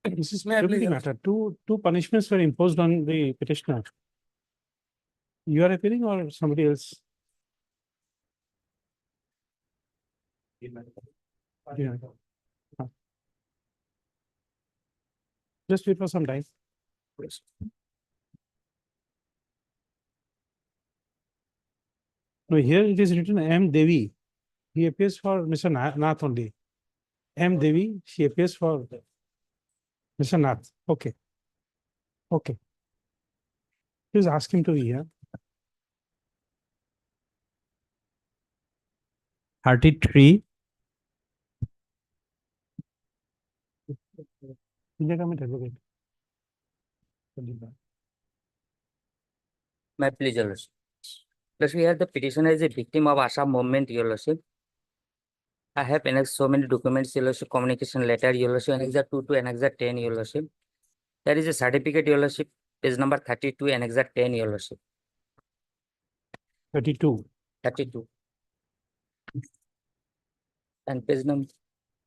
This is PWD matter. Two punishments were imposed on the petitioner. You are appealing or somebody else? Yeah. Just wait for some time. Yes. No, here it is written M. Devi. He appears for Mr. Nath only. M. Devi, she appears for Mr. Nath. Okay. Okay. Please ask him to be here. 33. India Government Advocate. My pleasure, Your Lordship. Plus, we have the petitioner is a victim of Assam movement, Your Lordship. I have annexed so many documents, Your Lordship, communication letter, Your Lordship, Annexure 2 to Annexure 10, Your Lordship. There is a certificate, Your Lordship, page number 32, Annexure 10, Your Lordship. 32. 32. And page number,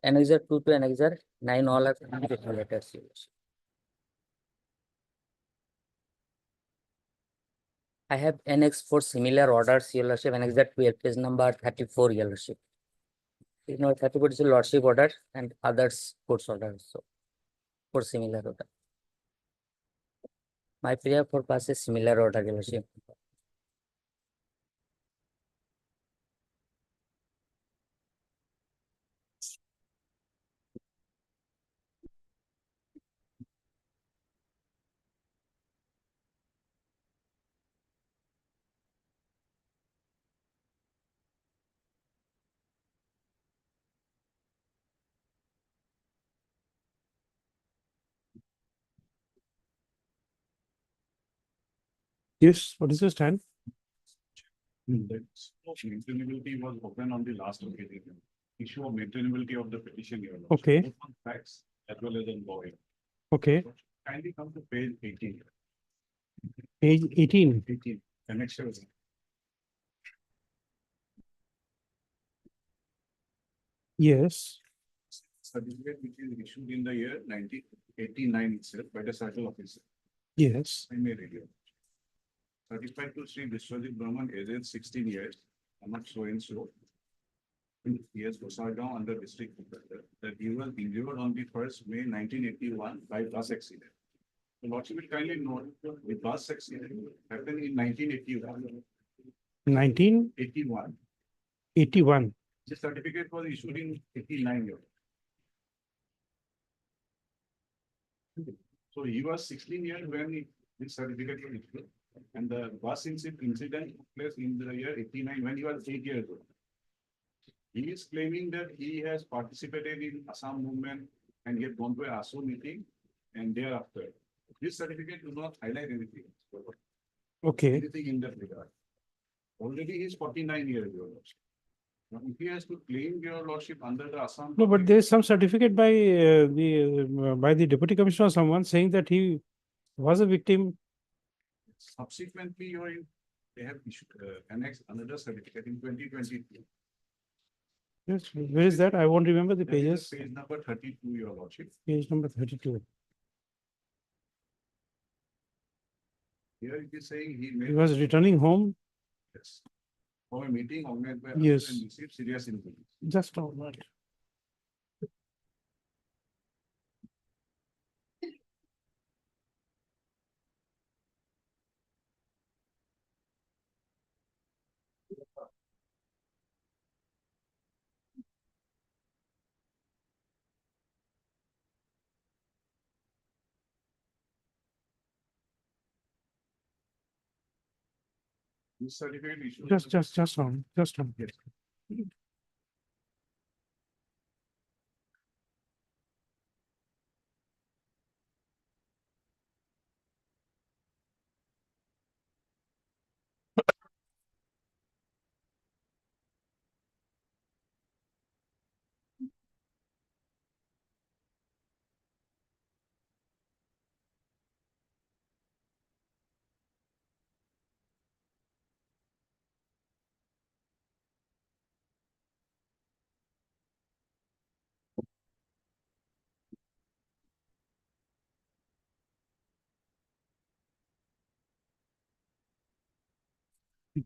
Annexure 2 to Annexure 9, all are communication letters, Your Lordship. I have annexed for similar orders, Your Lordship, Annexure 12, page number 34, Your Lordship. 30 is a lordship order and others courts order so for similar order. My prayer for pass is similar order, Your Lordship. Yes, what is your stand? Maintainability was open on the last occasion. Issue of maintainability of the petition. Your Lordship, Okay. both on facts as well as on law. Okay, Kindly come to page 18. page 18. 18. Annexures. Yes, Certificate which is issued in the year 1989 itself by the circle officer. yes. I may read you. Certified to Sri Vishwajit Brahman, aged 16 years, Amat so and so. He has Gosargaon under district protector that he was injured on the 1st May 1981 by bus accident. The Lordship will kindly note the bus accident happened in 1981. 1981. 81. This certificate was issued in 89 years. So he was 16 years when this certificate was issued. And the bus incident took place in the year 89 when he was 8 years old. He is claiming that he has participated in Assam movement and he had gone to an ASO meeting and thereafter. This certificate does not highlight anything. Okay. Anything in that regard. Already he is 49 years old. Now, if he has to claim Your Lordship under the Assam. No, but there is some certificate by the deputy commissioner or someone saying that he was a victim. Subsequently, they have issued annexed another certificate in 2023. Yes, where is that? I won't remember the That is pages. Page number 32, Your Lordship. Page number 32. Here it is saying he made. He was returning home. Yes. For a meeting organized by. Yes. And received serious injuries. Just all right. This certificate issued. Just on. Yes.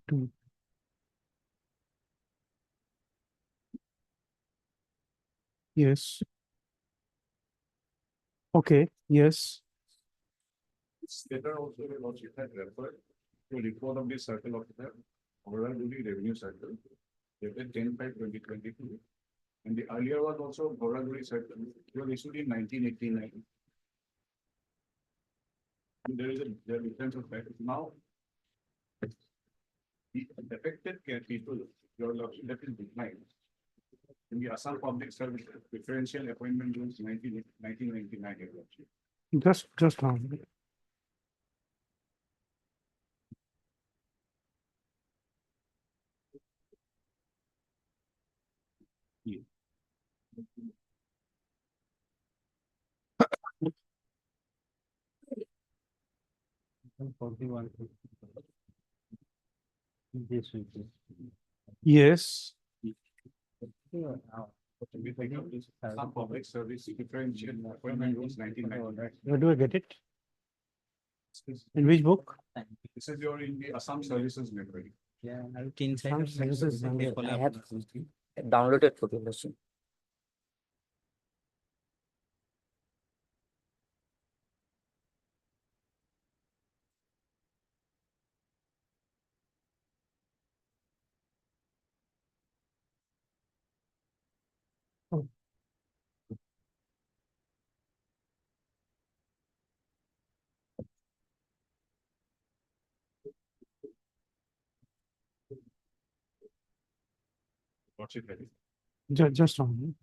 Two. Yes. Okay, yes. This letter also Your Lordship had referred to a report of the circle officer, overall duty revenue circle, dated 10/5/2022. And the earlier was also Boraguri circle, it was issued in 1989. And there is a difference of fact now. The affected people, Your Lordship, that is declined. In the Assam Public Service Differential Appointment Rules 1999, Your Lordship. Just on. Yes. We take up this Assam Public Service Differential Appointment Rules 1999. Where do I get it? In which book? This is your in the Assam Services Library. Yeah, I have 10 Some services. I have downloaded photo, Your Lordship. What's it ready? Just a moment.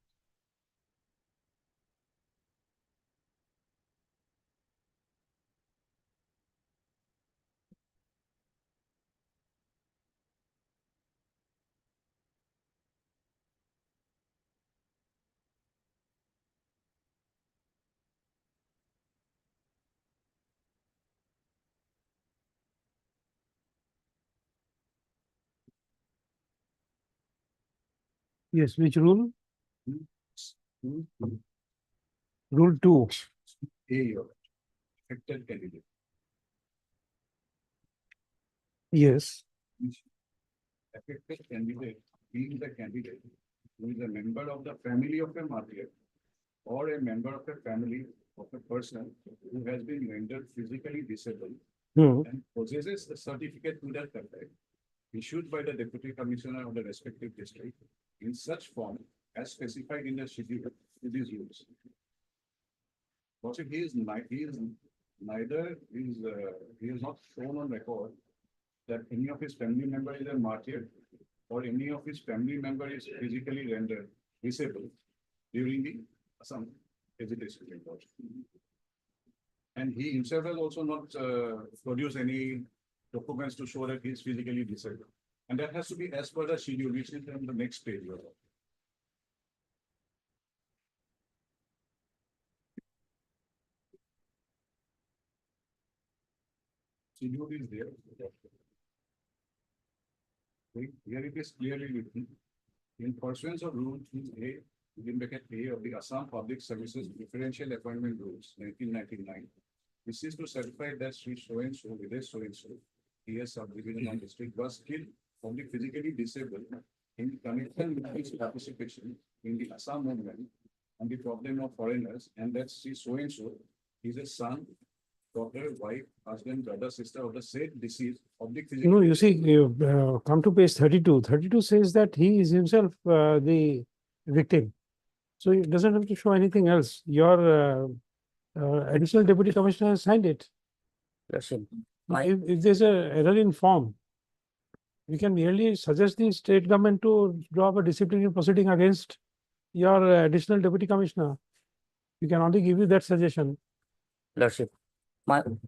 Yes, which rule? Rule 2. A, your affected candidate. Yes. Affected candidate being the candidate who is a member of the family of a martyr or a member of a family of a person who has been rendered physically disabled and possesses a certificate to that effect issued by the Deputy Commissioner of the respective district in such form as specified in the schedule to these rules. Also, he is not shown on record that any of his family member is a martyr or any of his family member is physically rendered disabled during the some hesitation. And he himself has also not produced any documents to show that he is physically disabled. And that has to be as per the schedule, which is on the next page. Schedule is there. Here it is clearly written. In pursuance of Rule 3A, within bracket A of the Assam Public Services Differential Appointment Rules, 1999, this is to certify that Sri so-and-so, Videsh so-and-so, PS subdivision on district was killed from the physically disabled in connection with his participation in the Assam movement on the problem of foreigners, and that Sri so-and-so is a son, daughter, wife, husband, brother, sister of the said deceased of the physical. No, you see, you come to page 32. 32 says that he is himself the victim. So it doesn't have to show anything else. Your additional deputy commissioner has signed it. Lordship, If there's an error in form, we can merely suggest the state government to draw up a disciplinary proceeding against your additional deputy commissioner. We can only give you that suggestion. Lordship,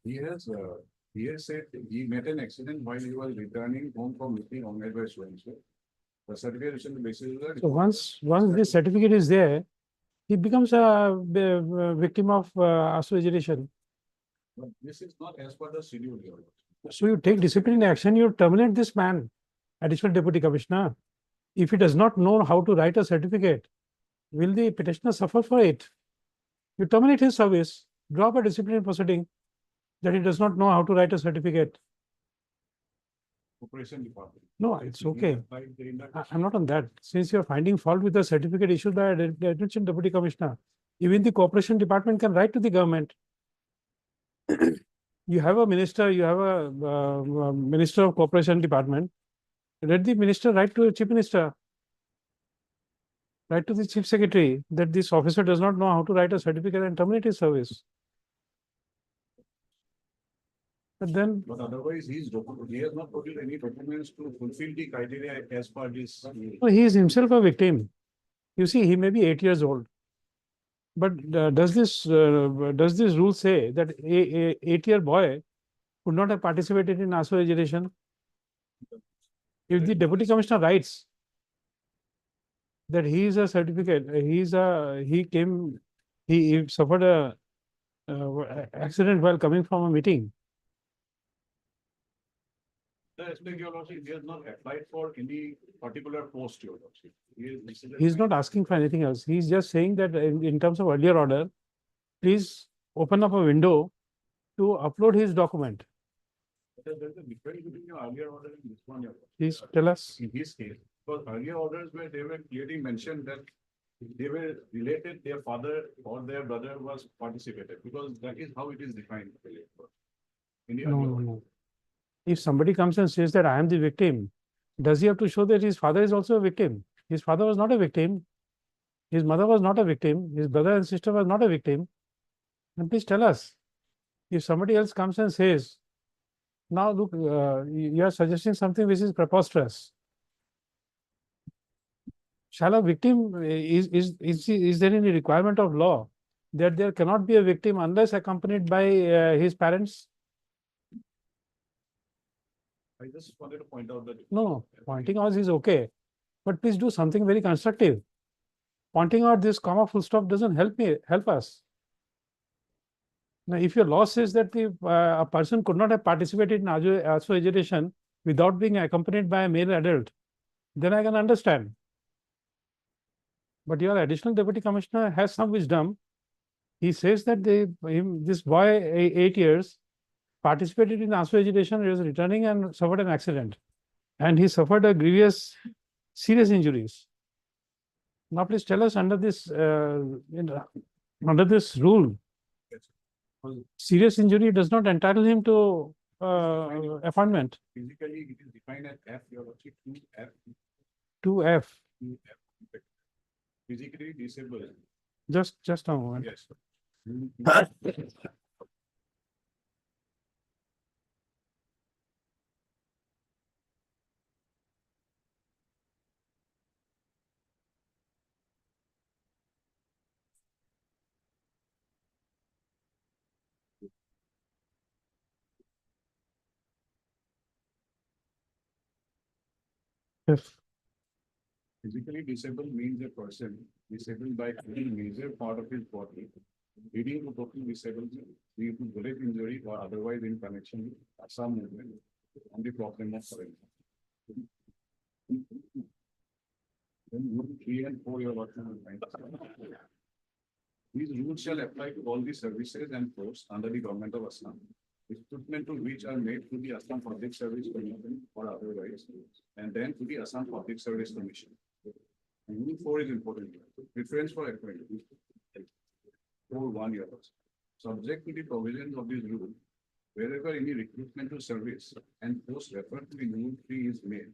He has said he met an accident while he was returning home from meeting organized by so-and-so. The certificate on the basis of So once this certificate is there, he becomes a victim of association. But this is not as per the schedule. So you take disciplinary action, you terminate this man, additional deputy commissioner. If he does not know how to write a certificate, will the petitioner suffer for it? You terminate his service, drop a disciplinary proceeding that he does not know how to write a certificate. Corporation department. No, it's okay. I'm not on that. Since you're finding fault with the certificate issued by the additional deputy commissioner, even the corporation department can write to the government. You have a minister, you have a minister of corporation department. Let the minister write to the chief minister, write to the chief secretary that this officer does not know how to write a certificate and terminate his service. But then, But otherwise, he has not produced any documents to fulfill the criteria as per this. no, he is himself a victim. You see, he may be 8 years old. But does this rule say that a 8-year boy would not have participated in association? If the deputy commissioner writes that he is a certificate, he suffered a accident while coming from a meeting. The aspect, Your Lordship, he has not applied for any particular post, Your Lordship. He is not asking for anything else. He is just saying that in terms of earlier order, please open up a window to upload his document. There is a difference between your earlier order and this one, Your Lordship. Please tell us. In his case, Because earlier orders where they were clearly mentioned that they were related, their father or their brother was participated, because that is how it is defined. In the No, earlier no, order. no. If somebody comes and says that I am the victim, does he have to show that his father is also a victim? His father was not a victim. His mother was not a victim. His brother and sister was not a victim. And please tell us, if somebody else comes and says, now look, you are suggesting something which is preposterous. Shall a victim, is there any requirement of law that there cannot be a victim unless accompanied by his parents? I just wanted to point out that. No, pointing out is okay, but please do something very constructive. Pointing out this comma full stop doesn't help us. Now, if your law says that the a person could not have participated in association without being accompanied by a male adult, then I can understand. But your additional deputy commissioner has some wisdom. He says that this boy, 8 years, participated in association, he was returning and suffered an accident. And he suffered a grievous, serious injuries. Now, please tell us under this rule, serious injury does not entitle him to appointment. Physically, it is defined as F, your lordship, 2F. 2F. 2F. Physically disabled. Just a moment. Yes. F. Physically disabled means a person disabled by any major part of his body, leading to total disability due to bullet injury or otherwise in connection with some movement on the problem of surrender. Then rule 3 and 4 your lordship will find. These rules shall apply to all the services and posts under the government of Assam, recruitment to which are made to the Assam Public Service Commission or otherwise, and then to the Assam Public Service Commission. And rule 4 is important. Preference for appointment. For 1 year. Subject to the provisions of this rule, wherever any recruitment to service and post referred to in rule 3 is made,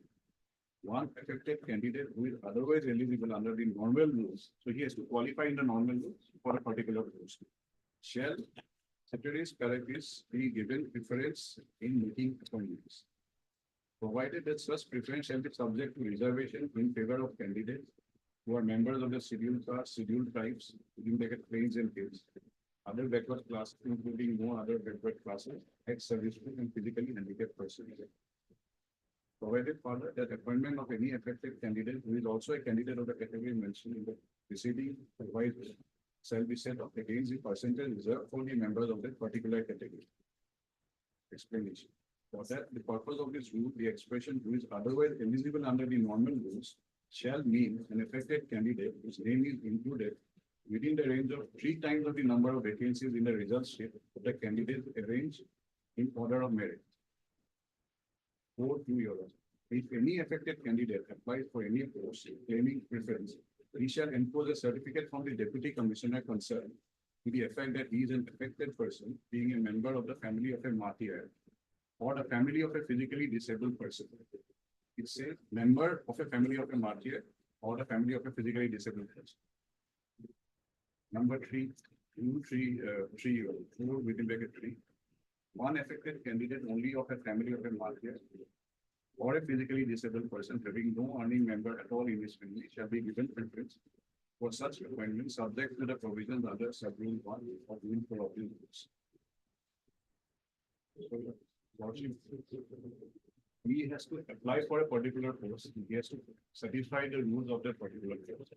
one affected candidate who is otherwise eligible under the normal rules, so he has to qualify in the normal rules for a particular post, shall ceteris paribus be given preference in making appointments, provided that such preference shall be subject to reservation in favor of candidates who are members of the scheduled castes, scheduled tribes, including plains and hills, other backward classes, including no other backward classes, ex-servicemen and physically handicapped persons. Provided further that appointment of any affected candidate who is also a candidate of the category mentioned in the preceding advice shall be set off against the percentage reserved for the members of that particular category. Explanation. For that, the purpose of this rule, the expression who is otherwise eligible under the normal rules shall mean an affected candidate whose name is included within the range of 3 times of the number of vacancies in the result sheet of the candidate arranged in order of merit. 4 2 euros. If any affected candidate applies for any post claiming preference, he shall impose a certificate from the deputy commissioner concerned to the effect that he is an affected person, being a member of the family of a martyr or the family of a physically disabled person. It says member of a family of a martyr or the family of a physically disabled person. Number 3, 4 within bracket 3. One affected candidate only of a family of a martyr or a physically disabled person having no earning member at all in his family shall be given preference for such appointment subject to the provisions under sub-rule 1 of rule 4 of the rules. He has to apply for a particular post. He has to satisfy the rules of that particular post.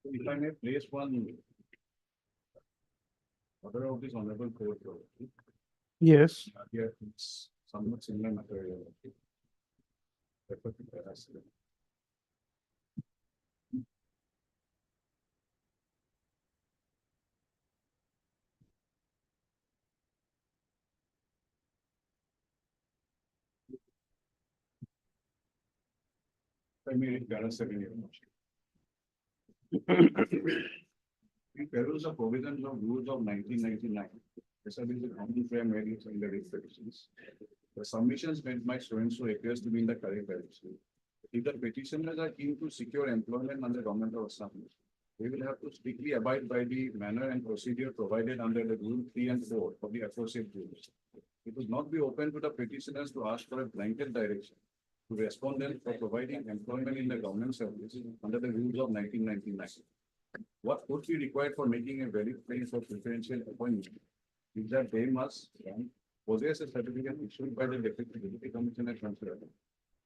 If I may place one order of this honorable court. Yes. Yeah, it's somewhat similar material. Refer to that as well. I mean, there are certain in perils of provisions of rules of 1999, establish the common frame values in the regulations. The submissions made by so and so appears to be in the correct direction. If the petitioners are keen to secure employment under government of Assam, we will have to strictly abide by the manner and procedure provided under the Rule 3 and 4 of the aforesaid rules. It will not be open to the petitioners to ask for a blanket direction to respondent for providing employment in the government service under the rules of 1999. What would be required for making a valid claim for preferential appointment is that they must possess a certificate issued by the Deputy Commissioner Consider,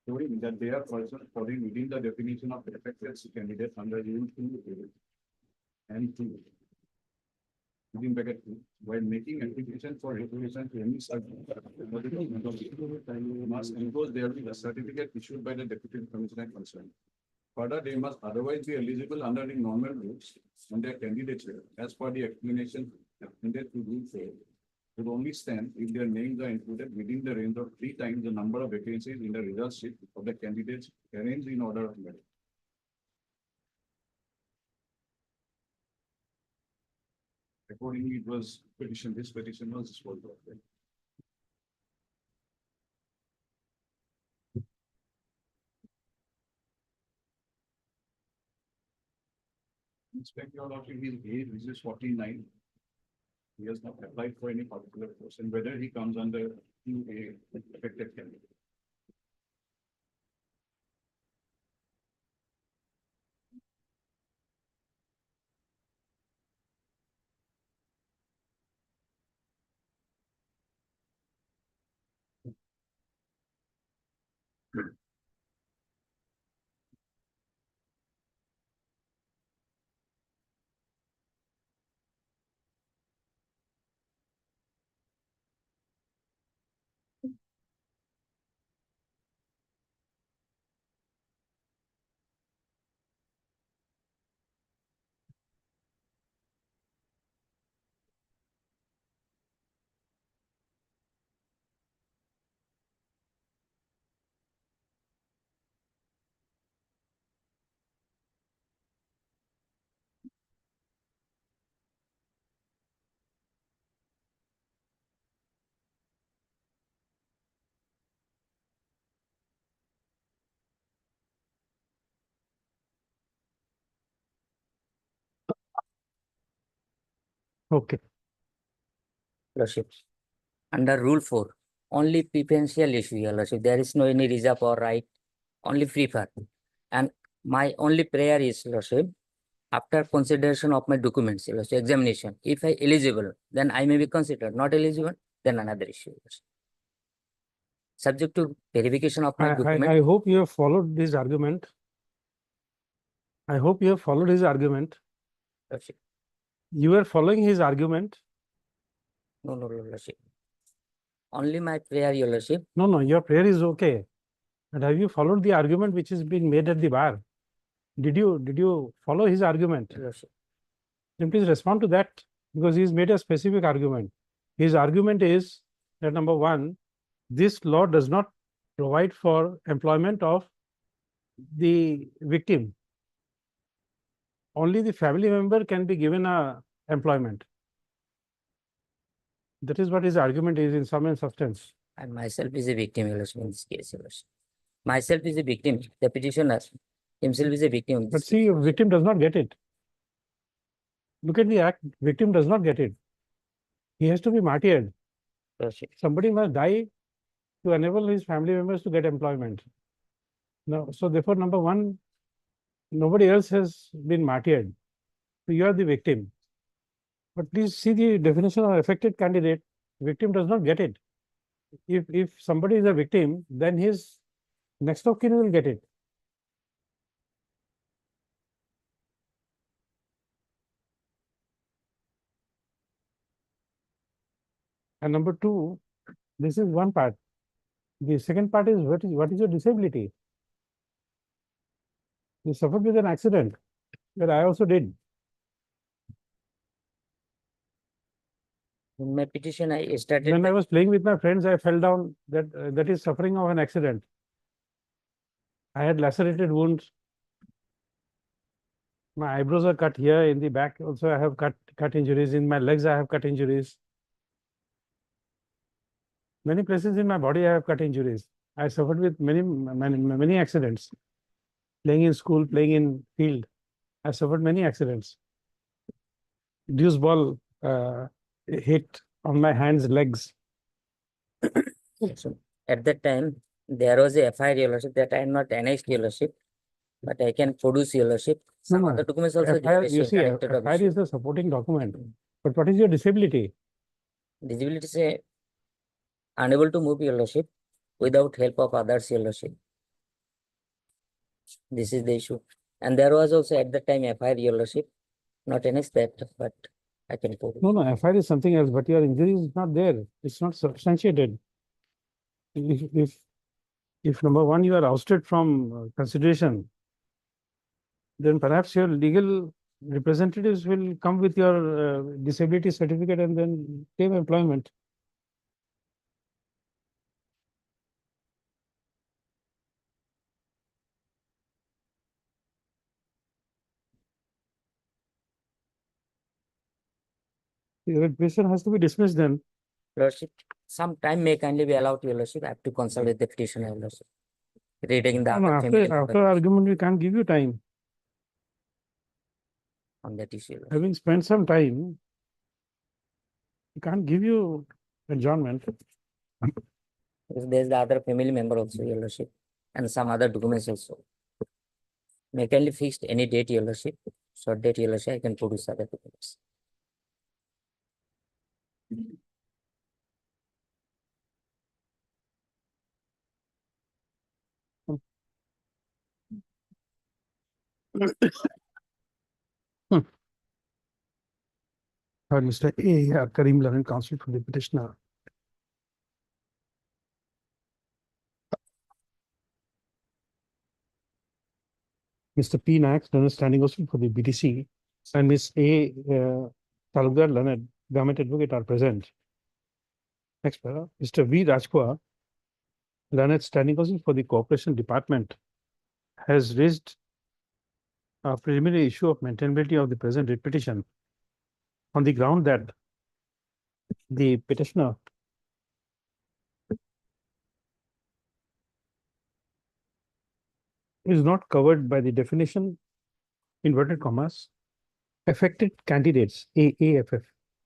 showing that they are persons falling within the definition of affected candidate under Rule 2 and 2. Within bracket 2, while making application for recognition to any such must enclose there with a certificate issued by the Deputy Commissioner concerned. Further, they must otherwise be eligible under the normal rules on their candidature as per the explanation appended to Rule 4. Would only stand if their names are included within the range of 3 times the number of vacancies in the result sheet of the candidates arranged in order of merit. Accordingly, it was petition, this petition was disposed of. Inspect your lordship, his age, which is 49. He has not applied for any particular post, and whether he comes under a affected candidate. Okay. Lordship. Under Rule 4, only preferential issue, Your Lordship. There is no any reserve or right, only prefer. And my only prayer is, Lordship, after consideration of my documents, Your Lordship, examination, if I eligible, then I may be considered. Not eligible, then another issue. Lordship. Subject to verification of my document. I hope you have followed this argument. I hope you have followed his argument. Lordship. You are following his argument. No, Your Lordship. Only my prayer, Your Lordship. No, your prayer is okay. But have you followed the argument which is being made at the bar? Did you follow his argument? Your Lordship. Then please respond to that, because he's made a specific argument. His argument is that number one, this law does not provide for employment of the victim. Only the family member can be given a employment. That is what his argument is in sum and substance. And myself is a victim, Your Lordship, in this case, Your Lordship. Myself is a victim. The petitioner himself is a victim. But see, victim does not get it. Look at the act. Victim does not get it. He has to be martyred. Somebody must die to enable his family members to get employment. Now, so therefore, number one, nobody else has been martyred. So you are the victim. But please see the definition of affected candidate. Victim does not get it. If somebody is a victim, then his next of kin will get it. And number two, This is one part. The second part is what is your disability? You suffered with an accident, that I also did. In my petition, I started. When I was playing with my friends, I fell down. That is suffering of an accident. I had lacerated wounds. My eyebrows are cut here in the back. Also, I have cut injuries. In my legs, I have cut injuries. Many places in my body, I have cut injuries. I suffered with many accidents. Playing in school, playing in field, I suffered many accidents. Deuce ball hit on my hands, legs. So at that time, there was a FIR, Your Lordship, that I am not annexed, Your Lordship, but I can produce, Your Lordship. Some other documents also. FIR, you see, FIR is the supporting document. But what is your disability? Disability say unable to move, Your Lordship, without help of others, Your Lordship. This is the issue. And there was also at that time FIR, Your Lordship, not annexed that, but I can produce. No, FIR is something else, but your injury is not there. It's not substantiated. If number one, you are ousted from consideration, then perhaps your legal representatives will come with your disability certificate and then claim employment. Your petition has to be dismissed then. Lordship, some time may kindly be allowed, Your Lordship. I have to consult with the petitioner, Your Lordship. Reading the No, after argument, we can't give you time. On that issue. Having spent some time, we can't give you adjournment. Because there's the other family member also, Your Lordship, and some other documents also. May kindly fixed any date, Your Lordship, short date, Your Lordship, I can produce other documents. Mr. A. Karim Laran, counsel for the petitioner. Mr. P. Nax, standing also for the BTC, and Ms. A. Talukdar Leonard, government advocate, are present. Next paragraph. Mr. V. Rajkua, Leonard, standing also for the Cooperation Department, has raised a preliminary issue of maintainability of the present writ petition on the ground that the petitioner is not covered by the definition, inverted commas, affected candidates, AAFF,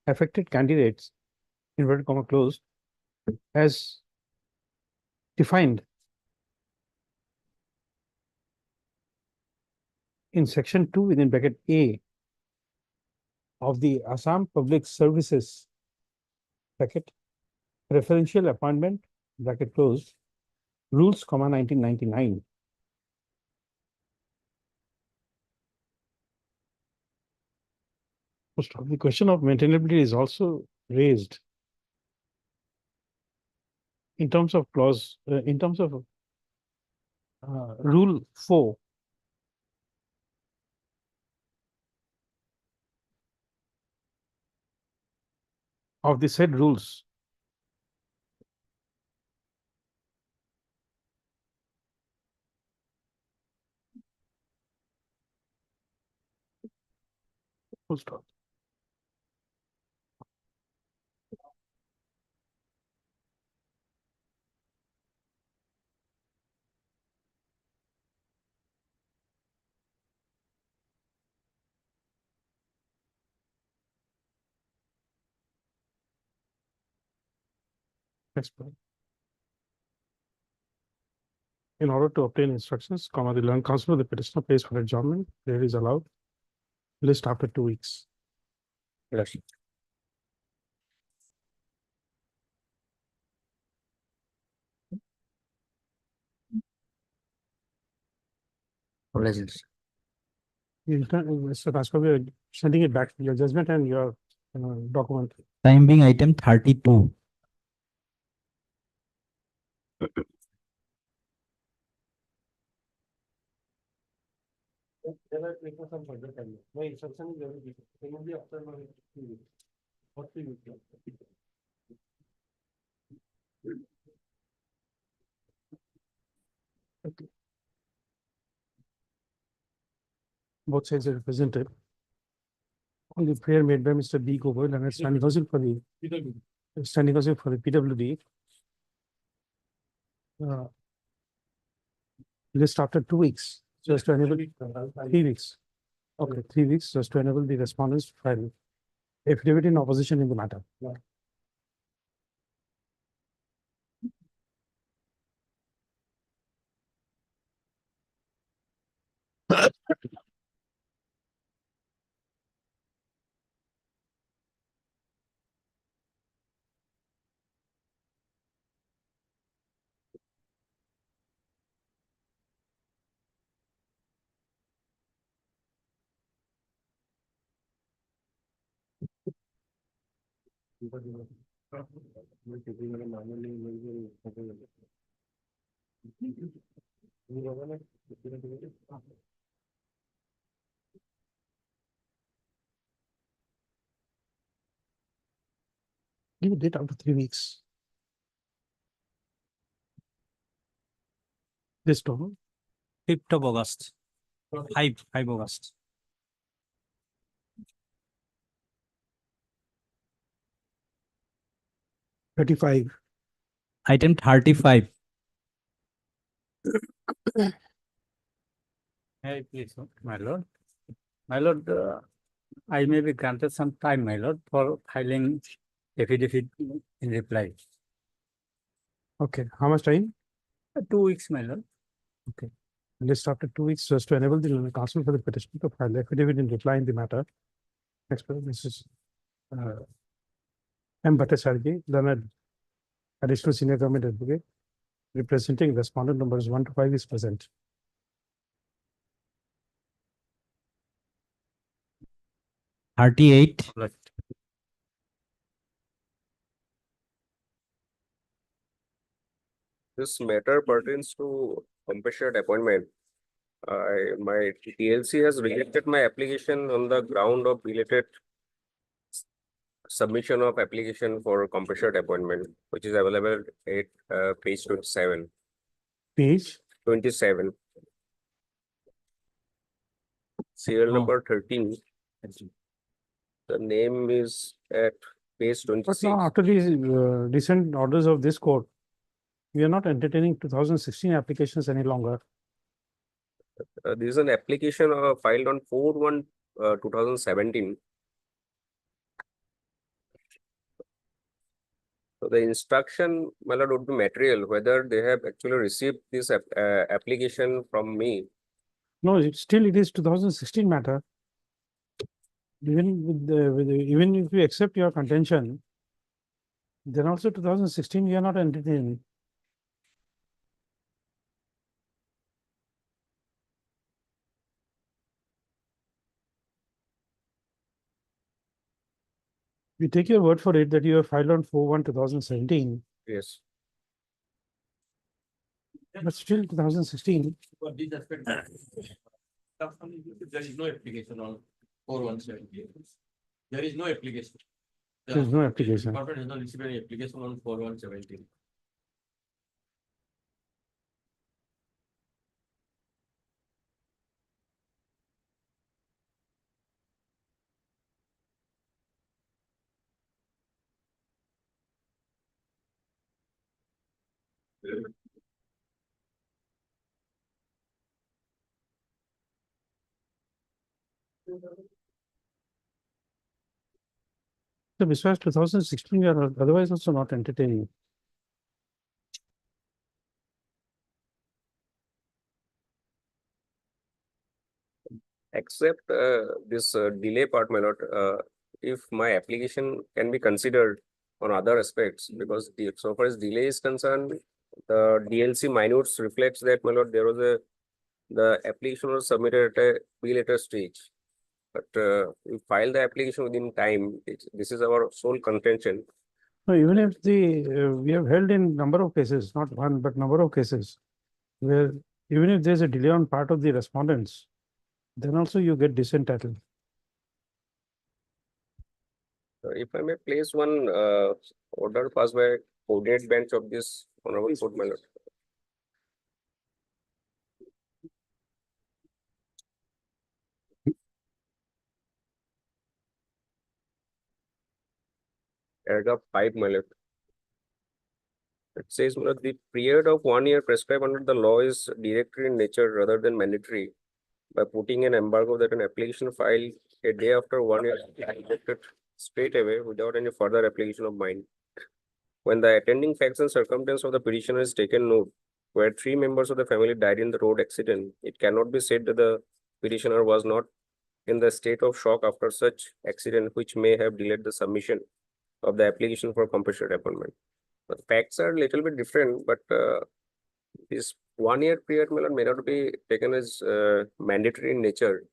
affected candidates, inverted comma closed, as defined in section 2 within bracket A of the Assam Public Services bracket referential appointment bracket closed rules, 1999. The question of maintainability is also raised in terms of clause, in terms of rule 4 of the said rules. Full stop. Next point. In order to obtain instructions, the learned counsel of the petitioner pays for adjournment. There is allowed. List after 2 weeks. Lordship. Mr. Rajkua, we are sending it back, your judgment and your document. Time being item 32. There are people from further time. My instruction is very different. They will be after my 3 weeks. Or 3 weeks. Okay. Both sides are represented. On the prayer made by Mr. B. Gobel and standing counsel for the PWD. List after 2 weeks, just to enable 3 weeks. Okay, 3 weeks, just to enable the respondents to file affidavit in opposition in the matter. Give a date after 3 weeks. This total 5th of August. 5 August. $35. Item 35. Hey, please, my lord. My lord, I may be granted some time, my lord, for filing affidavit in reply. Okay, how much time? 2 weeks, my lord. Okay. List after 2 weeks, just to enable the counsel for the petition to file affidavit in reply in the matter. Next, this is M. Bhattacharya, learned additional senior government advocate, representing respondent numbers 1 to 5 is present. 38. This matter pertains to compassionate appointment. My TLC has rejected my application on the ground of related submission of application for compassionate appointment, which is available at page 27. Page 27. Serial number 13. The name is at page But 26. now, after these recent orders of this court, we are not entertaining 2016 applications any longer. This is an application filed on 4/1/2017. So the instruction, my lord, would be material whether they have actually received this application from me. No, it is 2016 matter. Even even if we accept your contention, then also 2016 we are not entertaining. We take your word for it that you have filed on 4/1/2017. Yes. But still 2016. For this aspect, there is no application on 4/1/17. There is no application. There is no application. Department has not received any application on 4/1/17. So besides 2016, we are otherwise also not entertaining. Except this delay part, my lord, if my application can be considered on other aspects, because so far as delay is concerned, the DLC minutes reflects that, my lord, there was the application was submitted at a pre-later stage. But we filed the application within time. This is our sole contention. No, even if we have held in number of cases, not one, but number of cases, where even if there's a delay on part of the respondents, then also you get disentitled. If I may place one order passed by coordinate bench of this honorable court, my lord. Paragraph 5, my lord. It says, my lord, the period of 1 year prescribed under the law is directory in nature rather than mandatory. By putting an embargo that an application filed a day after 1 year is rejected straight away without any further application of mine. When the attending facts and circumstance of the petitioner is taken note, where 3 members of the family died in the road accident, it cannot be said that the petitioner was not in the state of shock after such accident, which may have delayed the submission of the application for compulsory appointment. But the facts are a little bit different, but this 1 year period may not be taken as mandatory in nature.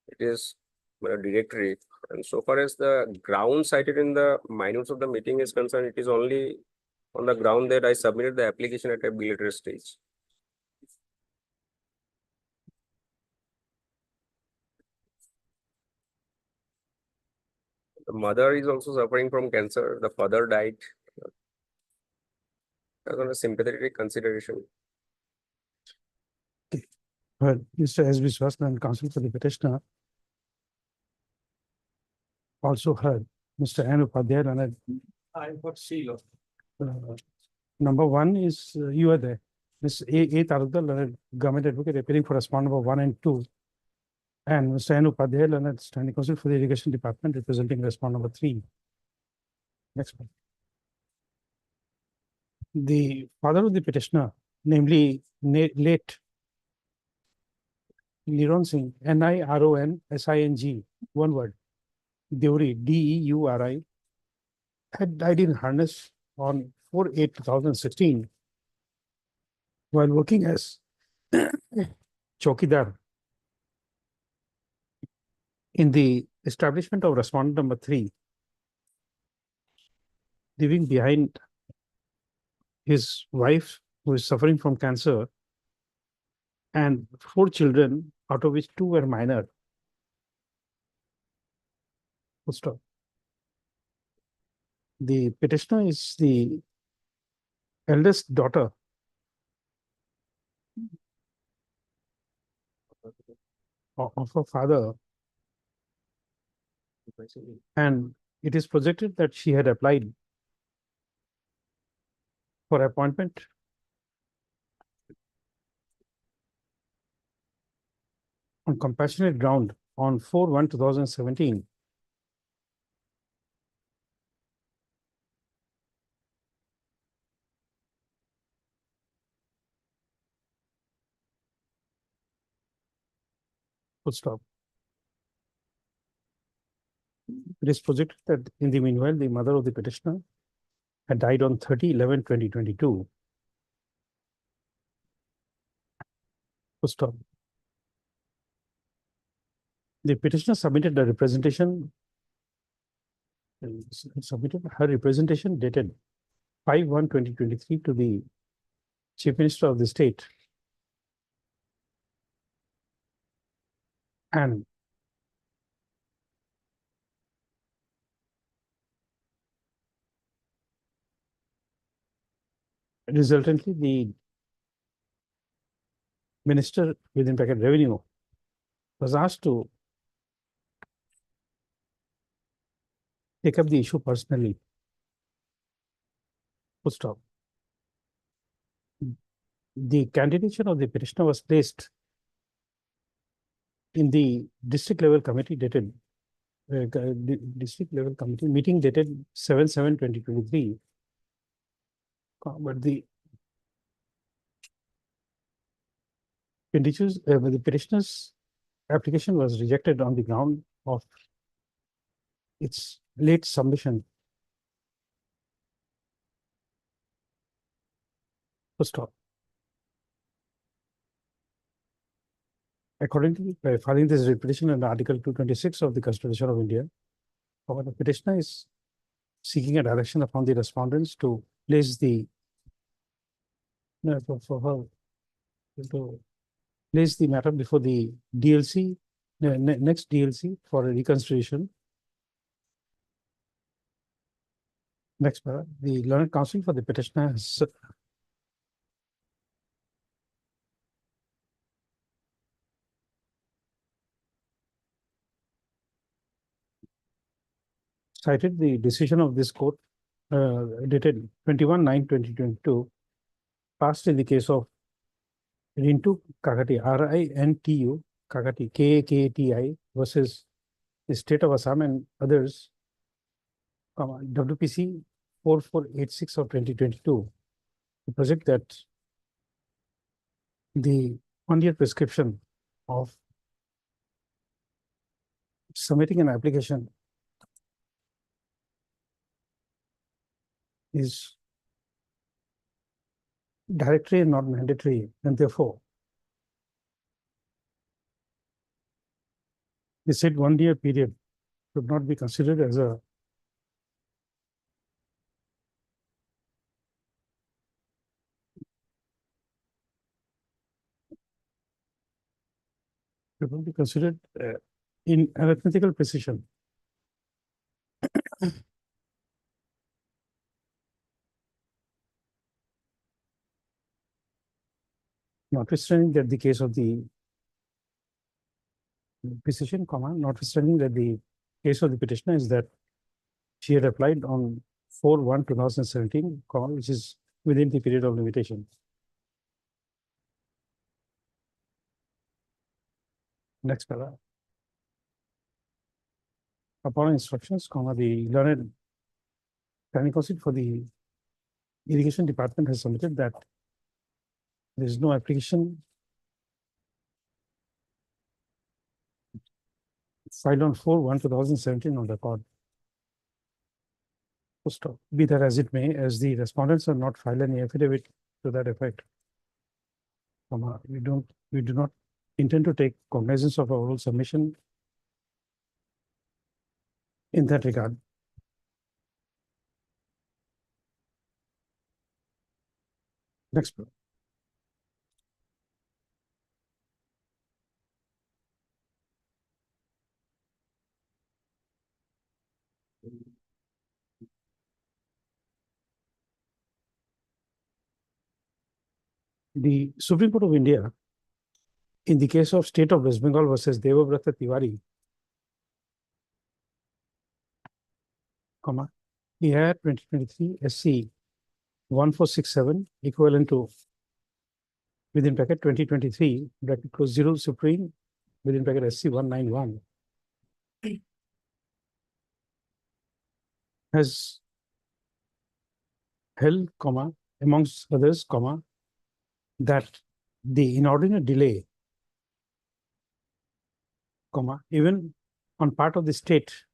It is directory. And so far as the ground cited in the minutes of the meeting is concerned, it is only on the ground that I submitted the application at a later stage. The mother is also suffering from cancer. The father died. As on a sympathetic consideration. Well, Mr. S. B. Swasnan, counsel for the petitioner, also heard Mr. N. Upadhyay, and I got seal. number 1 is you are there. Ms. A. Tarukdar, government advocate appearing for respondent number 1 and 2. And Mr. N. Upadhyay, standing counsel for the irrigation department representing respondent number 3. Next one. The father of the petitioner, namely late Niron Singh, Nironsing, one word, Deuri, Deuri, had died in harness on 4/8/2016 while working as Chokidar in the establishment of respondent number 3, leaving behind his wife who is suffering from cancer and 4 children, out of which 2 were minor. Full stop. The petitioner is the eldest daughter of her father, and it is projected that she had applied for appointment on compassionate ground on 4/1/2017. Full stop. It is projected that in the meanwhile, the mother of the petitioner had died on 30/11/2022. Full stop. The petitioner submitted a representation, dated 5/1/2023 to the Chief Minister of the state. And resultantly, the Minister within bracket Revenue was asked to take up the issue personally. Full stop. The candidature of the petitioner was placed in the district level committee dated district level committee meeting dated 7/7/2023. But the petitioner's application was rejected on the ground of its late submission. Full stop. Accordingly, by filing this petition under Article 226 of the Constitution of India, the petitioner is seeking a direction upon the respondents to place the for her to place the matter before the DLC, next DLC for a reconsideration. Next paragraph, the learned counsel for the petitioner has cited the decision of this court dated 21/9/2022, passed in the case of Rintu Kakati, RINTU Kakati, KAKTI versus the state of Assam and others, WPC 4486 of 2022. The project that the 1-year prescription of submitting an application is directory and not mandatory, and therefore the said 1-year period should not be considered as a should not be considered in arithmetical precision. Notwithstanding that the case of the precision, notwithstanding that the case of the petitioner is that she had applied on 4/1/2017, which is within the period of limitation. Next paragraph. Upon instructions, the learned planning counsel for the irrigation department has submitted that there is no application filed on 4/1/2017 on record. Stop. Be that as it may, as the respondents have not filed any affidavit to that effect, we do not intend to take cognizance of our oral submission in that regard. Next. The Supreme Court of India, in the case of State of West Bengal versus Devabrata Tiwari, EIR 2023 SC 1467 equivalent to within bracket 2023 bracket close 0 Supreme within bracket SC 191 has held, amongst others, that the inordinate delay, even on part of the state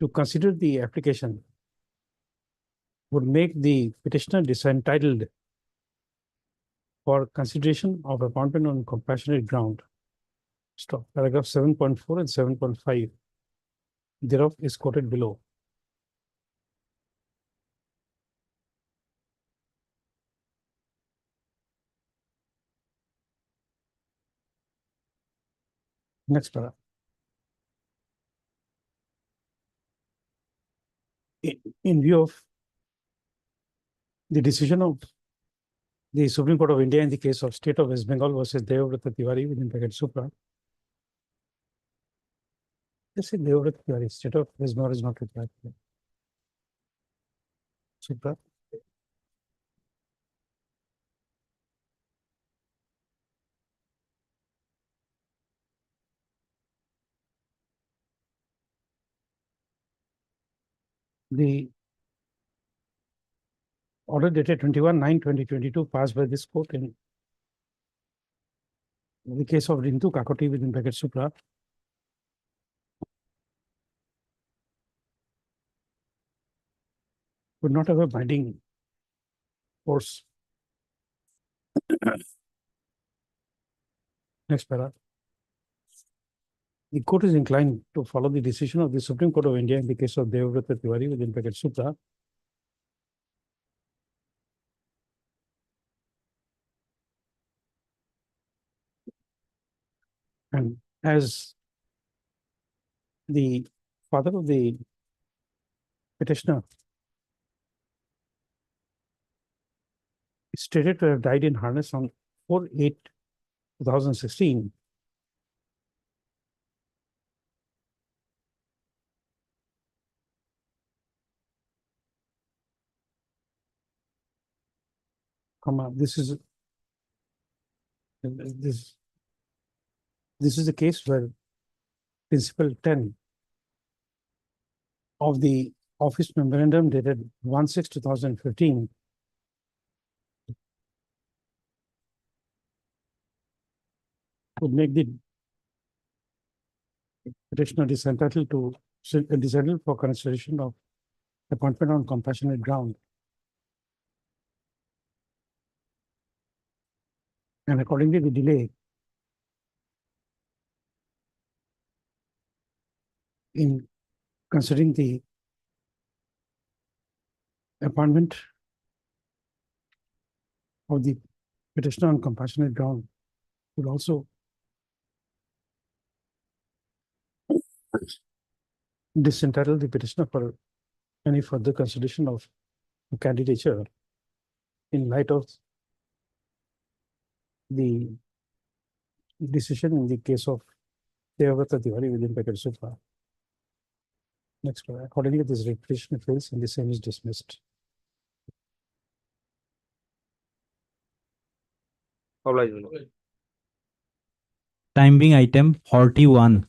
to consider the application would make the petitioner disentitled for consideration of appointment on compassionate ground. Stop. Paragraph 7.4 and 7.5 thereof is quoted below. Next paragraph. In view of the decision of the Supreme Court of India in the case of State of West Bengal versus Devabrata Tiwari within bracket Supra. Let's say Devabrata Tiwari, State of West Bengal is not required. Supra. The order dated 21/9/2022 passed by this court in the case of Rintu Kakoti within bracket Supra would not have a binding force. Next paragraph. the court is inclined to follow the decision of the Supreme Court of India in the case of Devabrata Tiwari within bracket Supra. And as the father of the petitioner is stated to have died in harness on 4/8/2016, this is the case where Principle 10 of the Office Memorandum dated 1/6/2015 would make the petitioner is entitled for consideration of appointment on compassionate ground. And accordingly, the delay in considering the appointment of the petitioner on compassionate ground would also disentitle the petitioner for any further consideration of candidature in light of the decision in the case of Devabrata Tiwari within bracket Supra. Next, accordingly, this repetition fails and the same is dismissed. Time being item 41.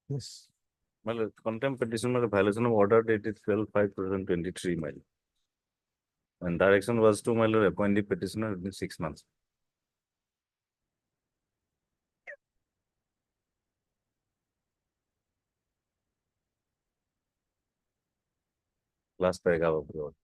Yes. Well, contempt petition or violation of order dated 12/5/2023, mile. And direction was to appoint the petitioner within 6 months. Last paragraph of the order.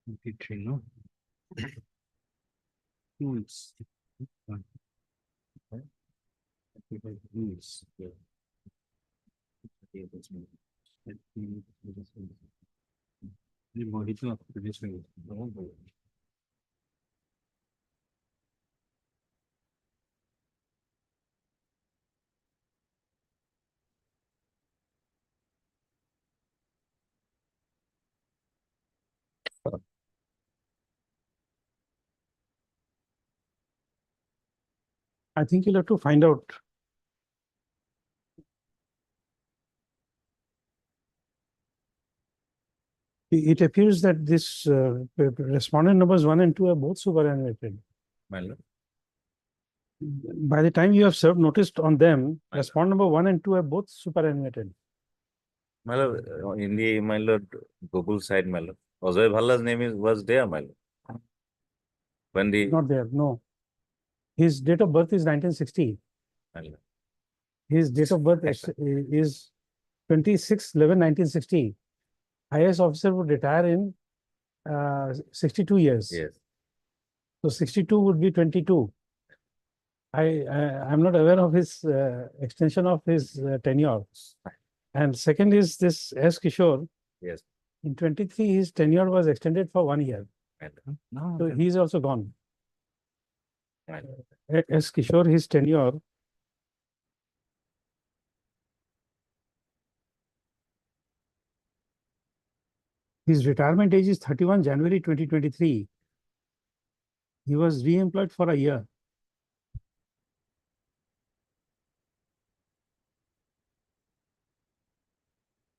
23, no? Rules. One. Okay. Rules. Yeah. Okay, that's me. The monitor of previous one. I think you'll have to find out. It appears that this respondent numbers 1 and 2 are both superannuated. My lord. By the time you have served notice on them, respondent number 1 and 2 are both superannuated. My lord, in the, my lord, Gokul side, my lord. Ajay Bhalla's name was there, my lord. When the, Not there, no. His date of birth is 1960. my lord. His date of birth is 26/11/1960. IAS officer would retire in 62 years. Yes. So 62 would be 22. I'm not aware of his extension of his tenure. And second is this S. Kishore. Yes. In 23, his tenure was extended for 1 year. No. So he's also gone. My lord. S. Kishore, his tenure. His retirement age is 31 January 2023. He was re-employed for a year.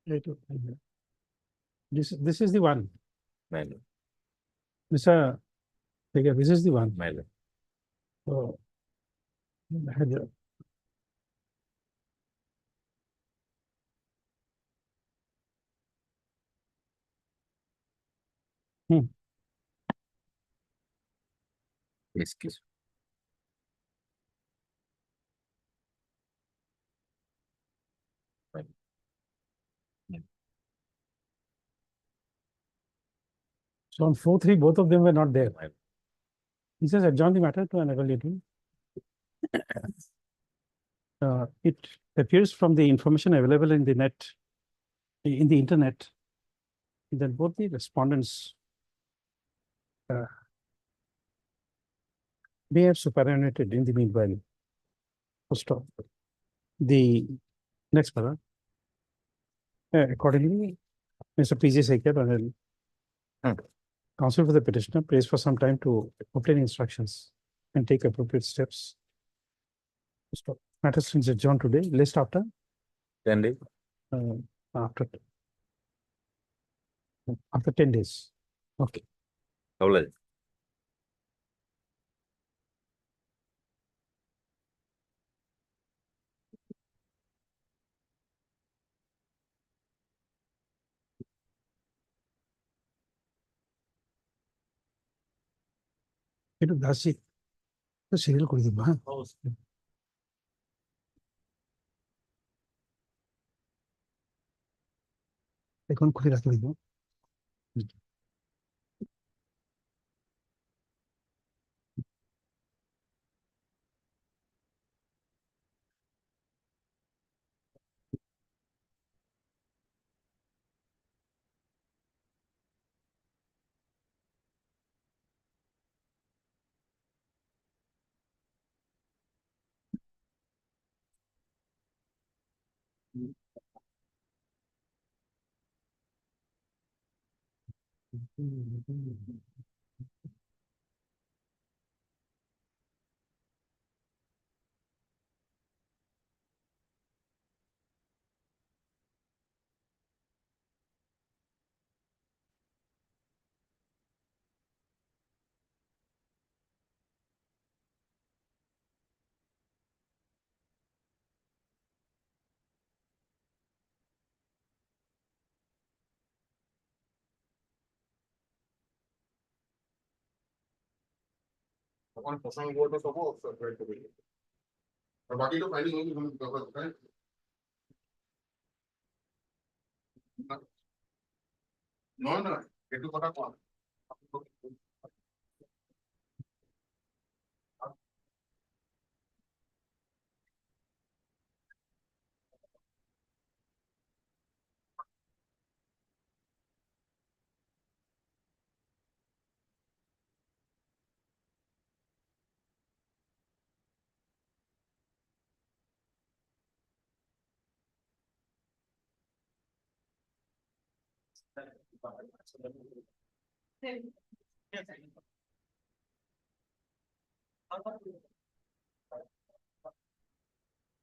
This is the one. My lord. Mr. Figure, this is the one. My lord. So, Yes, please. So on 4-3, both of them were not there. My lord. He says adjourn the matter to an evaluator. It appears from the information available in the internet, that both the respondents may have superannuated in the meanwhile. First off, the next para. Accordingly, Mr. P.J. Sekar, counsel for the petitioner, prays for some time to obtain instructions and take appropriate steps. Stop. Matter since adjourned today. List after 10 days. After 10 days. Okay. How long? একটু দাসি তো serial করে দিব হ্যাঁ এখন খুলে রাখে দিব তখন প্রসঙ্গগত সবও আর বাকিটা ফাইলিং হয়ে ব্যাপার তাই নয় একটু কথা কম Yes.